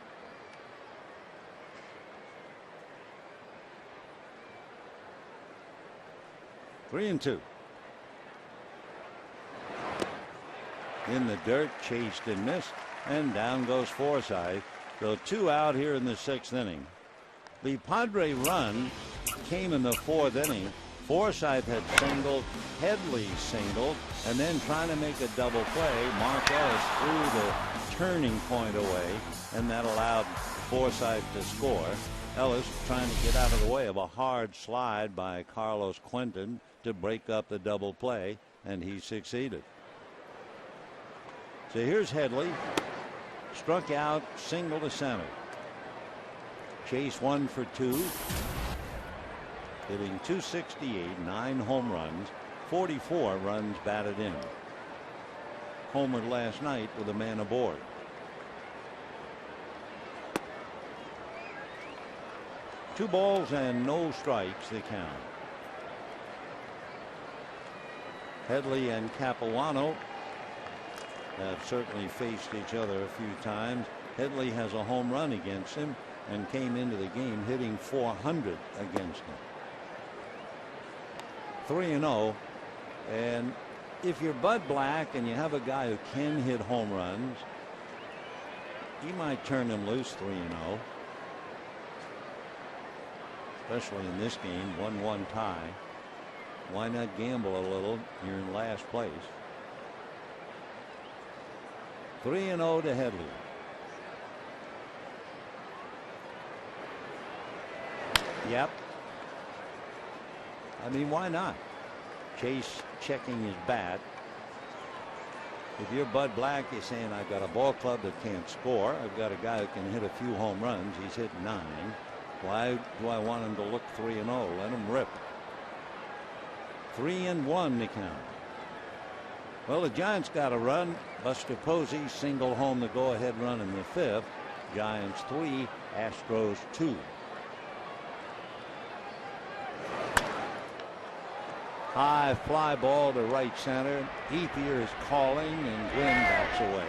Three and two. In the dirt, chased and missed, and down goes Forsythe. So 2 out here in the 6th inning. The Padre run came in the 4th inning. Forsythe had singled, Headley singled, and then trying to make a double play. Mark Ellis threw the turning point away, and that allowed Forsythe to score. Ellis trying to get out of the way of a hard slide by Carlos Quentin to break up the double play, and he succeeded. So here's Headley. Struck out, single to center. Chase 1 for 2. Hitting .268, 9 home runs, 44 runs batted in. Homered last night with a man aboard. Two balls and no strikes the count. Headley and Capuano have certainly faced each other a few times. Headley has a home run against him and came into the game hitting .400 against him. 3-0, and if you're Bud Black and you have a guy who can hit home runs, you might turn him loose 3-0, especially in this game, 1-1 tie. Why not gamble a little? You're in last place. 3-0 to Headley. Yep. I mean, why not? Chase checking his bat. If you're Bud Black, you're saying, I've got a ball club that can't score. I've got a guy who can hit a few home runs. He's hit 9. Why do I want him to look 3-0? Let him rip. 3-1 to count. Well, the Giants got a run. Buster Posey single home the go-ahead run in the 5th. Giants 3, Astros 2. High fly ball to right center. Ethier is calling, and Gwynn backs away.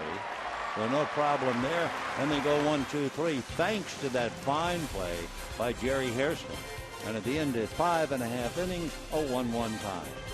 So no problem there. And they go 1-2-3 thanks to that fine play by Jerry Hairston. And at the end of 5.5 innings, a 1-1 tie.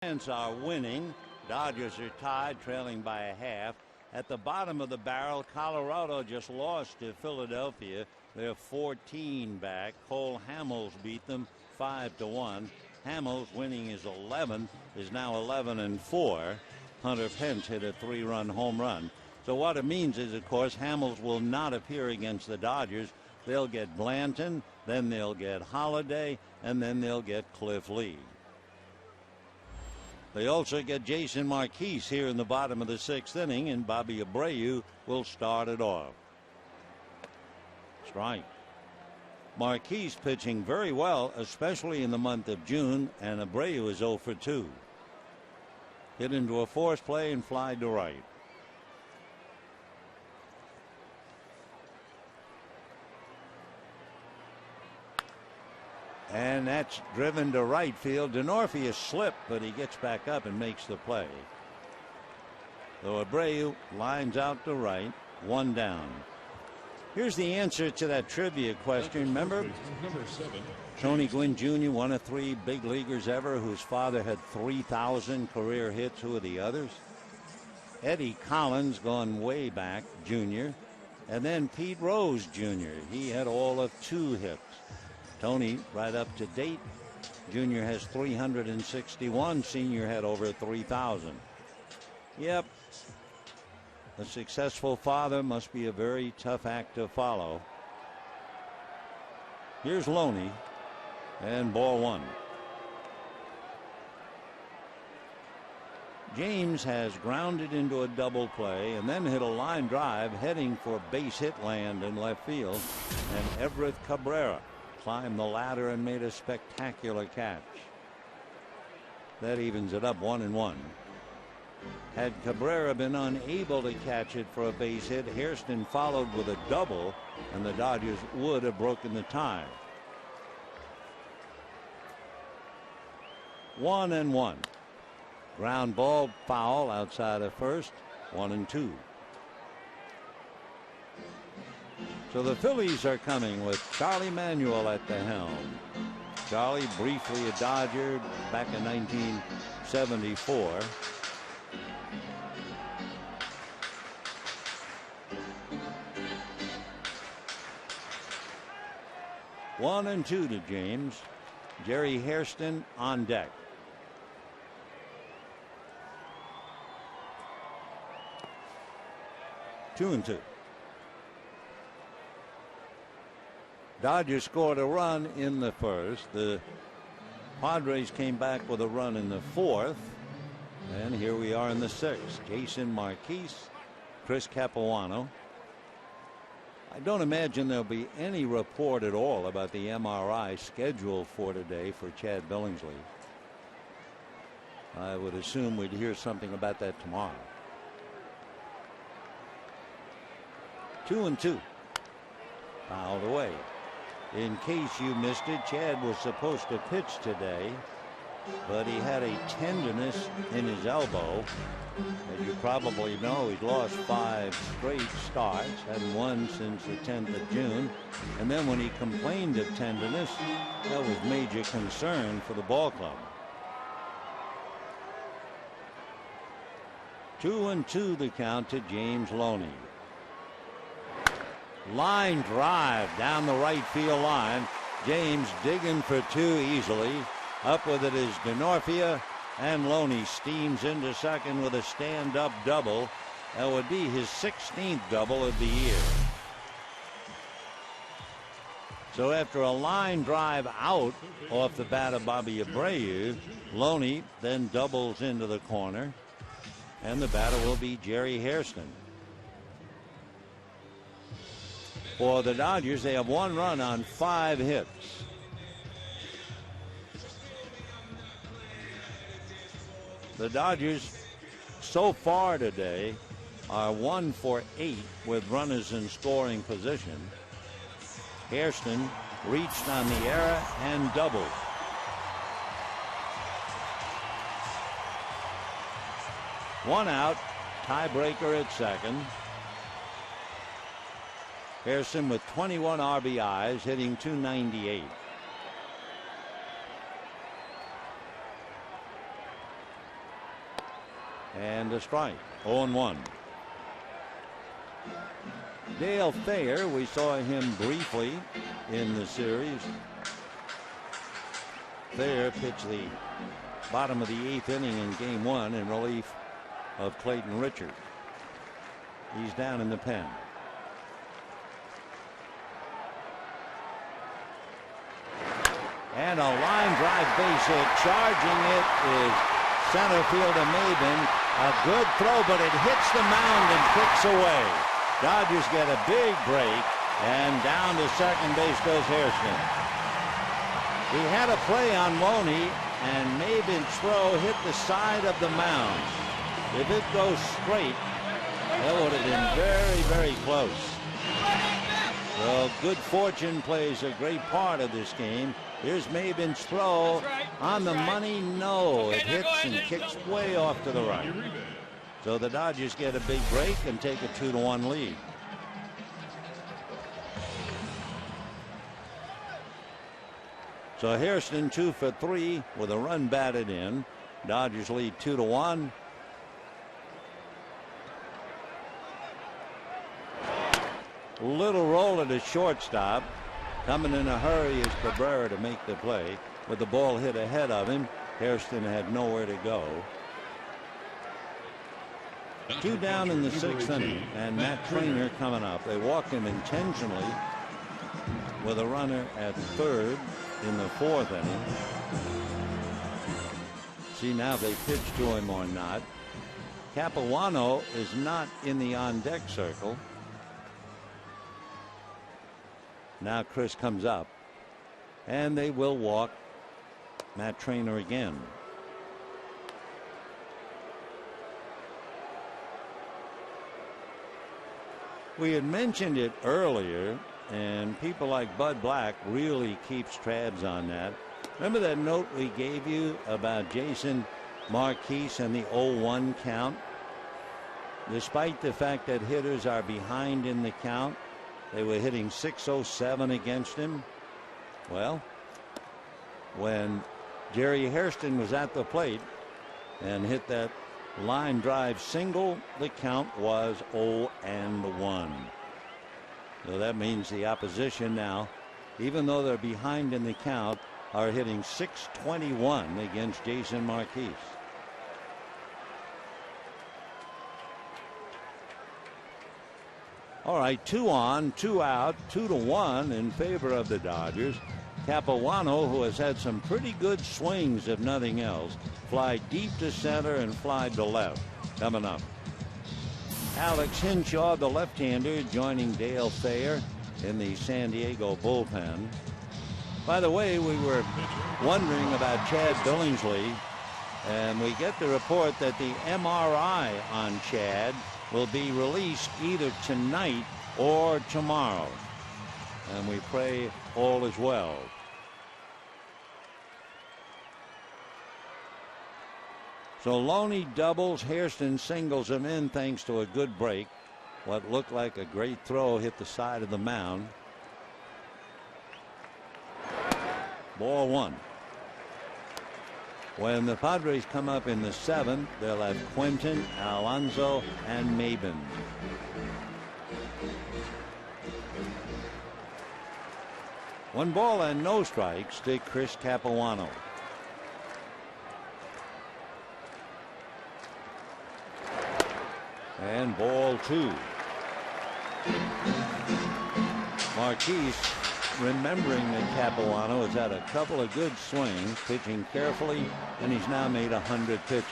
Giants are winning. Dodgers are tied, trailing by a half. At the bottom of the barrel, Colorado just lost to Philadelphia. They're 14 back. Cole Hamels beat them 5-1. Hamels, winning his 11th, is now 11-4. Hunter Pence hit a 3-run home run. So what it means is, of course, Hamels will not appear against the Dodgers. They'll get Blanton, then they'll get Holiday, and then they'll get Cliff Lee. They also get Jason Marquise here in the bottom of the 6th inning, and Bobby Abreu will start it off. Strike. Marquise pitching very well, especially in the month of June, and Abreu is 0 for 2. Hit into a force play and fly to right. And that's driven to right field. Denorfia slipped, but he gets back up and makes the play. So Abreu lines out to right, 1 down. Here's the answer to that trivia question. Remember, Tony Gwynn Jr., one of 3 big leaguers ever, whose father had 3,000 career hits. Who are the others? Eddie Collins, going way back, Jr., and then Pete Rose Jr. He had all of 2 hits. Tony, right up to date. Junior has 361. Senior had over 3,000. Yep. A successful father must be a very tough act to follow. Here's Loney, and ball 1. James has grounded into a double play and then hit a line drive heading for base hit land in left field, and Everett Cabrera climbed the ladder and made a spectacular catch. That evens it up 1-1. Had Cabrera been unable to catch it for a base hit, Hairston followed with a double, and the Dodgers would have broken the tie. 1-1. Ground ball, foul outside of first. 1-2. So the Phillies are coming with Charlie Manuel at the helm. Charlie, briefly a Dodger back in 1974. One and 2 to James. Jerry Hairston on deck. Two and 2. Dodgers scored a run in the first. The Padres came back with a run in the 4th. And here we are in the 6th. Jason Marquise, Chris Capuano. I don't imagine there'll be any report at all about the MRI scheduled for today for Chad Billingsley. I would assume we'd hear something about that tomorrow. 2 and 2. Fouled away. In case you missed it, Chad was supposed to pitch today, but he had a tenderness in his elbow. As you probably know, he's lost 5 straight starts, hadn't won since the 10th of June. And then when he complained of tenderness, that was major concern for the ball club. 2 and 2 the count to James Loney. Line drive down the right field line. James digging for 2 easily. Up with it is Denorfia, and Loney steams into second with a stand-up double. That would be his 16th double of the year. So after a line drive out off the bat of Bobby Abreu, Loney then doubles into the corner, and the batter will be Jerry Hairston. For the Dodgers, they have 1 run on 5 hits. The Dodgers so far today are 1 for 8 with runners in scoring position. Hairston reached on the error and doubled. One out, tiebreaker at second. Hairston with 21 RBIs, hitting .298. and a strike. 0-1. Dale Thayer, we saw him briefly in the series. Thayer pitched the bottom of the 8th inning in game 1 in relief of Clayton Richard. He's down in the pen. And a line drive base hit. Charging it is center fielder Maben. A good throw, but it hits the mound and kicks away. Dodgers get a big break, and down to second base goes Hairston. He had a play on Loney, and Maben's throw hit the side of the mound. If it goes straight, that would have been very, very close. Well, good fortune plays a great part of this game. Here's Maben's throw on the money. No, it hits and kicks way off to the right. So the Dodgers get a big break and take a 2-1 lead. So Hairston 2 for 3 with a run batted in. Dodgers lead 2-1. Little roll at the shortstop. Coming in a hurry is Cabrera to make the play. With the ball hit ahead of him, Hairston had nowhere to go. 2 down in the 6th inning, and Matt Trainer coming up. They walk him intentionally with a runner at third in the 4th inning. See now if they pitch to him or not. Capuano is not in the on-deck circle. Now Chris comes up, and they will walk Matt Trainer again. We had mentioned it earlier, and people like Bud Black really keeps tabs on that. Remember that note we gave you about Jason Marquise and the 0-1 count? Despite the fact that hitters are behind in the count, they were hitting .607 against him. Well, when Jerry Hairston was at the plate and hit that line drive single, the count was 0-1. So that means the opposition now, even though they're behind in the count, are hitting .621 against Jason Marquise. All right, 2 on, 2 out, 2-1 in favor of the Dodgers. Capuano, who has had some pretty good swings, if nothing else, fly deep to center and fly to left. Coming up, Alex Hinshaw, the left-hander, joining Dale Thayer in the San Diego bullpen. By the way, we were wondering about Chad Billingsley, and we get the report that the MRI on Chad will be released either tonight or tomorrow, and we pray all is well. So Loney doubles, Hairston singles him in thanks to a good break. What looked like a great throw hit the side of the mound. Ball 1. When the Padres come up in the 7th, they'll have Quentin, Alonso, and Maben. One ball and no strikes to Chris Capuano. And ball 2. Marquise, remembering that Capuano has had a couple of good swings, pitching carefully, and he's now made 100 pitches.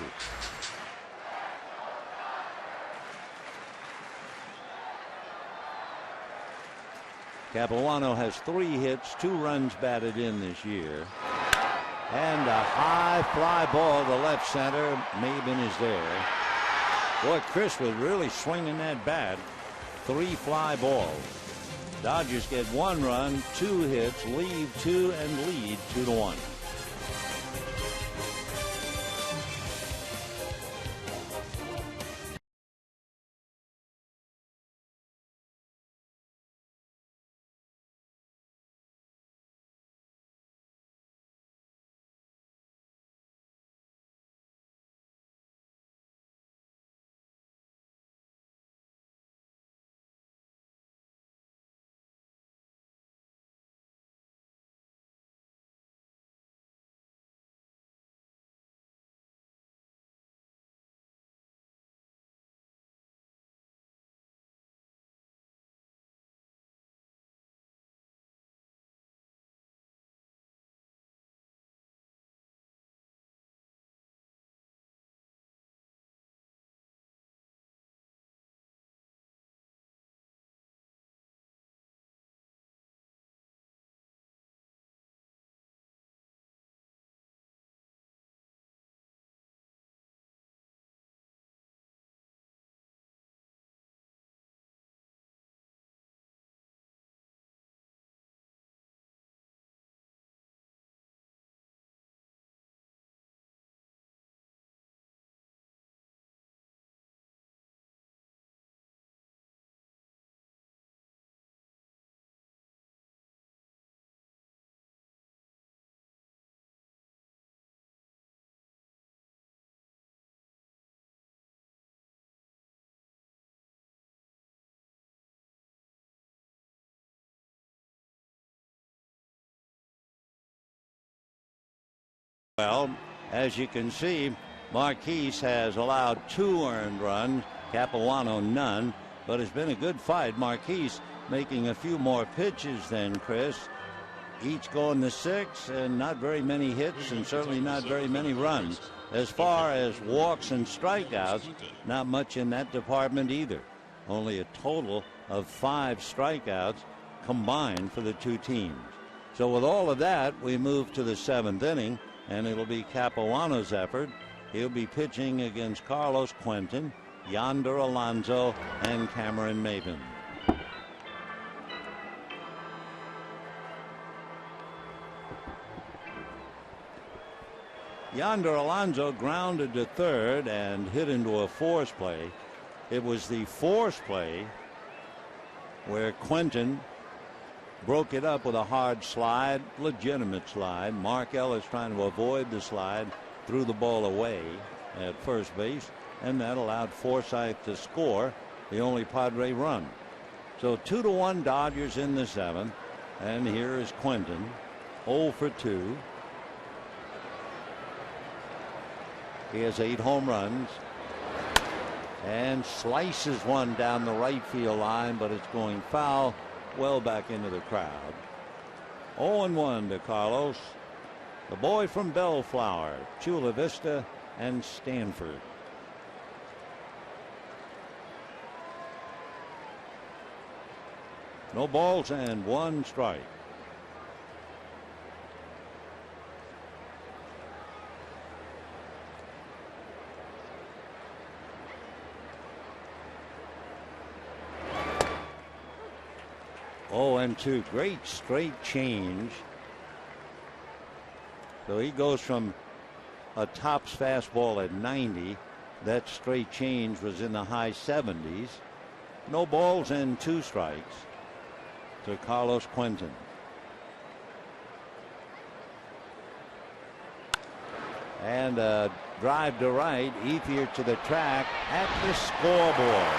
Capuano has 3 hits, 2 runs batted in this year. And a high fly ball to left center. Maben is there. Boy, Chris was really swinging that bat. 3 fly balls. Dodgers get 1 run, 2 hits, leave 2, and lead 2-1. Well, as you can see, Marquise has allowed 2 earned runs, Capuano none, but it's been a good fight. Marquise making a few more pitches than Chris, each going to 6, and not very many hits and certainly not very many runs. As far as walks and strikeouts, not much in that department either. Only a total of 5 strikeouts combined for the 2 teams. So with all of that, we move to the 7th inning, and it'll be Capuano's effort. He'll be pitching against Carlos Quentin, Yonder Alonso, and Cameron Maben. Yonder Alonso grounded to third and hit into a force play. It was the force play where Quentin broke it up with a hard slide, legitimate slide. Mark Ellis trying to avoid the slide, threw the ball away at first base, and that allowed Forsythe to score the only Padre run. So 2-1 Dodgers in the 7th, and here is Quentin, 0 for 2. He has 8 home runs and slices one down the right field line, but it's going foul, well back into the crowd. 0-1 to Carlos, the boy from Bellflower, Chula Vista, and Stanford. No balls and 1 strike. Oh, and 2. Great straight change. So he goes from a tops fastball at 90. That straight change was in the high 70s. No balls and 2 strikes to Carlos Quentin. And a drive to right, Ethier to the track at the scoreboard.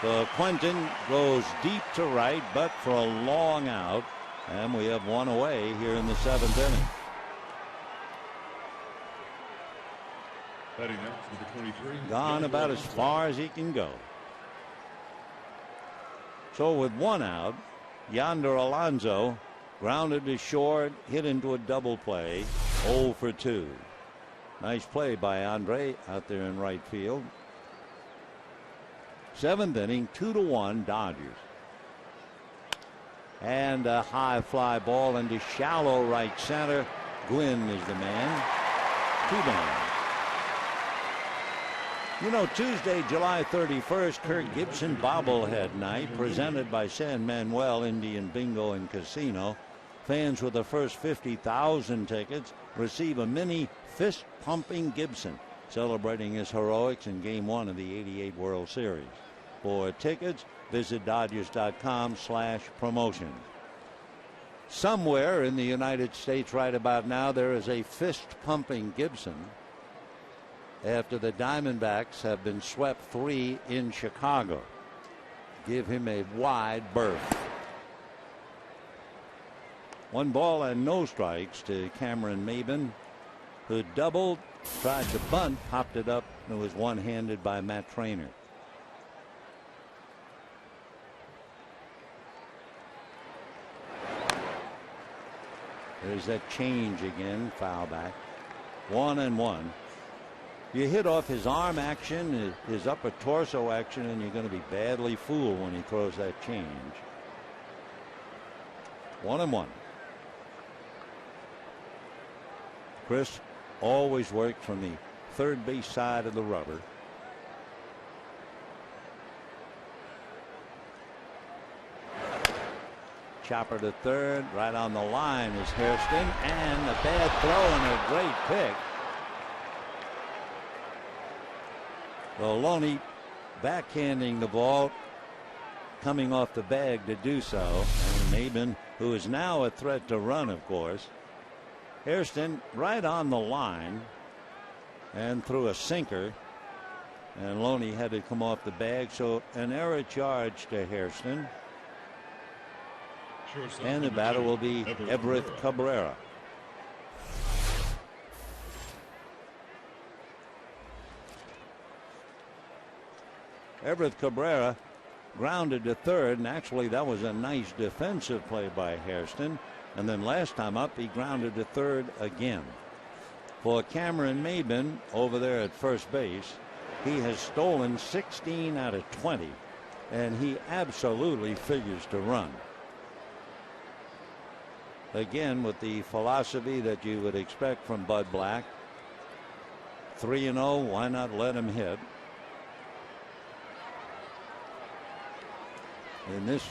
So Quentin goes deep to right, but for a long out, and we have 1 away here in the 7th inning. Batting out number 23. Gone about as far as he can go. So with 1 out, Yonder Alonso grounded to short, hit into a double play, 0 for 2. Nice play by Andre out there in right field. 7th inning, 2-1 Dodgers. And a high fly ball into shallow right center. Gwynn is the man. 2 down. You know, Tuesday, July 31st, Kirk Gibson bobblehead night presented by San Manuel Indian Bingo and Casino. Fans with the first 50,000 tickets receive a mini fist-pumping Gibson, celebrating his heroics in Game 1 of the '88 World Series. For tickets, visit Dodgers.com/promotion. Somewhere in the United States right about now, there is a fist-pumping Gibson after the Diamondbacks have been swept 3 in Chicago. Give him a wide berth. 1 ball and no strikes to Cameron Maben, who doubled, tried to bunt, popped it up, and was one-handed by Matt Trainer. There's that change again, foul back. 1-1. You hit off his arm action, his upper torso action, and you're going to be badly fooled when he throws that change. 1-1. Chris always worked from the third base side of the rubber. Chopper to third, right on the line is Hairston, and a bad throw and a great pick. Loney backhanding the ball, coming off the bag to do so. And Maben, who is now a threat to run, of course. Hairston right on the line and threw a sinker. And Loney had to come off the bag, so an error charge to Hairston. And the batter will be Everett Cabrera. Everett Cabrera grounded to third, and actually that was a nice defensive play by Hairston. And then last time up, he grounded to third again. For Cameron Maben over there at first base, he has stolen 16 out of 20, and he absolutely figures to run. Again, with the philosophy that you would expect from Bud Black. 3-0, why not let him hit? In this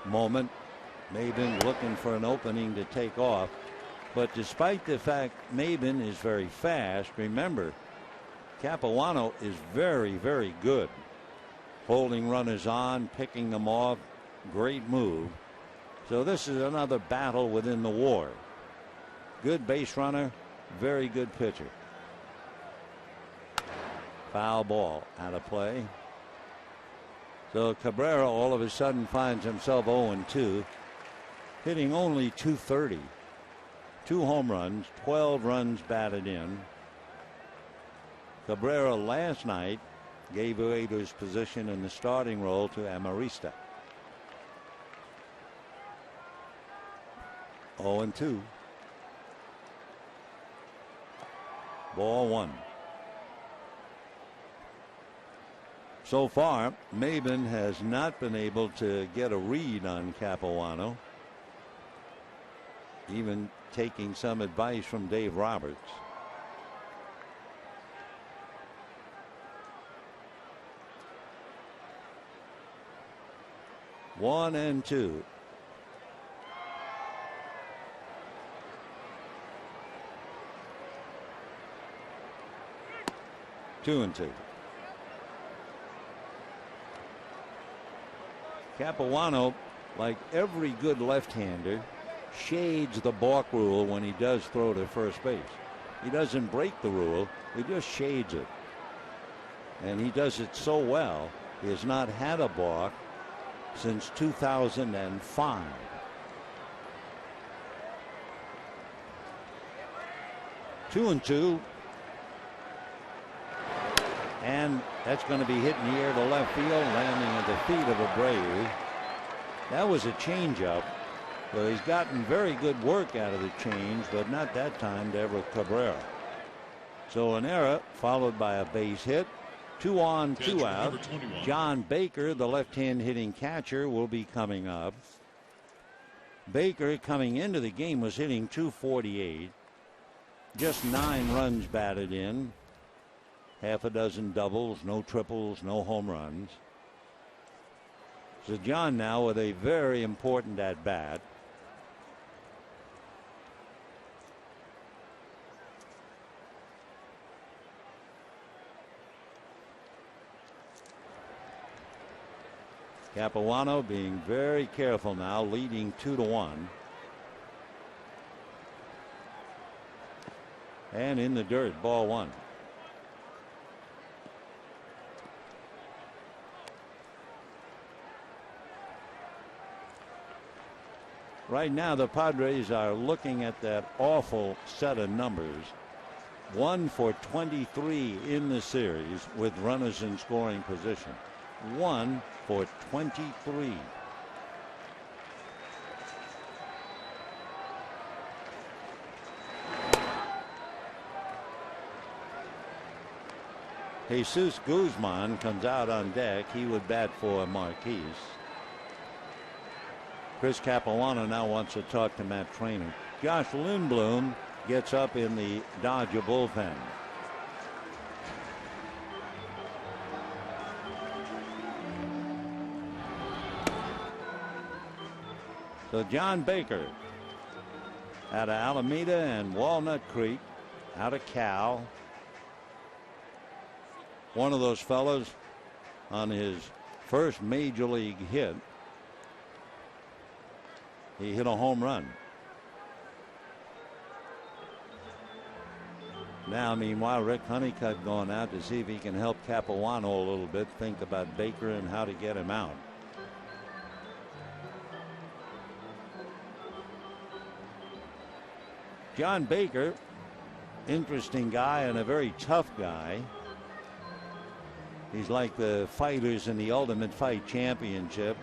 moment, Maben looking for an opening to take off. But despite the fact Maben is very fast, remember, Capuano is very, very good. Holding runners on, picking them off, great move. So this is another battle within the war. Good base runner, very good pitcher. Foul ball out of play. So Cabrera all of a sudden finds himself 0-2, hitting only .230. 2 home runs, 12 runs batted in. Cabrera last night gave away his position in the starting role to Amarista. 0-2. Ball 1. So far, Maben has not been able to get a read on Capuano, even taking some advice from Dave Roberts. One and two. Two and two. Capuano, like every good left-hander, shades the balk rule when he does throw to first base. He doesn't break the rule, he just shades it. And he does it so well, he has not had a balk since 2005. Two and two. And that's going to be hit in the air to left field, landing at the feet of Abreu. That was a changeup. Well, he's gotten very good work out of the change, but not that time to Everett Cabrera. So an error followed by a base hit. 2 on, 2 out. John Baker, the left-hand hitting catcher, will be coming up. Baker, coming into the game, was hitting .248. Just 9 runs batted in. Half a dozen doubles, no triples, no home runs. So John now with a very important at bat. Capuano being very careful now, leading 2-1. And in the dirt, ball 1. Right now, the Padres are looking at that awful set of numbers. 1 for 23 in the series with runners in scoring position. 1 for 23. Jesus Guzman comes out on deck. He would bat for Marquez. Chris Capuano now wants to talk to Matt Trainer. Josh Lindblom gets up in the Dodger bullpen. So John Baker out of Alameda and Walnut Creek, out of Cal. One of those fellows on his first major league hit. He hit a home run. Now, meanwhile, Rick Honeycutt going out to see if he can help Capuano a little bit, think about Baker and how to get him out. John Baker, interesting guy and a very tough guy. He's like the fighters in the Ultimate Fight Championship.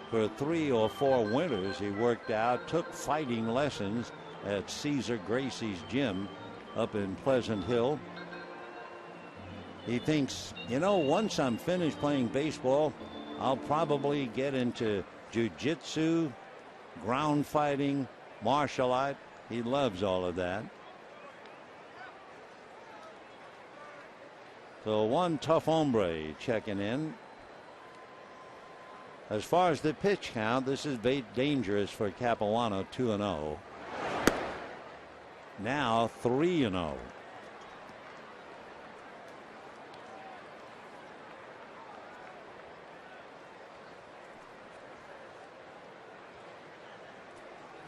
For 3 or 4 winters, he worked out, took fighting lessons at Cesar Gracie's gym up in Pleasant Hill. He thinks, you know, once I'm finished playing baseball, I'll probably get into jiu-jitsu, ground fighting, martial art. He loves all of that. So one tough hombre checking in. As far as the pitch count, this is dangerous for Capuano, 2-0. Now 3-0.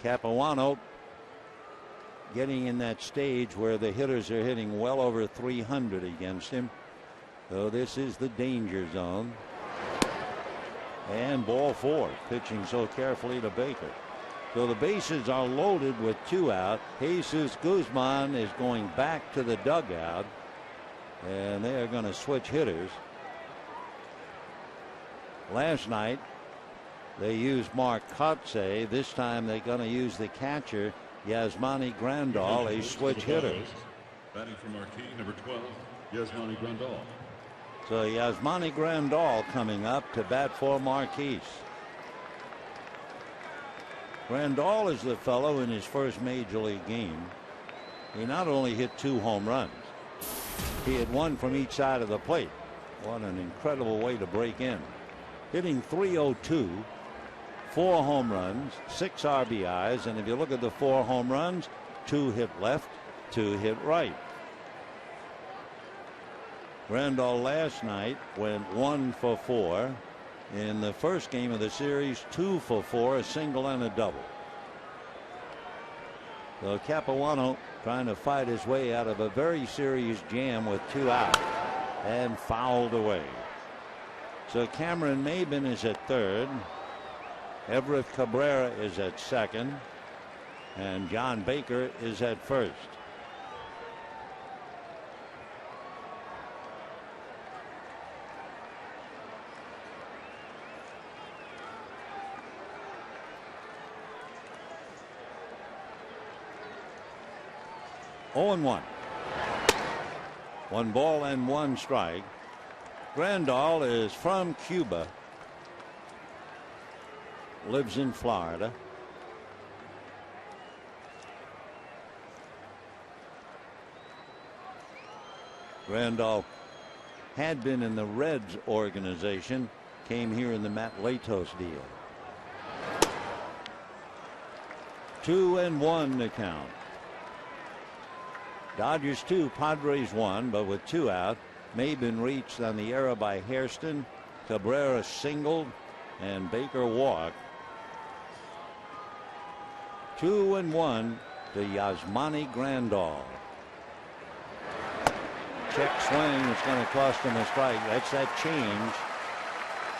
Capuano getting in that stage where the hitters are hitting well over 300 against him. So this is the danger zone. And ball 4, pitching so carefully to Baker. So the bases are loaded with 2 out. Jesus Guzman is going back to the dugout, and they are going to switch hitters. Last night they used Mark Kotze. This time they're going to use the catcher Yasmani Grandal, a switch hitter. Batting for Marquee, number 12, Yasmani Grandal. So Yasmani Grandal coming up to bat for Marquise. Grandal is the fellow in his first major league game. He not only hit 2 home runs, he hit 1 from each side of the plate. What an incredible way to break in. Hitting .302, 4 home runs, 6 RBIs, and if you look at the 4 home runs, 2 hit left, 2 hit right. Grandal last night went 1 for 4. In the first game of the series, 2 for 4, a single and a double. So Capuano trying to fight his way out of a very serious jam with 2 out and fouled away. So Cameron Maben is at third. Everett Cabrera is at second. And John Baker is at first. Oh and 1. 1 ball and 1 strike. Grandal is from Cuba, lives in Florida. Grandal had been in the Reds organization, came here in the Matt Latos deal. 2-1 to count. Dodgers 2, Padres 1, but with 2 out. Maben reached on the error by Hairston. Cabrera singled and Baker walked. 2-1 to Yasmani Grandal. Check swing is going to cost him a strike. That's that change.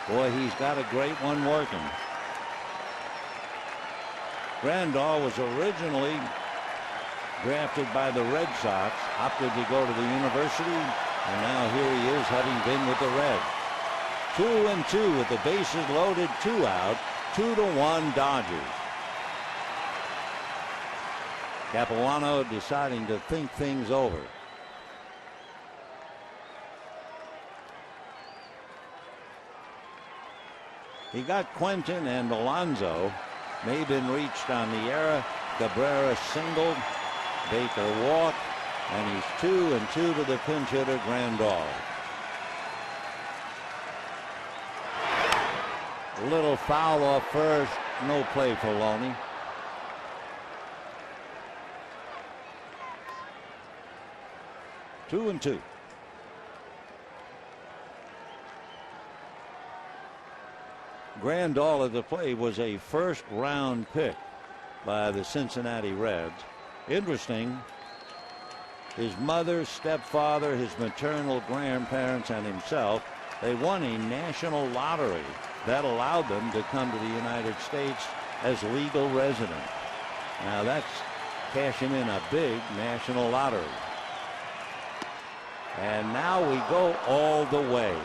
Boy, he's got a great one working. Grandal was originally drafted by the Red Sox, opted to go to the university, and now here he is, having been with the Reds. 2-2 with the bases loaded, 2 out, 2-1 Dodgers. Capuano deciding to think things over. He got Quentin and Alonso. Maben reached on the error. Cabrera singled. Baker walked, and he's 2-2 to the pinch hitter Grandal. A little foul off first, no play for Loney. Two and two. Grandal at the plate was a first-round pick by the Cincinnati Reds. Interesting, his mother, stepfather, his maternal grandparents, and himself, they won a national lottery that allowed them to come to the United States as legal residents. Now that's cashing in a big national lottery. And now we go all the way.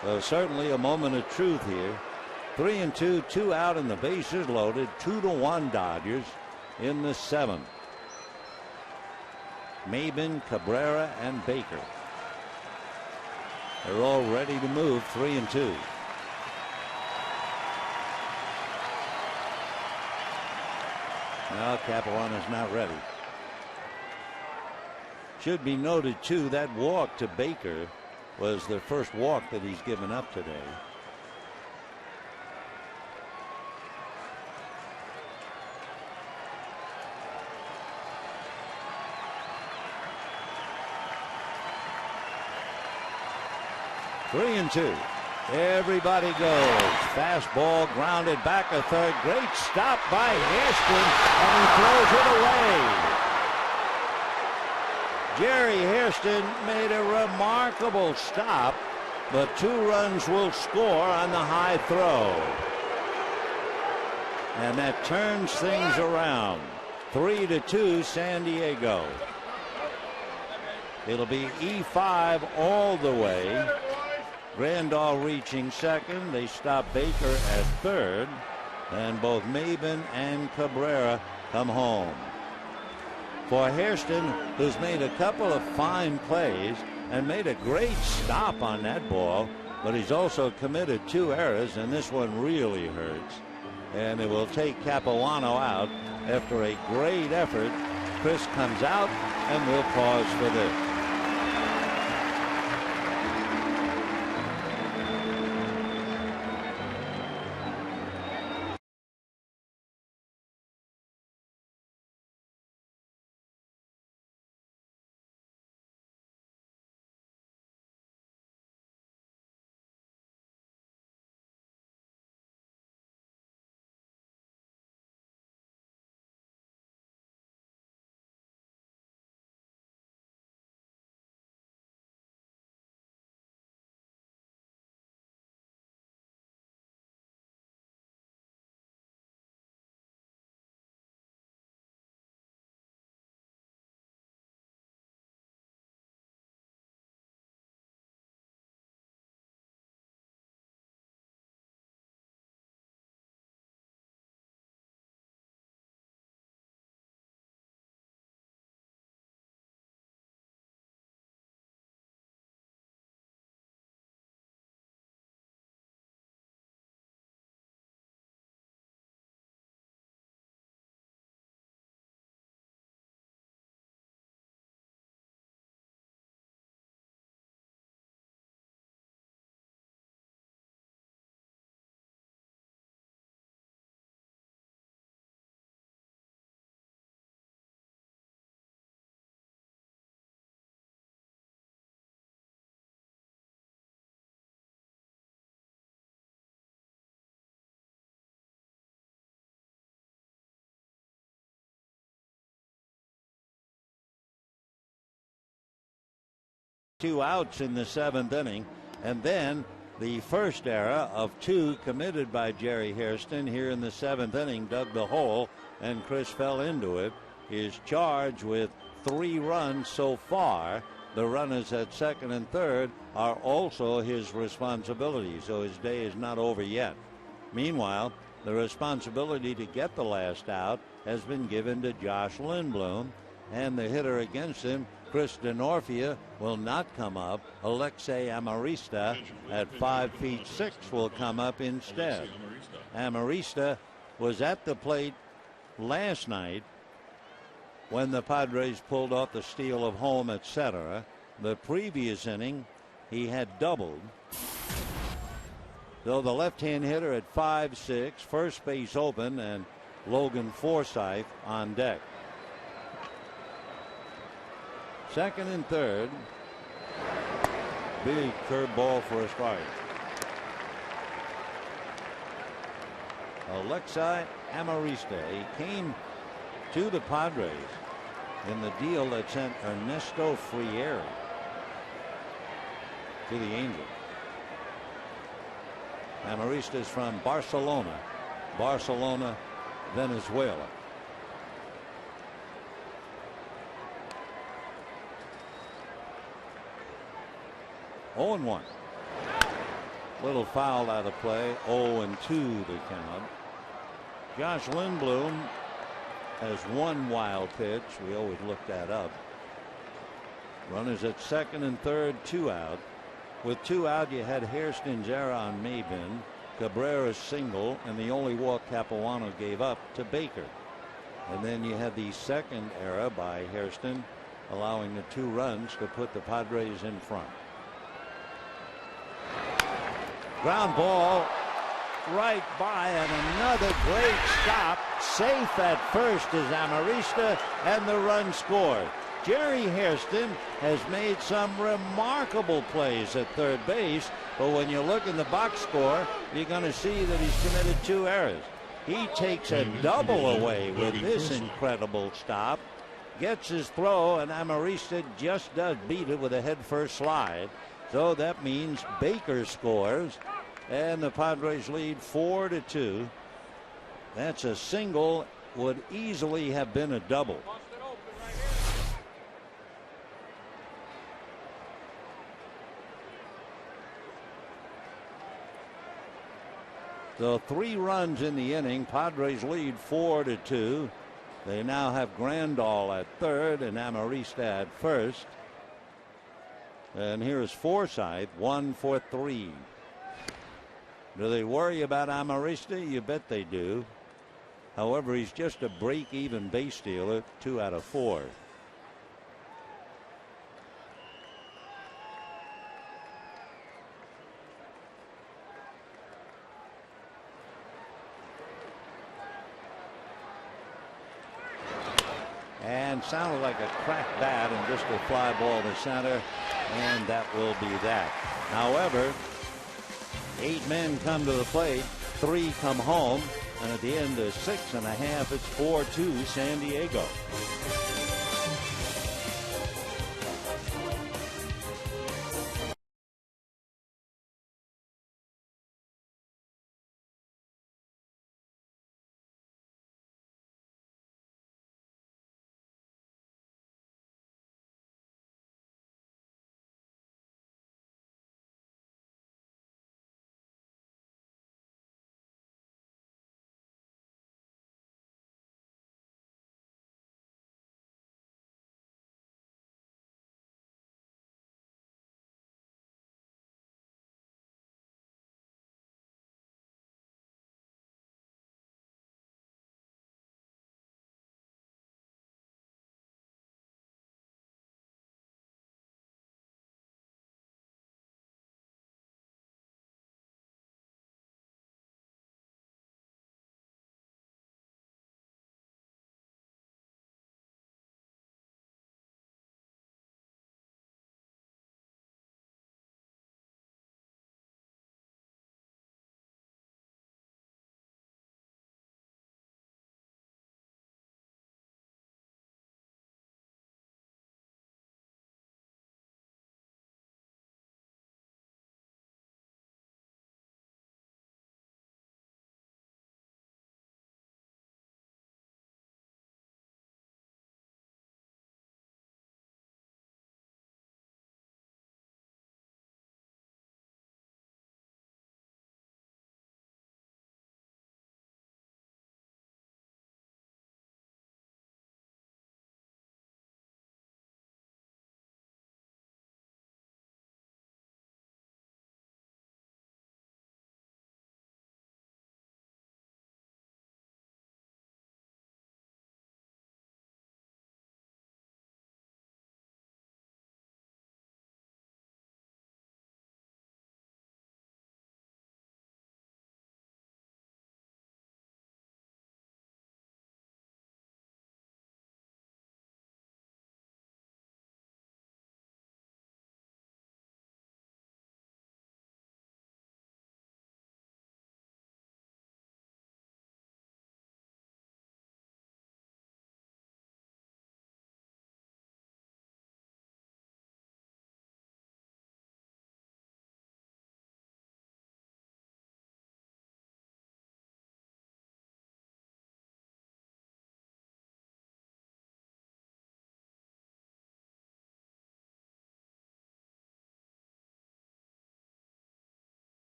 So certainly a moment of truth here. 3-2, 2 out, and the bases loaded. 2-1 Dodgers in the 7th. Maben, Cabrera, and Baker. They're all ready to move. 3-2. Now Capuano's not ready. Should be noted too that walk to Baker was the first walk that he's given up today. Three and two. Everybody goes. Fastball grounded back a third. Great stop by Hairston, and he throws it away. Jerry Hairston made a remarkable stop, but 2 runs will score on the high throw. And that turns things around. 3-2 San Diego. It'll be E5 all the way. Grandal reaching second. They stop Baker at third. And both Maben and Cabrera come home. For Hairston, who's made a couple of fine plays and made a great stop on that ball, but he's also committed 2 errors, and this one really hurts. And it will take Capuano out after a great effort. Chris comes out, and we'll pause for this. Two outs in the 7th inning, and then the first error of 2 committed by Jerry Hairston here in the 7th inning dug the hole, and Chris fell into it. Is charged with 3 runs so far. The runners at second and third are also his responsibility, so his day is not over yet. Meanwhile, the responsibility to get the last out has been given to Josh Lindblom, and the hitter against him, Chris DeNorfia, will not come up. Alexei Amarista at 5'6" will come up instead. Amarista was at the plate last night when the Padres pulled off the steal of home, etc. The previous inning, he had doubled. So the left-hand hitter at 5'6", first base open, and Logan Forsythe on deck. Second and third. Big curveball for a strike. Alexei Amarista. He came to the Padres in the deal that sent Ernesto Frieri to the Angels. Amarista is from Barcelona. Barcelona Venezuela. Oh and 1. Little foul out of play. 0-2 the count. Josh Lindblom has one wild pitch. We always look that up. Runners at second and third, 2 out. With 2 out, you had Hairston, Zara on Maybin, Cabrera's single, and the only walk Capuano gave up to Baker. And then you had the second error by Hairston, allowing the 2 runs to put the Padres in front. Ground ball right by, and another great stop. Safe at first is Amarista, and the run scored. Jerry Hairston has made some remarkable plays at third base, but when you look in the box score, you're going to see that he's committed 2 errors. He takes a double away with this incredible stop, gets his throw, and Amarista just does beat it with a head-first slide. So that means Baker scores, and the Padres lead 4-2. That's a single, would easily have been a double. So 3 runs in the inning. Padres lead 4-2. They now have Grandal at third and Amarista at first. And here's Forsythe, 1 for 3. Do they worry about Amarista? You bet they do. However, he's just a break-even base stealer, 2 out of 4. And sounded like a cracked bat and just a fly ball to center, and that will be that. However, 8 men come to the plate, 3 come home, and at the end of 6.5, it's 4-2 San Diego.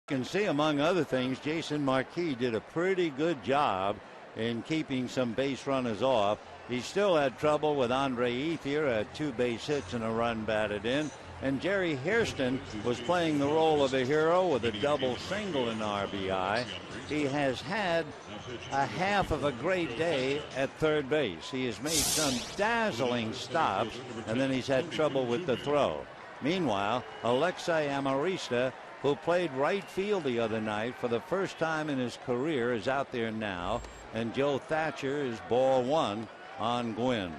can see, among other things, Jason Marquis did a pretty good job in keeping some base runners off. He still had trouble with Andre Ethier, had 2 base hits and a run batted in. And Jerry Hairston was playing the role of a hero with a double single in RBI. He has had a half of a great day at third base. He has made some dazzling stops, and then he's had trouble with the throw. Meanwhile, Alexei Amarista, who played right field the other night for the first time in his career, is out there now, and Joe Thatcher is ball 1 on Gwynn.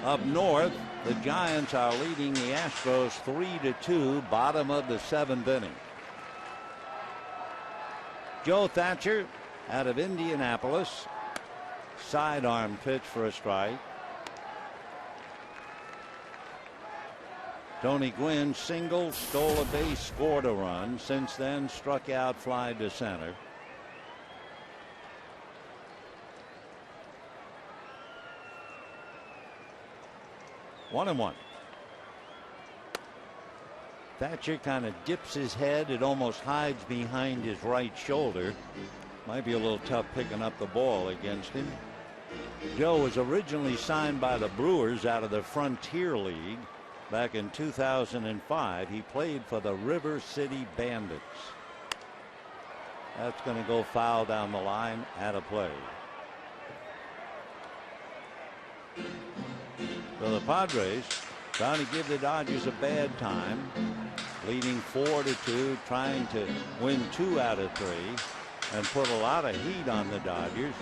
Up north, the Giants are leading the Astros 3-2, bottom of the 7th inning. Joe Thatcher out of Indianapolis. Sidearm pitch for a strike. Tony Gwynn singled, stole a base, scored a run. Since then, struck out, fly to center. One and one. Thatcher kind of dips his head. It almost hides behind his right shoulder. Might be a little tough picking up the ball against him. Joe was originally signed by the Brewers out of the Frontier League. Back in 2005, he played for the River City Bandits. That's going to go foul down the line, out of play. So the Padres trying to give the Dodgers a bad time, leading 4-2, trying to win 2 out of 3 and put a lot of heat on the Dodgers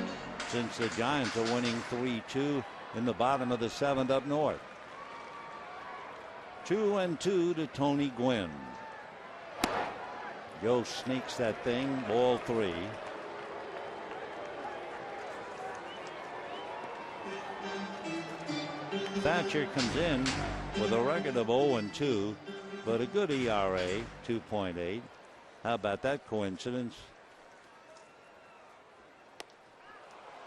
since the Giants are winning 3-2 in the bottom of the 7th up north. 2-2 to Tony Gwynn. Joe sneaks that thing, ball 3. Thatcher comes in with a record of 0-2, but a good ERA, 2.8. How about that coincidence?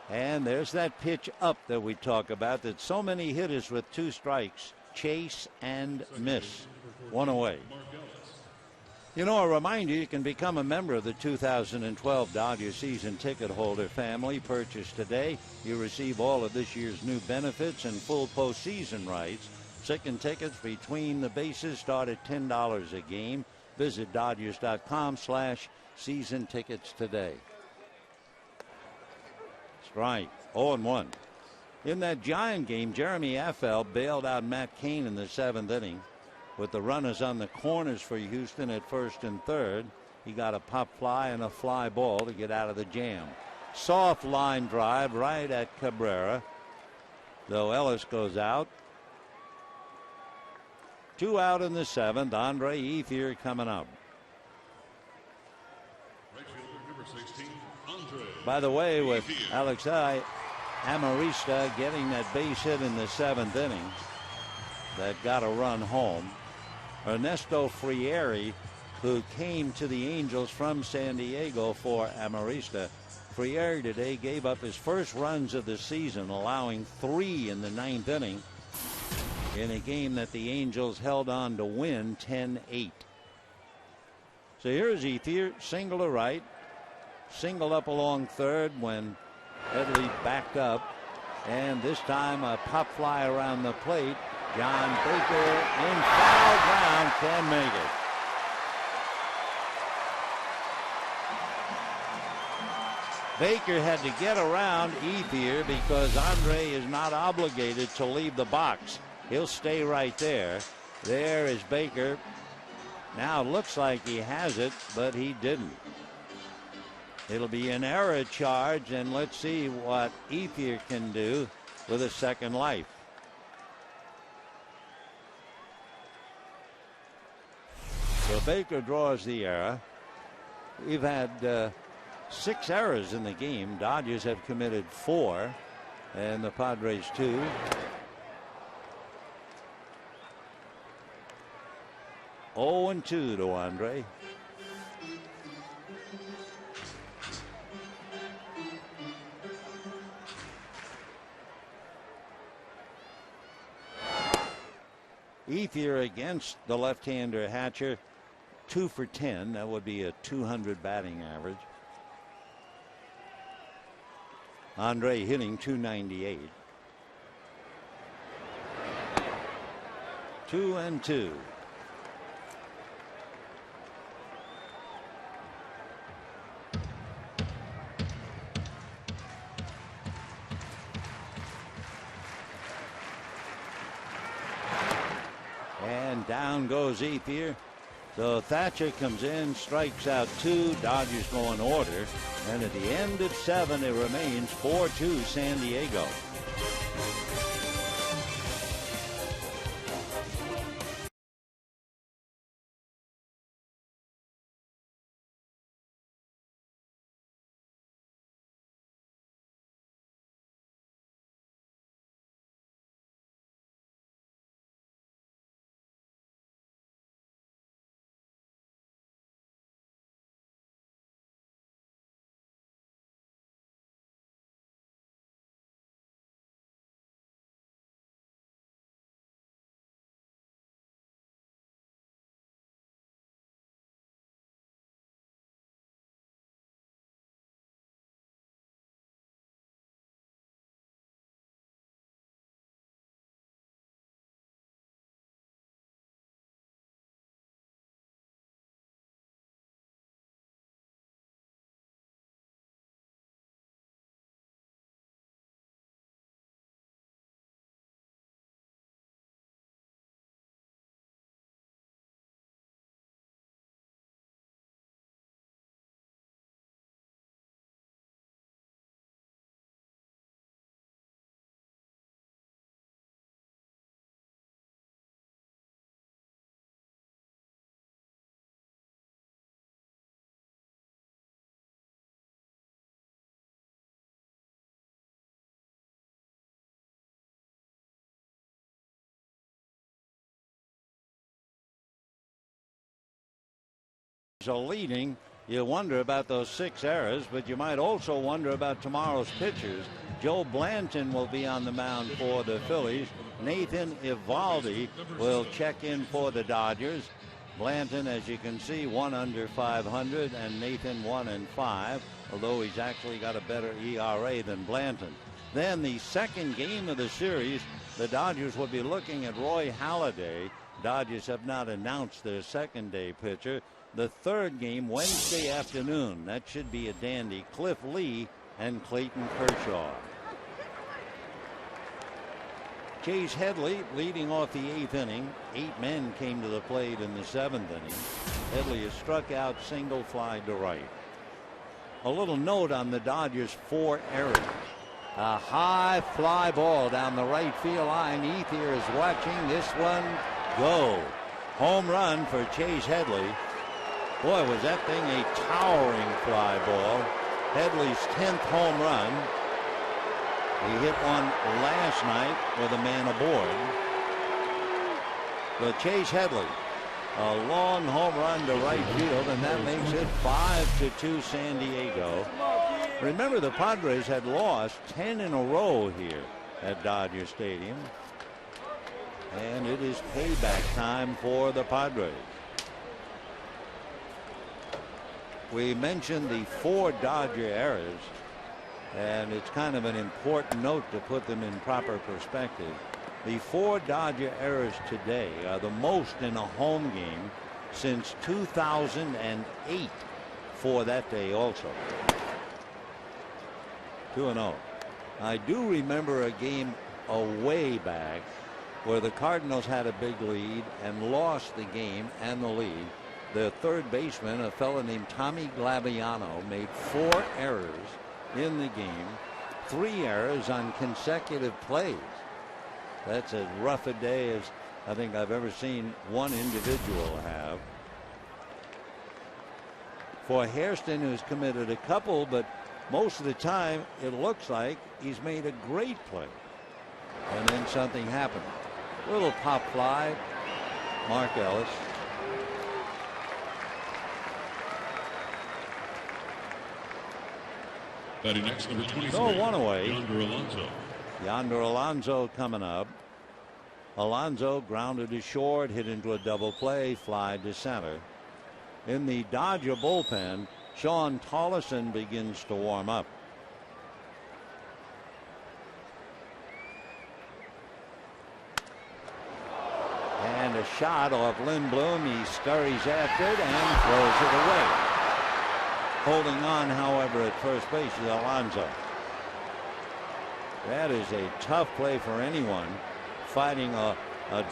And there's that pitch up that we talk about, that so many hitters with 2 strikes chase and miss. 1 away. You know, a reminder, you can become a member of the 2012 Dodger season ticket holder family. Purchase today. You receive all of this year's new benefits and full postseason rights. Second tickets between the bases start at $10 a game. Visit Dodgers.com/season tickets today. Strike. 0-1. In that Giant game, Jeremy Afell bailed out Matt Cain in the 7th inning. With the runners on the corners for Houston at first and third, he got a pop fly and a fly ball to get out of the jam. Soft line drive right at Cabrera, though Ellis goes out. 2 out in the 7th. Andre Ethier coming up. By the way, with Alexei Amarista getting that base hit in the 7th inning that got a run home, Ernesto Frieri, who came to the Angels from San Diego for Amarista. Frieri today gave up his first runs of the season, allowing 3 in the 9th inning in a game that the Angels held on to win 10-8. So here's Ethier, single to right, single up along third when Headley backed up, and this time a pop fly around the plate. John Baker in foul ground, can make it. Baker had to get around Ethier because Andre is not obligated to leave the box. He'll stay right there. There is Baker. Now it looks like he has it, but he didn't. It'll be an error charge, and let's see what Ethier can do with a second life. So Baker draws the error. We've had 6 errors in the game. Dodgers have committed 4, and the Padres 2. Oh, 0-2 to Andre. Ethier against the left-hander Hatcher, 2 for 10. That would be a 200 batting average. Andre hitting 298. 2-2. And down goes Ethier. So Thatcher comes in, strikes out 2. Dodgers go in order. And at the end of 7, it remains 4-2 San Diego. So leading, you wonder about those 6 errors, but you might also wonder about tomorrow's pitchers. Joe Blanton will be on the mound for the Phillies. Nathan Eovaldi will check in for the Dodgers. Blanton, as you can see, 1 under 500, and Nathan 1-5, although he's actually got a better ERA than Blanton. Then the second game of the series, the Dodgers will be looking at Roy Halladay. Dodgers have not announced their second-day pitcher. The third game Wednesday afternoon. That should be a dandy. Cliff Lee and Clayton Kershaw. Chase Headley leading off the 8th inning. 8 men came to the plate in the 7th inning. Headley has struck out, single fly to right. A little note on the Dodgers' 4 errors. A high fly ball down the right field line. Ethier is watching this one go. Home run for Chase Headley. Boy, was that thing a towering fly ball. Headley's 10th home run. He hit one last night with a man aboard. But Chase Headley, a long home run to right field, and that makes it 5-2 San Diego. Remember, the Padres had lost 10 in a row here at Dodger Stadium. And it is payback time for the Padres. We mentioned the 4 Dodger errors, and it's kind of an important note to put them in proper perspective. The 4 Dodger errors today are the most in a home game since 2008 for that day also. 2-0. I do remember a game a way back where the Cardinals had a big lead and lost the game and the lead. The third baseman, a fellow named Tommy Glaviano, made 4 errors in the game, 3 errors on consecutive plays. That's as rough a day as I think I've ever seen one individual have. For Hairston, who's committed a couple, but most of the time it looks like he's made a great play. And then something happened. Little pop fly, Mark Ellis. Batting next, number 23. So one away. Yonder Alonso. Yonder Alonso coming up. Alonso grounded to short, hit into a double play, fly to center. In the Dodger bullpen, Sean Tollison begins to warm up. And a shot off Lindblom. He scurries after it and throws it away. Holding on, however, at first base is Alonso. That is a tough play for anyone. Fighting a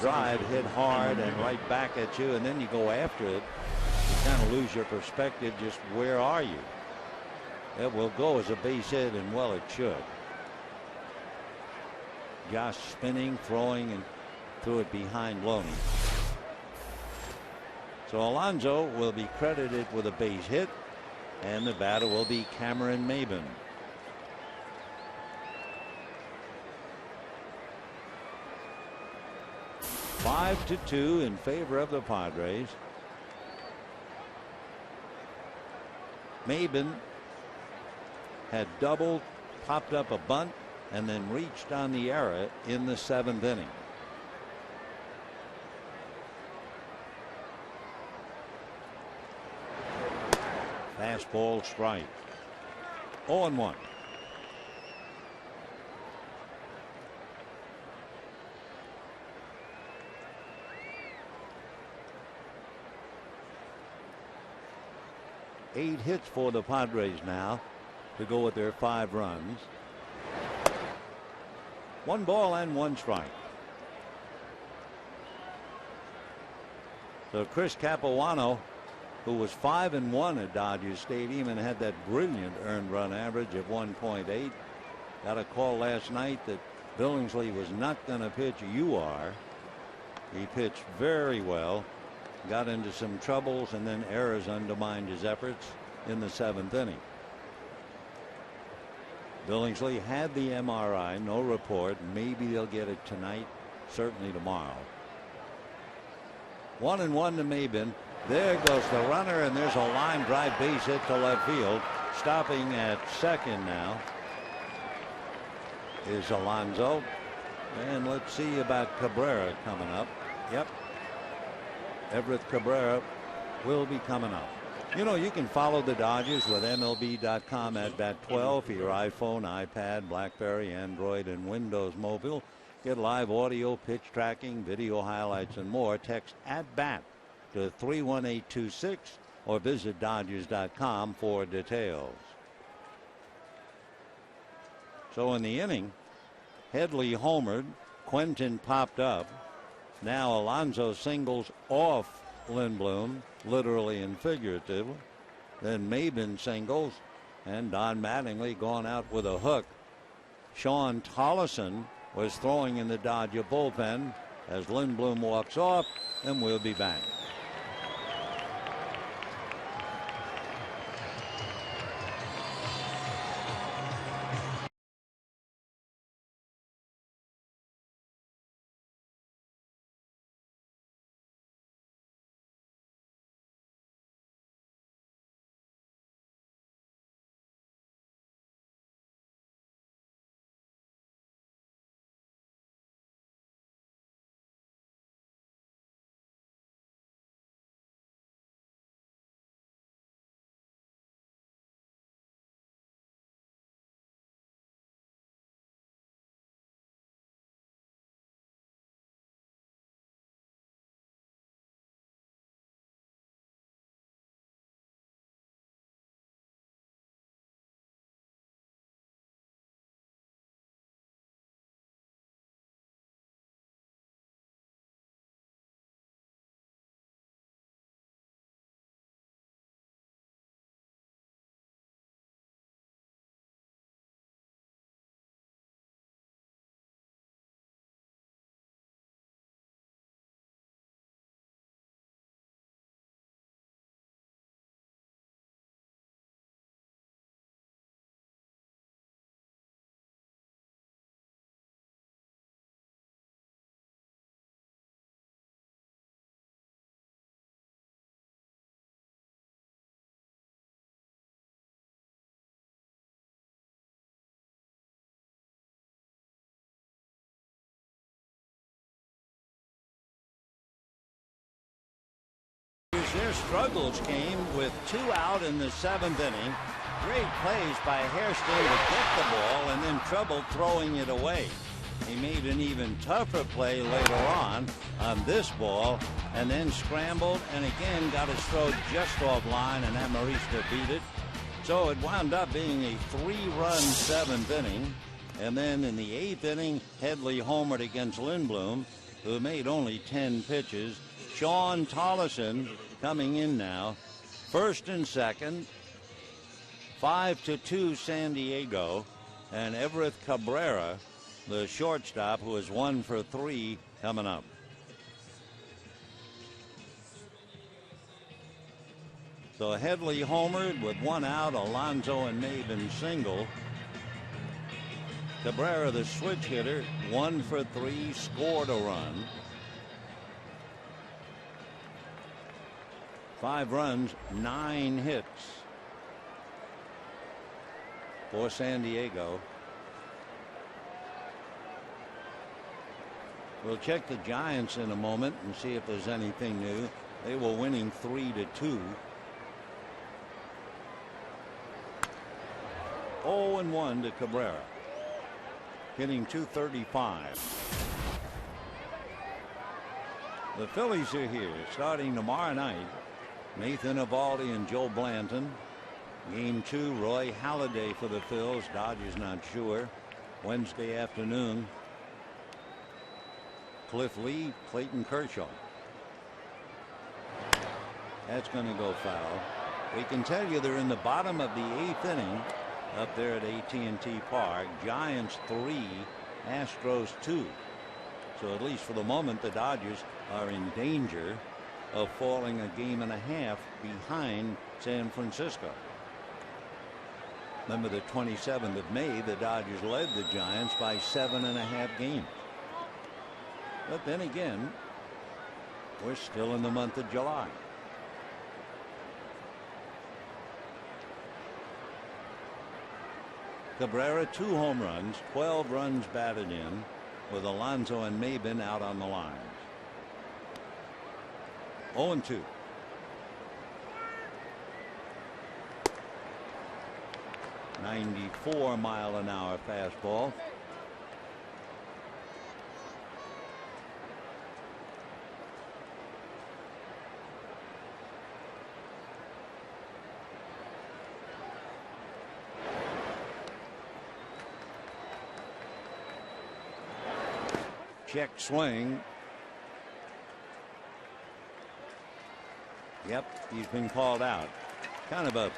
drive hit hard and right back at you, and then you go after it. You kind of lose your perspective. Just where are you? It will go as a base hit, and well, it should. Josh spinning, throwing, and threw it behind Loney. So Alonso will be credited with a base hit, and the batter will be Cameron Maybin. Five to 2 in favor of the Padres. Maybin had doubled, popped up a bunt, and then reached on the error in the 7th inning. Fastball strike. 0-1. Eight hits for the Padres now to go with their 5 runs. 1 ball and 1 strike. So Chris Capuano, who was 5-1 at Dodger Stadium and had that brilliant earned run average of 1.8, got a call last night that Billingsley was not going to pitch. You are. He pitched very well. Got into some troubles, and then errors undermined his efforts in the 7th inning. Billingsley had the MRI, no report. Maybe they'll get it tonight, certainly tomorrow. 1-1 to Maybin. There goes the runner, and there's a line drive base hit to left field. Stopping at second now is Alonso. And let's see about Cabrera coming up. Yep. Everett Cabrera will be coming up. You know, you can follow the Dodgers with MLB.com at bat12 for your iPhone, iPad, BlackBerry, Android, and Windows Mobile. Get live audio, pitch tracking, video highlights, and more. Text @BAT to 31826 or visit Dodgers.com for details. So in the inning, Headley homered, Quentin popped up. Now Alonso singles off Lindblom, literally and figuratively. Then Maybin singles, and Don Mattingly gone out with a hook. Sean Tollison was throwing in the Dodger bullpen as Lindblom walks off, and we'll be back. struggles came with 2 out in the 7th inning. Great plays by Hairston to get the ball and then trouble throwing it away. He made an even tougher play later on this ball and then scrambled and again got his throw just offline, and Amarista beat it. So it wound up being a 3-run 7th inning. And then in the 8th inning, Headley homered against Lindblom, who made only 10 pitches. Sean Tollison coming in now, first and second, 5-2 San Diego, and Everett Cabrera, the shortstop, who is 1 for 3, coming up. So Headley homered with 1 out. Alonso and Maben single. Cabrera, the switch hitter, 1 for 3, scored a run. 5 runs, 9 hits for San Diego. We'll check the Giants in a moment and see if there's anything new. They were winning 3-2. 0-1 to Cabrera, hitting .235. The Phillies are here starting tomorrow night. Nathan Eovaldi and Joe Blanton. Game 2, Roy Halladay for the Phils. Dodgers not sure. Wednesday afternoon, Cliff Lee, Clayton Kershaw. That's going to go foul. We can tell you they're in the bottom of the 8th inning up there at AT&T Park. Giants 3, Astros 2. So at least for the moment, the Dodgers are in danger of falling a game and a half behind San Francisco. Remember, the 27th of May, the Dodgers led the Giants by 7.5 games. But then again, we're still in the month of July. Cabrera, 2 home runs, 12 runs batted in, with Alonso and Maben out on the lines. 0-2. .94-mile-an-hour fastball. Check swing. Yep, he's been called out. Kind of a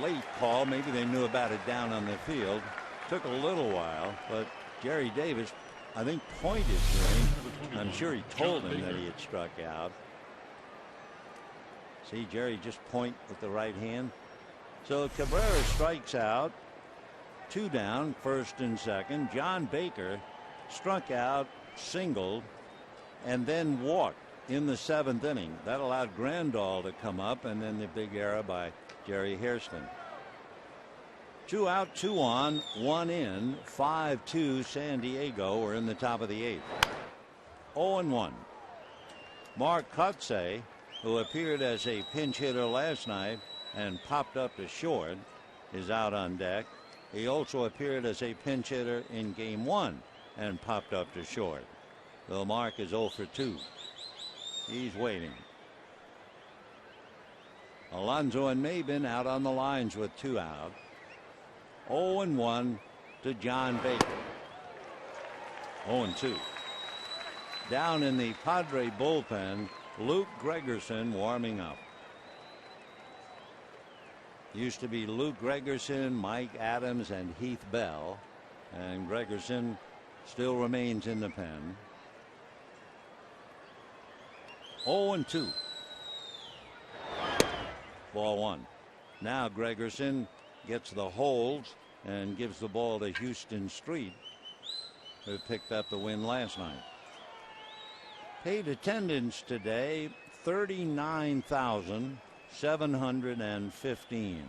late call. Maybe they knew about it down on the field. Took a little while, but Jerry Davis, I think, pointed to him. I'm sure he told him that he had struck out. See, Jerry just point with the right hand. So Cabrera strikes out. 2 down, first and second. John Baker struck out, singled, and then walked in the 7th inning. That allowed Grandal to come up, and then the big error by Jerry Hairston. 2 out, 2 on, 1 in, 5-2 San Diego. We're in the top of the 8th. 0-1. Mark Kotsay, who appeared as a pinch hitter last night and popped up to short, is out on deck. He also appeared as a pinch hitter in game 1 and popped up to short. So Mark is 0 for 2. He's waiting. Alonso and Maben out on the lines with 2 out. 0-1 to John Baker. 0-2. Down in the Padre bullpen, Luke Gregerson warming up. Used to be Luke Gregerson, Mike Adams, and Heath Bell, and Gregerson still remains in the pen. 0-2. Ball 1. Now Gregerson gets the holds and gives the ball to Houston Street, who picked up the win last night. Paid attendance today, 39,715.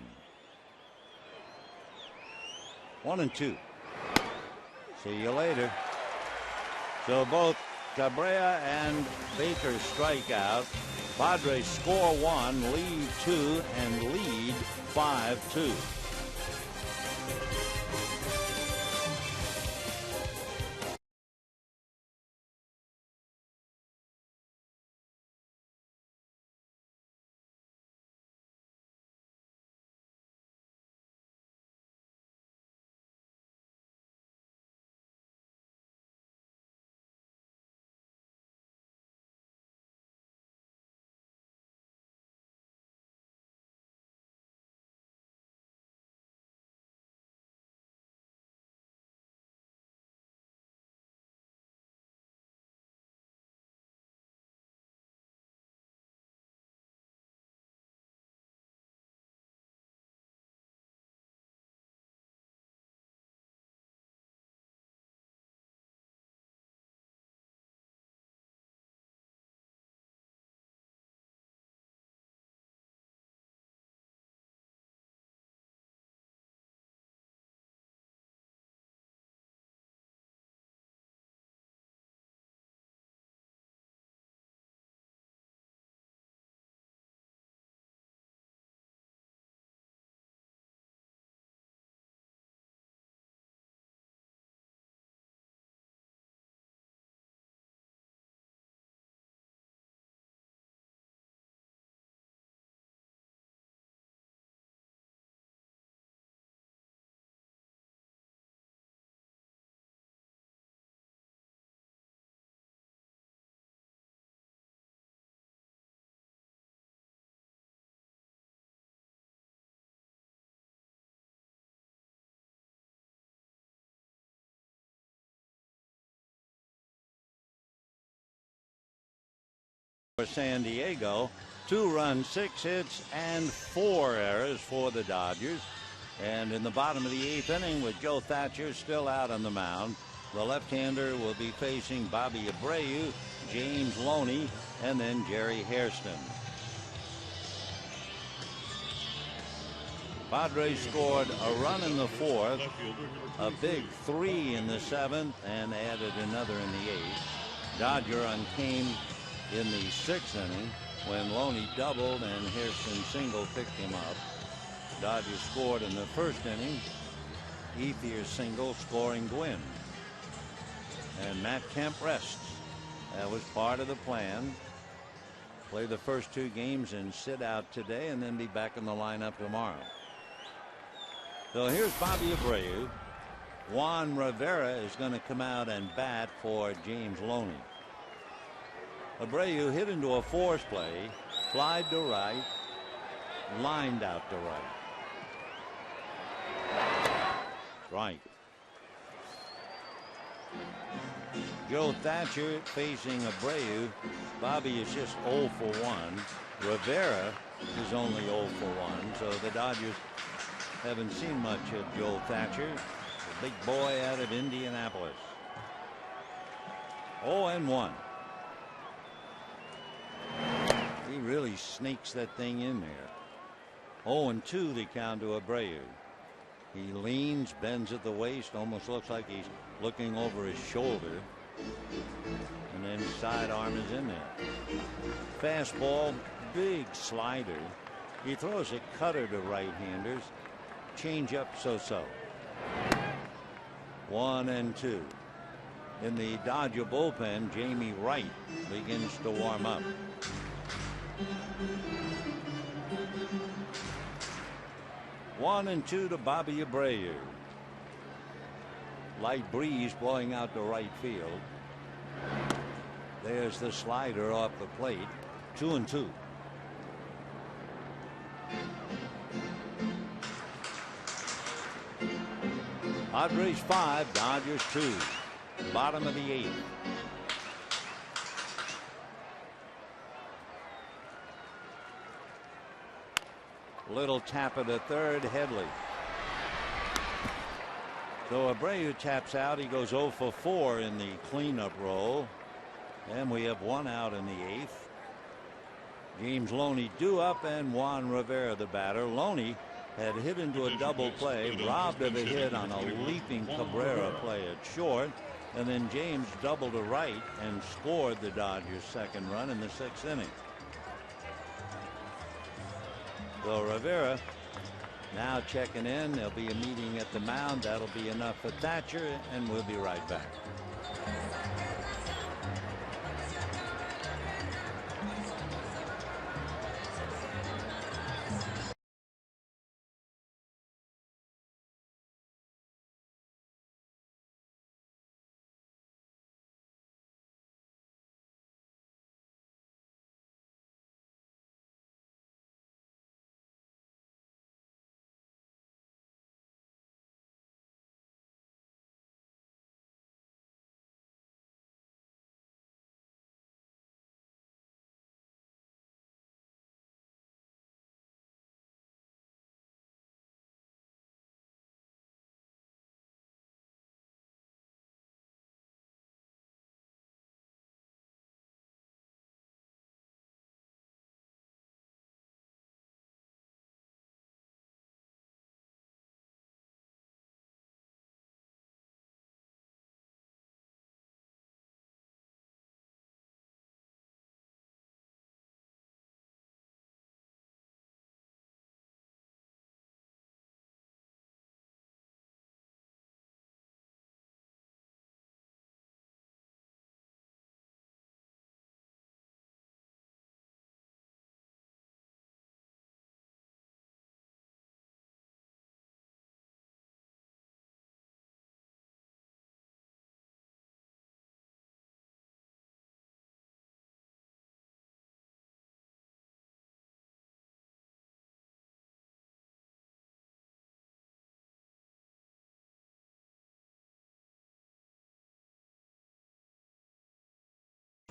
1-2. See you later. So both Cabrera and Baker strike out. Padres score 1, lead 2, and lead 5-2. For San Diego, 2 runs, 6 hits, and 4 errors for the Dodgers. And in the bottom of the 8th inning, with Joe Thatcher still out on the mound, the left-hander will be facing Bobby Abreu, James Loney, and then Jerry Hairston. Padres scored a run in the 4th, a big 3 in the 7th, and added another in the 8th. Dodger run came in the 6th inning when Loney doubled and Hairston single picked him up. Dodgers scored in the 1st inning. Ethier single scoring Gwynn. And Matt Kemp rests. That was part of the plan. Play the first 2 games and sit out today and then be back in the lineup tomorrow. So here's Bobby Abreu. Juan Rivera is going to come out and bat for James Loney. Abreu hit into a force play, flied to right, lined out to right. Strike. Joe Thatcher facing Abreu. Bobby is just 0 for 1. Rivera is only 0 for 1. So the Dodgers haven't seen much of Joe Thatcher, the big boy out of Indianapolis. 0-1. He really sneaks that thing in there. 0-2 the count to Abreu. He leans, bends at the waist, almost looks like he's looking over his shoulder. And then sidearm is in there. Fastball, big slider. He throws a cutter to right-handers. Changeup so-so. 1-2. In the Dodger bullpen, Jamie Wright begins to warm up. One and 2 to Bobby Abreu. Light breeze blowing out to right field. There's the slider off the plate. 2-2. Padres 5, Dodgers 2. Bottom of the 8th. Little tap at the third. Headley. So Abreu taps out. He goes 0 for 4 in the cleanup role. And we have 1 out in the 8th. James Loney due up and Juan Rivera the batter. Loney had hit into a double play, robbed of a hit on a leaping Cabrera play at short. And then James doubled to right and scored the Dodgers' second run in the 6th inning. So Rivera now checking in. There'll be a meeting at the mound. That'll be enough for Thatcher, and we'll be right back.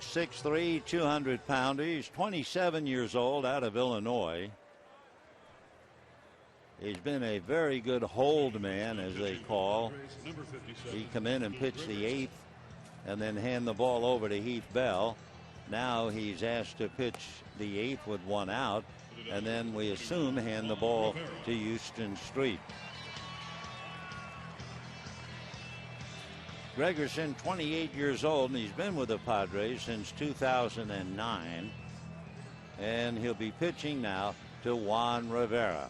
.63, 200-pounder. He's 27 years old, out of Illinois. He's been a very good hold man, as they call. He come in and pitch the 8th and then hand the ball over to Heath Bell. Now he's asked to pitch the 8th with 1 out, and then we assume hand the ball to Houston Street. Gregerson, 28 years old, and he's been with the Padres since 2009. And he'll be pitching now to Juan Rivera.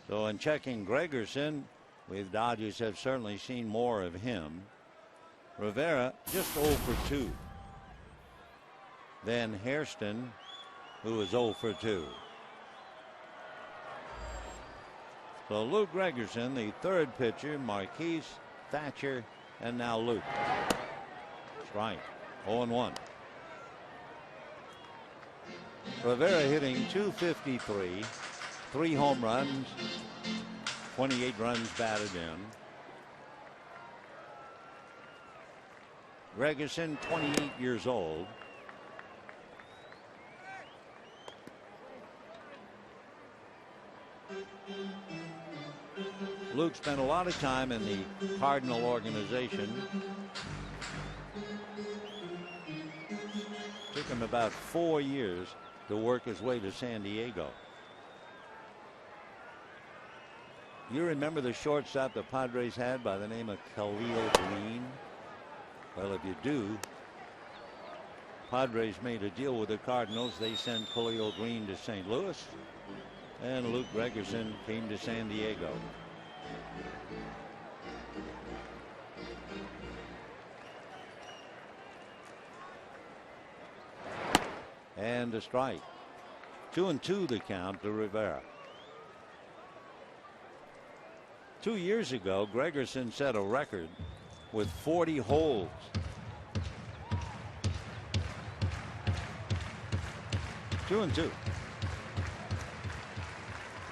So in checking Gregerson, we Dodgers have certainly seen more of him. Rivera just 0 for 2. Then Hairston, who is 0 for 2. So Luke Gregerson, the 3rd pitcher, Marquise, Thatcher, and now Luke. Strike. 0-1. Rivera hitting .253, 3 home runs, 28 runs batted in. Gregerson, 28 years old. Luke spent a lot of time in the Cardinal organization. Took him about 4 years to work his way to San Diego. You remember the shortstop the Padres had by the name of Khalil Green? Well, if you do, Padres made a deal with the Cardinals. They sent Khalil Green to St. Louis, and Luke Gregerson came to San Diego. And a strike. 2-2 the count to Rivera. 2 years ago, Gregerson set a record with 40 holds. Two and two.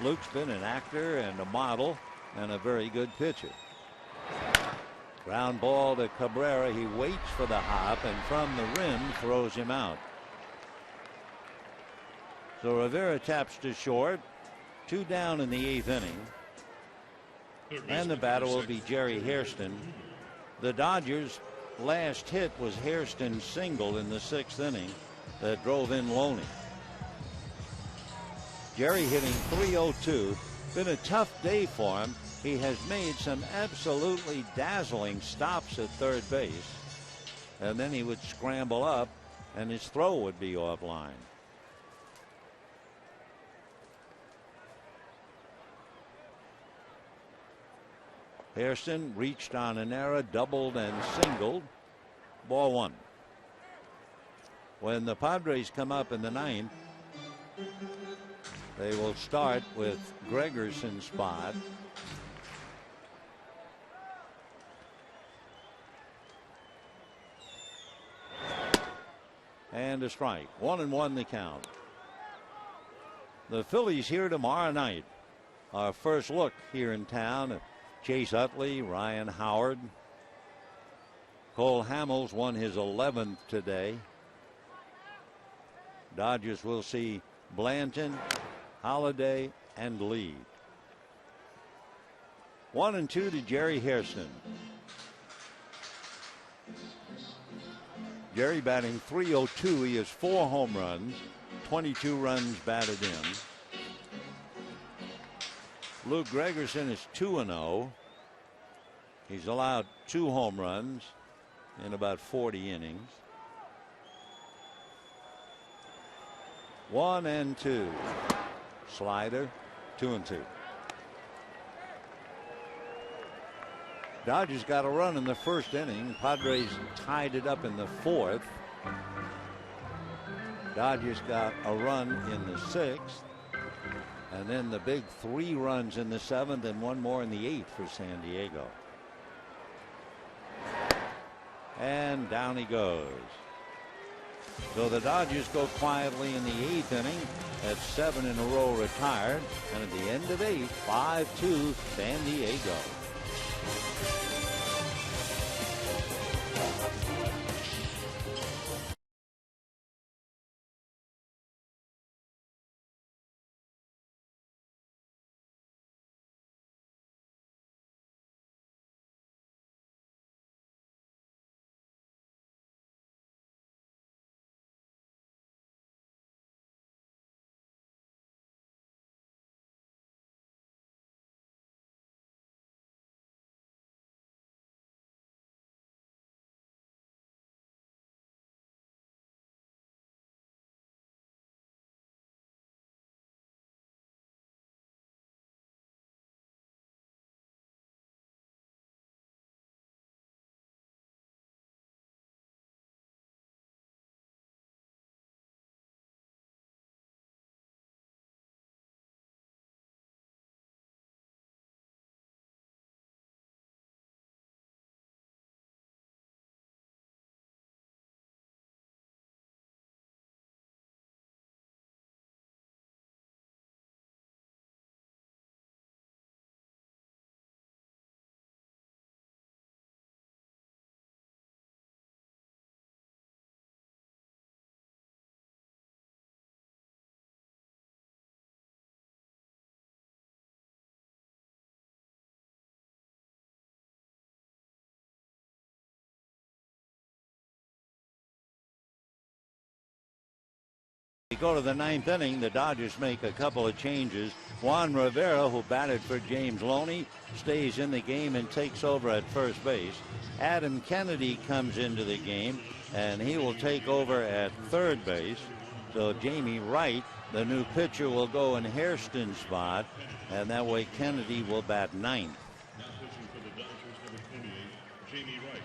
Luke's been an actor and a model and a very good pitcher. Ground ball to Cabrera. He waits for the hop and from the rim throws him out. So Rivera taps to short. 2 down in the 8th inning. And the batter will be Jerry Hairston. The Dodgers' last hit was Hairston's single in the 6th inning that drove in Loney. Jerry hitting .302. Been a tough day for him. he has made some absolutely dazzling stops at third base, and then he would scramble up and his throw would be offline. Hairston reached on an error, doubled and singled. Ball one. When the Padres come up in the ninth, they will start with Gregerson's spot. And a strike. 1-1 the count. The Phillies here tomorrow night. Our first look here in town. Chase Utley, Ryan Howard. Cole Hamels won his 11th today. Dodgers will see Blanton, Holiday, and Lee. 1-2 to Jerry Hairston. Jerry batting .302. He has 4 home runs, 22 runs batted in. Luke Gregerson is 2-0. He's allowed 2 home runs in about 40 innings. 1-2. Slider, 2-2. Dodgers got a run in the first inning. Padres tied it up in the 4th. Dodgers got a run in the 6th. And then the big 3 runs in the 7th and 1 more in the 8th for San Diego. And down he goes. So the Dodgers go quietly in the 8th inning at 7 in a row retired. And at the end of 8, 5-2 San Diego. We go to the 9th inning. The Dodgers make a couple of changes. Juan Rivera, who batted for James Loney, stays in the game and takes over at first base. Adam Kennedy comes into the game, and he will take over at third base. So Jamie Wright, the new pitcher, will go in Hairston's spot, and that way Kennedy will bat 9th. Now pitching for the Dodgers, number 28, Jamie Wright.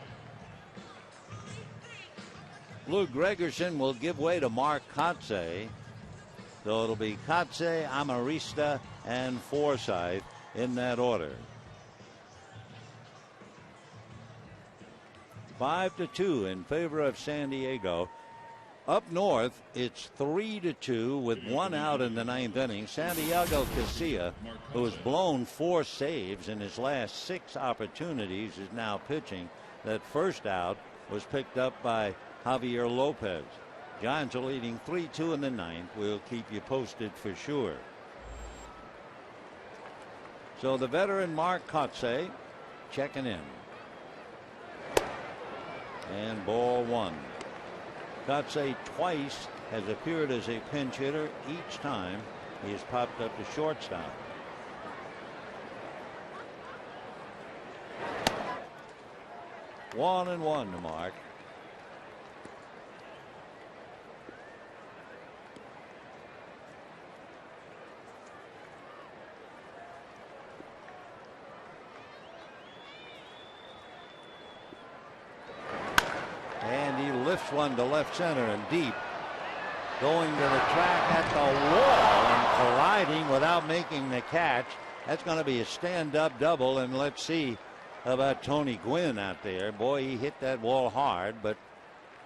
Lou Gregerson will give way to Mark Kotsay. So it'll be Kotsay, Amarista, and Forsythe in that order. 5-2 in favor of San Diego. Up north, it's 3-2 with 1 out in the 9th inning. Santiago Casilla, who has blown 4 saves in his last 6 opportunities, is now pitching. That first out was picked up by Javier Lopez. Giants are leading 3-2 in the 9th. We'll keep you posted for sure. So the veteran Mark Kotsay checking in. And ball 1. Kotsay twice has appeared as a pinch hitter. Each time he has popped up to shortstop. 1-1 to mark. And he lifts one to left center and deep. Going to the track at the wall and colliding without making the catch. That's going to be a stand-up double, and let's see about Tony Gwynn out there. Boy, he hit that wall hard, but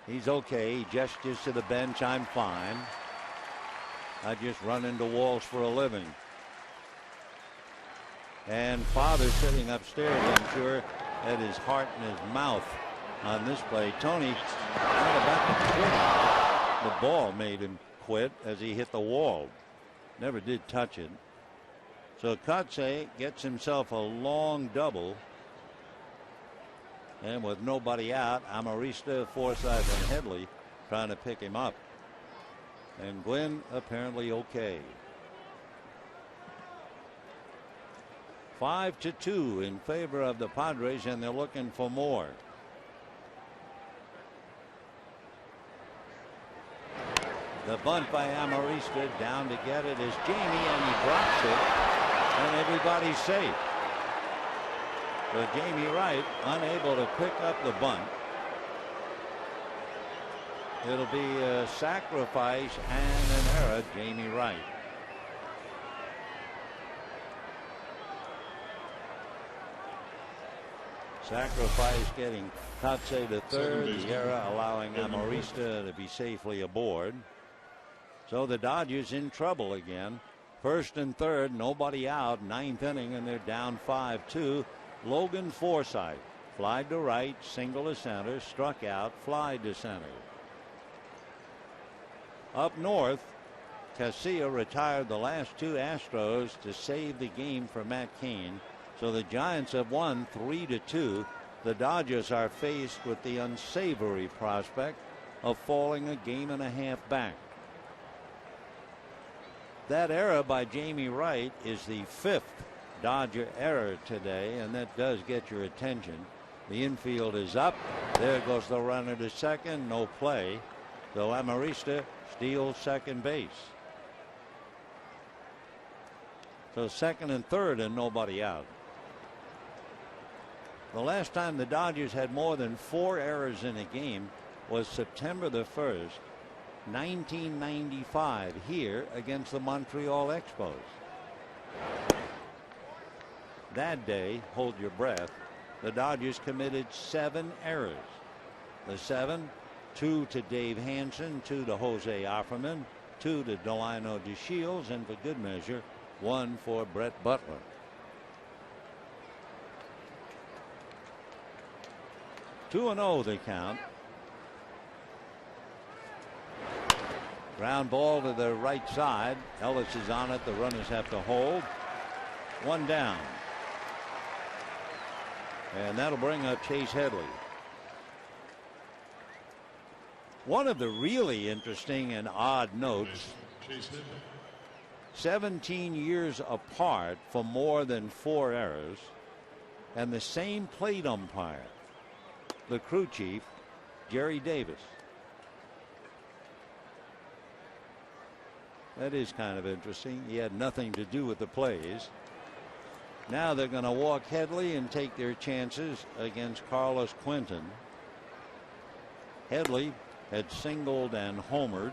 he's okay. He gestures to the bench, I'm fine. I just run into walls for a living. And father sitting upstairs, I'm sure, had his heart in his mouth on this play. Tony not about to quit. The ball made him quit as he hit the wall. Never did touch it. So Kotsay gets himself a long double. And with nobody out, Amarista, Forsythe, and Headley trying to pick him up. And Gwynn apparently okay. 5-2 in favor of the Padres, and they're looking for more. The bunt by Amarista, down to get it is Jamie, and he drops it, and everybody's safe. But Jamie Wright unable to pick up the bunt. It'll be a sacrifice and an error, Jamie Wright. Sacrifice getting Kotsay to third, the error allowing Amarista to be safely aboard. So the Dodgers in trouble again. First and third, nobody out, ninth inning, and they're down 5-2. Logan Forsythe flied to right, single to center, struck out, fly to center. Up north, Casilla retired the last two Astros to save the game for Matt Cain. So the Giants have won 3-2. The Dodgers are faced with the unsavory prospect of falling a game and a half back. That error by Jamie Wright is the fifth Dodger error today, and that does get your attention. The infield is up. There goes the runner to second. No play. So Amarista steals second base. So second and third and nobody out. The last time the Dodgers had more than 4 errors in a game was September the 1st, 1995, here against the Montreal Expos. That day, hold your breath, the Dodgers committed 7 errors. The 7, 2 to Dave Hansen, 2 to Jose Offerman, 2 to Delino DeShields, and for good measure, 1 for Brett Butler. Two and 0 the count. Ground ball to the right side. Ellis is on it. The runners have to hold. One down. And that'll bring up Chase Headley. One of the really interesting and odd notes, 17 years apart for more than 4 errors, and the same plate umpire, the crew chief, Jerry Davis. That is kind of interesting. He had nothing to do with the plays. Now they're going to walk Headley and take their chances against Carlos Quentin. Headley had singled and homered.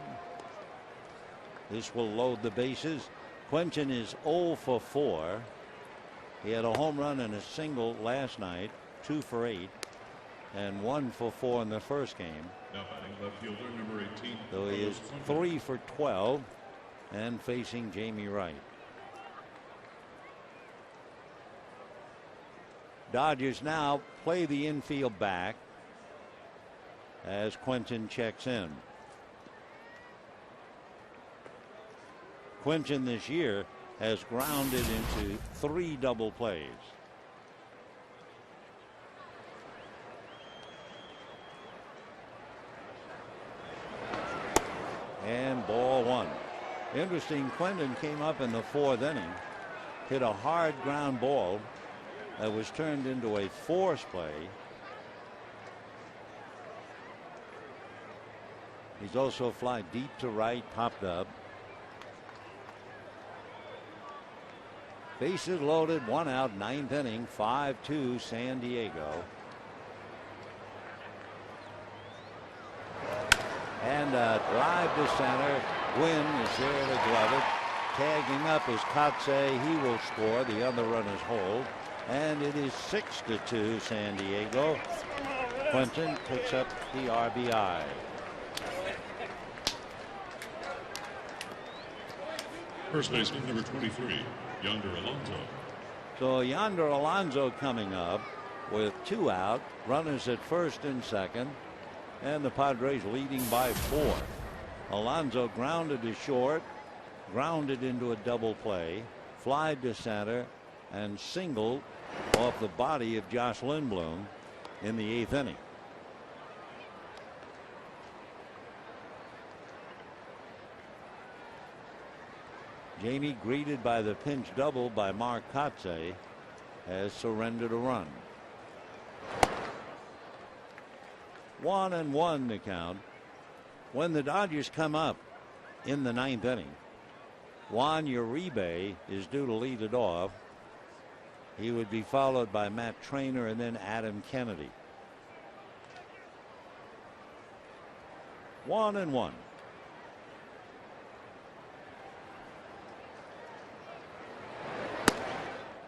This will load the bases. Quentin is 0 for 4. He had a home run and a single last night, 2 for 8, and 1 for 4 in the first game. Now batting left fielder number 18. So he is 3 for 12 and facing Jamie Wright. Dodgers now play the infield back as Quentin checks in. Quentin this year has grounded into 3 double plays. And ball 1. Interesting, Quentin came up in the 4th inning, hit a hard ground ball that was turned into a force play, He's also fly deep to right, popped up. Bases loaded, 1 out, 9th inning, 5-2 San Diego. And a drive to center. Wynn is there to glove it. Tagging up is Kotze. He will score. The other runners hold. And it is 6-2 San Diego. Quentin picks up the RBI. First baseman number 23, Yonder Alonso. So Yonder Alonso coming up with 2 out. Runners at first and second. And the Padres leading by 4. Alonso grounded to short, grounded into a double play, flied to center, and singled off the body of Josh Lindblom in the 8th inning. Jamie, greeted by the pinch double by Mark Kotze, has surrendered a run. 1-1 to count. When the Dodgers come up in the 9th inning, Juan Uribe is due to lead it off. He would be followed by Matt Trainer and then Adam Kennedy. 1-1.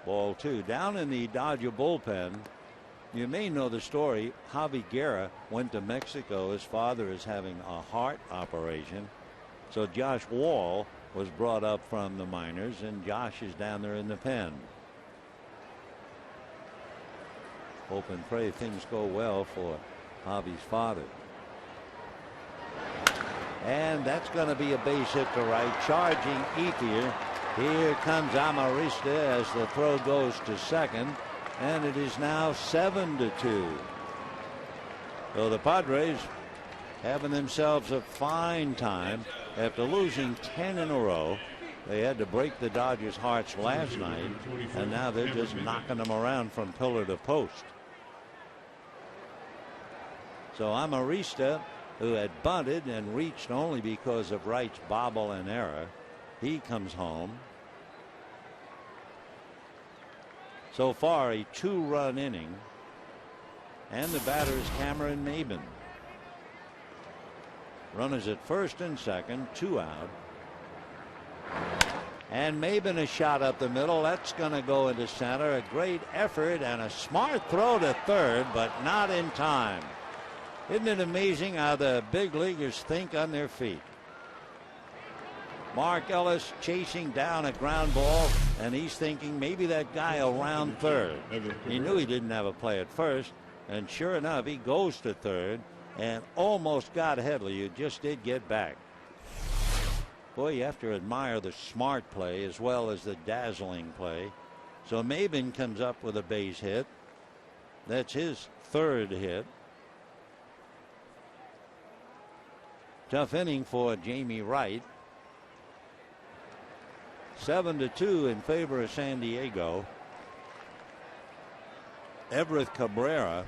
Ball 2. Down in the Dodger bullpen, you may know the story. Javi Guerra went to Mexico. His father is having a heart operation. So Josh Wall was brought up from the minors, and Josh is down there in the pen. Hope and pray things go well for Javi's father. And that's going to be a base hit to right. Charging Ethier. Here comes Amarista as the throw goes to second. And it is now 7-2. So the Padres having themselves a fine time after losing 10 in a row. They had to break the Dodgers' hearts last night, and now they're just knocking them around from pillar to post. So Amarista, who had bunted and reached only because of Wright's bobble and error, he comes home. So far, a 2-run inning. And the batter is Cameron Maben. Runners at first and second, 2 out. And Maben a shot up the middle. That's going to go into center. A great effort and a smart throw to third, but not in time. Isn't it amazing how the big leaguers think on their feet? Mark Ellis chasing down a ground ball, and he's thinking maybe that guy will round third. He knew he didn't have a play at first, and sure enough, he goes to third and almost got Headley, who just did get back. Boy, you have to admire the smart play as well as the dazzling play. So Maben comes up with a base hit. That's his 3rd hit. Tough inning for Jamie Wright. 7-2 in favor of San Diego. Everett Cabrera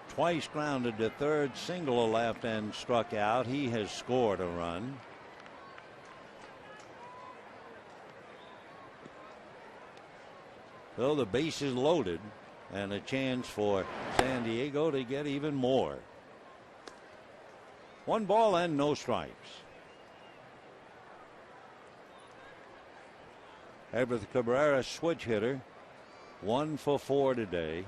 twice grounded to third, single to left and struck out. He has scored a run. So the base is loaded and a chance for San Diego to get even more. 1 ball and no strikes. Everett Cabrera, switch hitter, 1 for 4 today.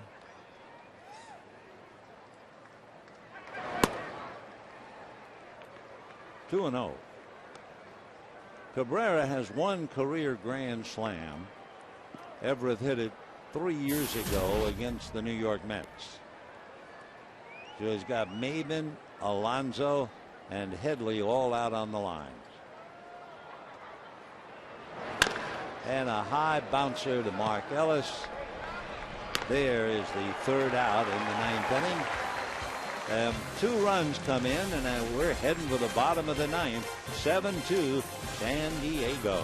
Two and 0. Cabrera has 1 career grand slam. Everett hit it 3 years ago against the New York Mets. So he's got Maben, Alonso, and Headley all out on the lines. And a high bouncer to Mark Ellis. There is the 3rd out in the 9th inning. 2 runs come in, and we're heading for the bottom of the 9th. 7-2 San Diego.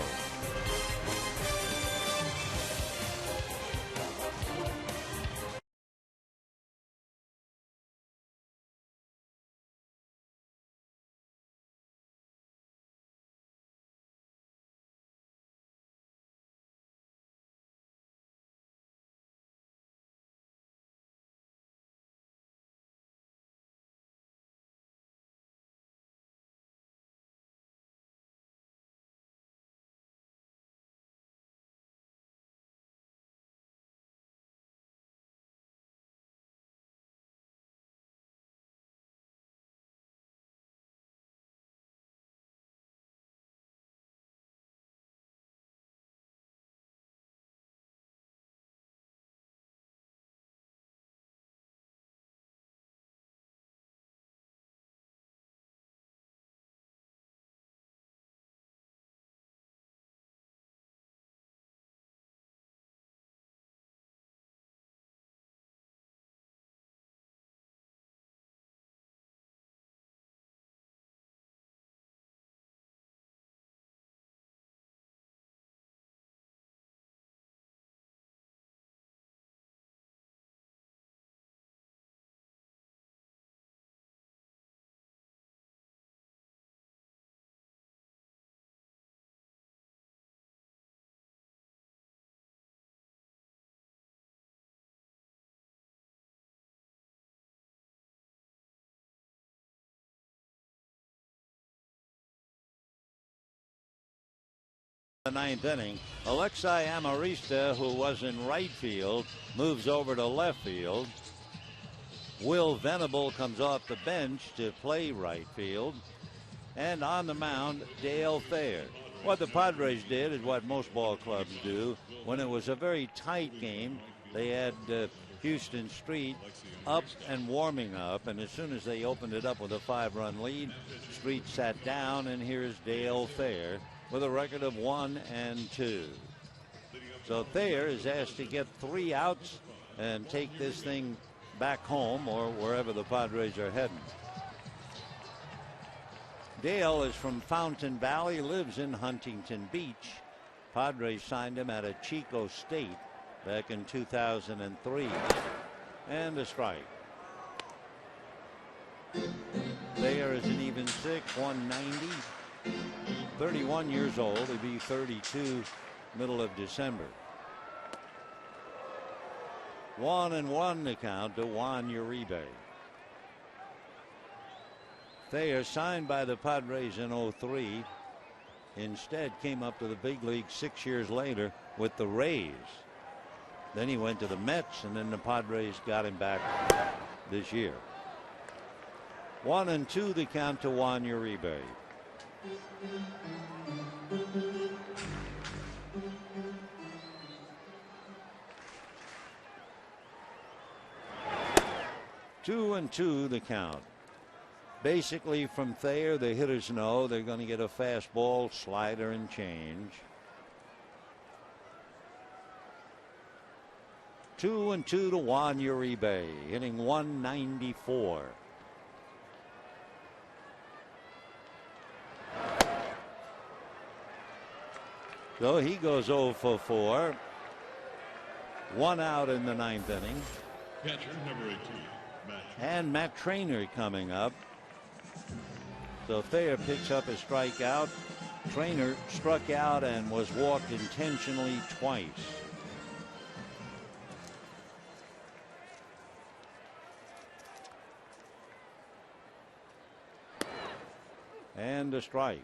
the ninth inning. Alexei Amarista, who was in right field, moves over to left field. Will Venable comes off the bench to play right field. And on the mound, Dale Thayer. What the Padres did is what most ball clubs do. When it was a very tight game, they had Houston Street up and warming up, and as soon as they opened it up with a 5-run lead, Street sat down, and here's Dale Thayer with a record of 1-2. So Thayer is asked to get 3 outs and take this thing back home or wherever the Padres are heading. Dale is from Fountain Valley, lives in Huntington Beach. Padres signed him out of Chico State back in 2003. And a strike. Thayer is an even 6, 190. 31 years old. He'll be 32 middle of December. 1-1 the count to Juan Uribe. Thayer, signed by the Padres in 2003, instead came up to the big league 6 years later with the Rays. Then he went to the Mets, and then the Padres got him back this year. 1-2 the count to Juan Uribe. Two and two the count. Basically, from Thayer, the hitters know they're going to get a fastball, slider, and change. 2-2 to Juan Uribe, hitting 194. So he goes 0 for 4. 1 out in the ninth inning. Catcher number 18, Matt. And Matt Trainer coming up. So Thayer picks up a strikeout. Trainer struck out and was walked intentionally twice. And a strike.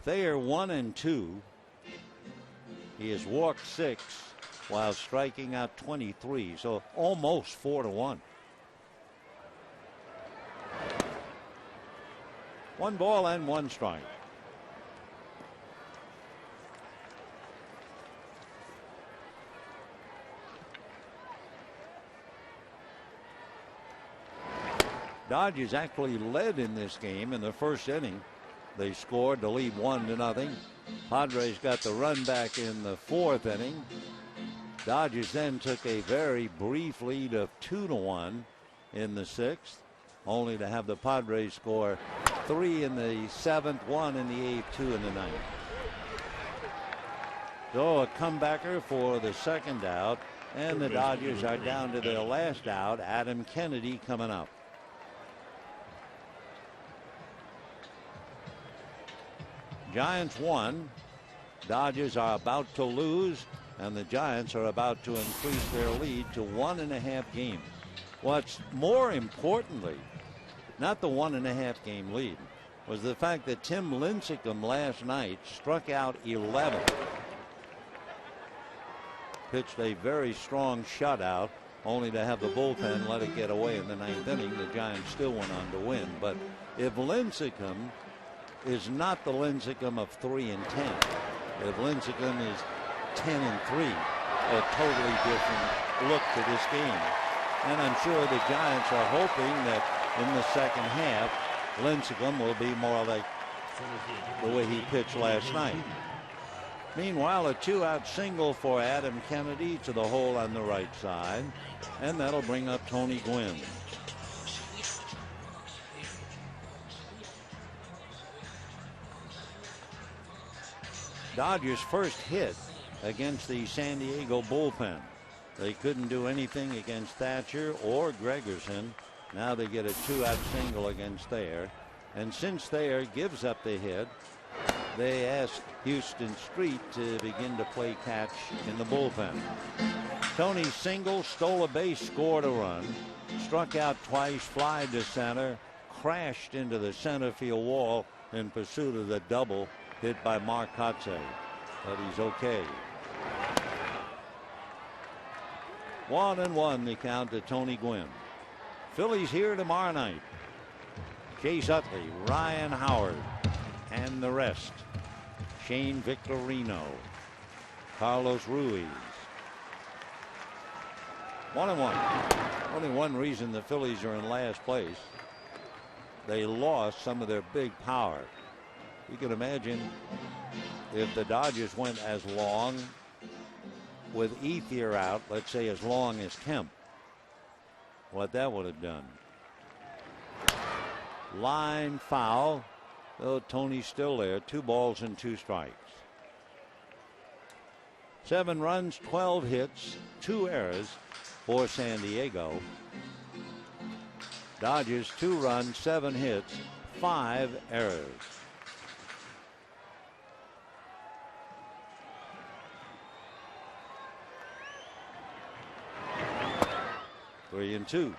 Thayer 1-2. He has walked 6 while striking out 23. So almost 4-1. 1 ball and 1 strike. Dodgers actually led in this game in the first inning. They scored to lead 1-0. Padres got the run back in the 4th inning. Dodgers then took a very brief lead of 2-1 in the 6th, only to have the Padres score 3 in the 7th, 1 in the 8th, 2 in the 9th. So a comebacker for the second out, and the Dodgers are down to their last out. Adam Kennedy coming up. Giants won. Dodgers are about to lose, and the Giants are about to increase their lead to 1.5 games. What's more importantly, not the 1.5 game lead, was the fact that Tim Lincecum last night struck out 11. Pitched a very strong shutout, only to have the bullpen let it get away in the 9th inning. The Giants still went on to win. But if Lincecum is not the Lincecum of 3-10, if Lincecum is 10-3, a totally different look to this game. And I'm sure the Giants are hoping that in the second half, Lincecum will be more like the way he pitched last night. Meanwhile, a 2-out single for Adam Kennedy to the hole on the right side, and that'll bring up Tony Gwynn. Dodgers' first hit against the San Diego bullpen. They couldn't do anything against Thatcher or Gregerson. Now they get a 2-out single against Thayer. And since Thayer gives up the hit, they asked Houston Street to begin to play catch in the bullpen. Tony single, stole a base, scored a run, struck out twice, flied to center, crashed into the center field wall in pursuit of the double hit by Mark Kotze, but he's okay. 1-1 the count to Tony Gwynn. Phillies here tomorrow night. Chase Utley, Ryan Howard, and the rest. Shane Victorino, Carlos Ruiz. 1-1. Only one reason the Phillies are in last place. They lost some of their big power. You can imagine if the Dodgers went as long with Ethier out, let's say as long as Kemp, what that would have done. Line foul. Oh, Tony's still there. 2 balls and 2 strikes. 7 runs, 12 hits, 2 errors for San Diego. Dodgers 2 runs, 7 hits, 5 errors. Three and 2.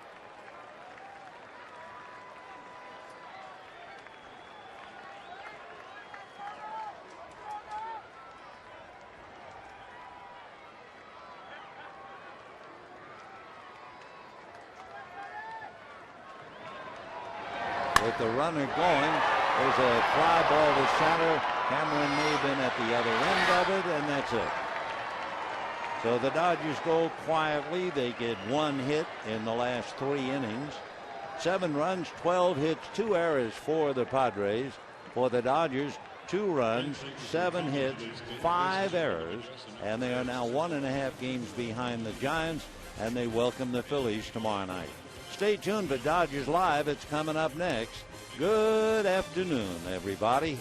With the runner going, there's a fly ball to center. Cameron Maben at the other end of it, and that's it. So the Dodgers go quietly. They get 1 hit in the last 3 innings. 7 runs, 12 hits, 2 errors for the Padres. For the Dodgers, 2 runs, 7 hits, 5 errors, and they are now 1.5 games behind the Giants, and they welcome the Phillies tomorrow night. Stay tuned for Dodgers Live. It's coming up next. Good afternoon, everybody.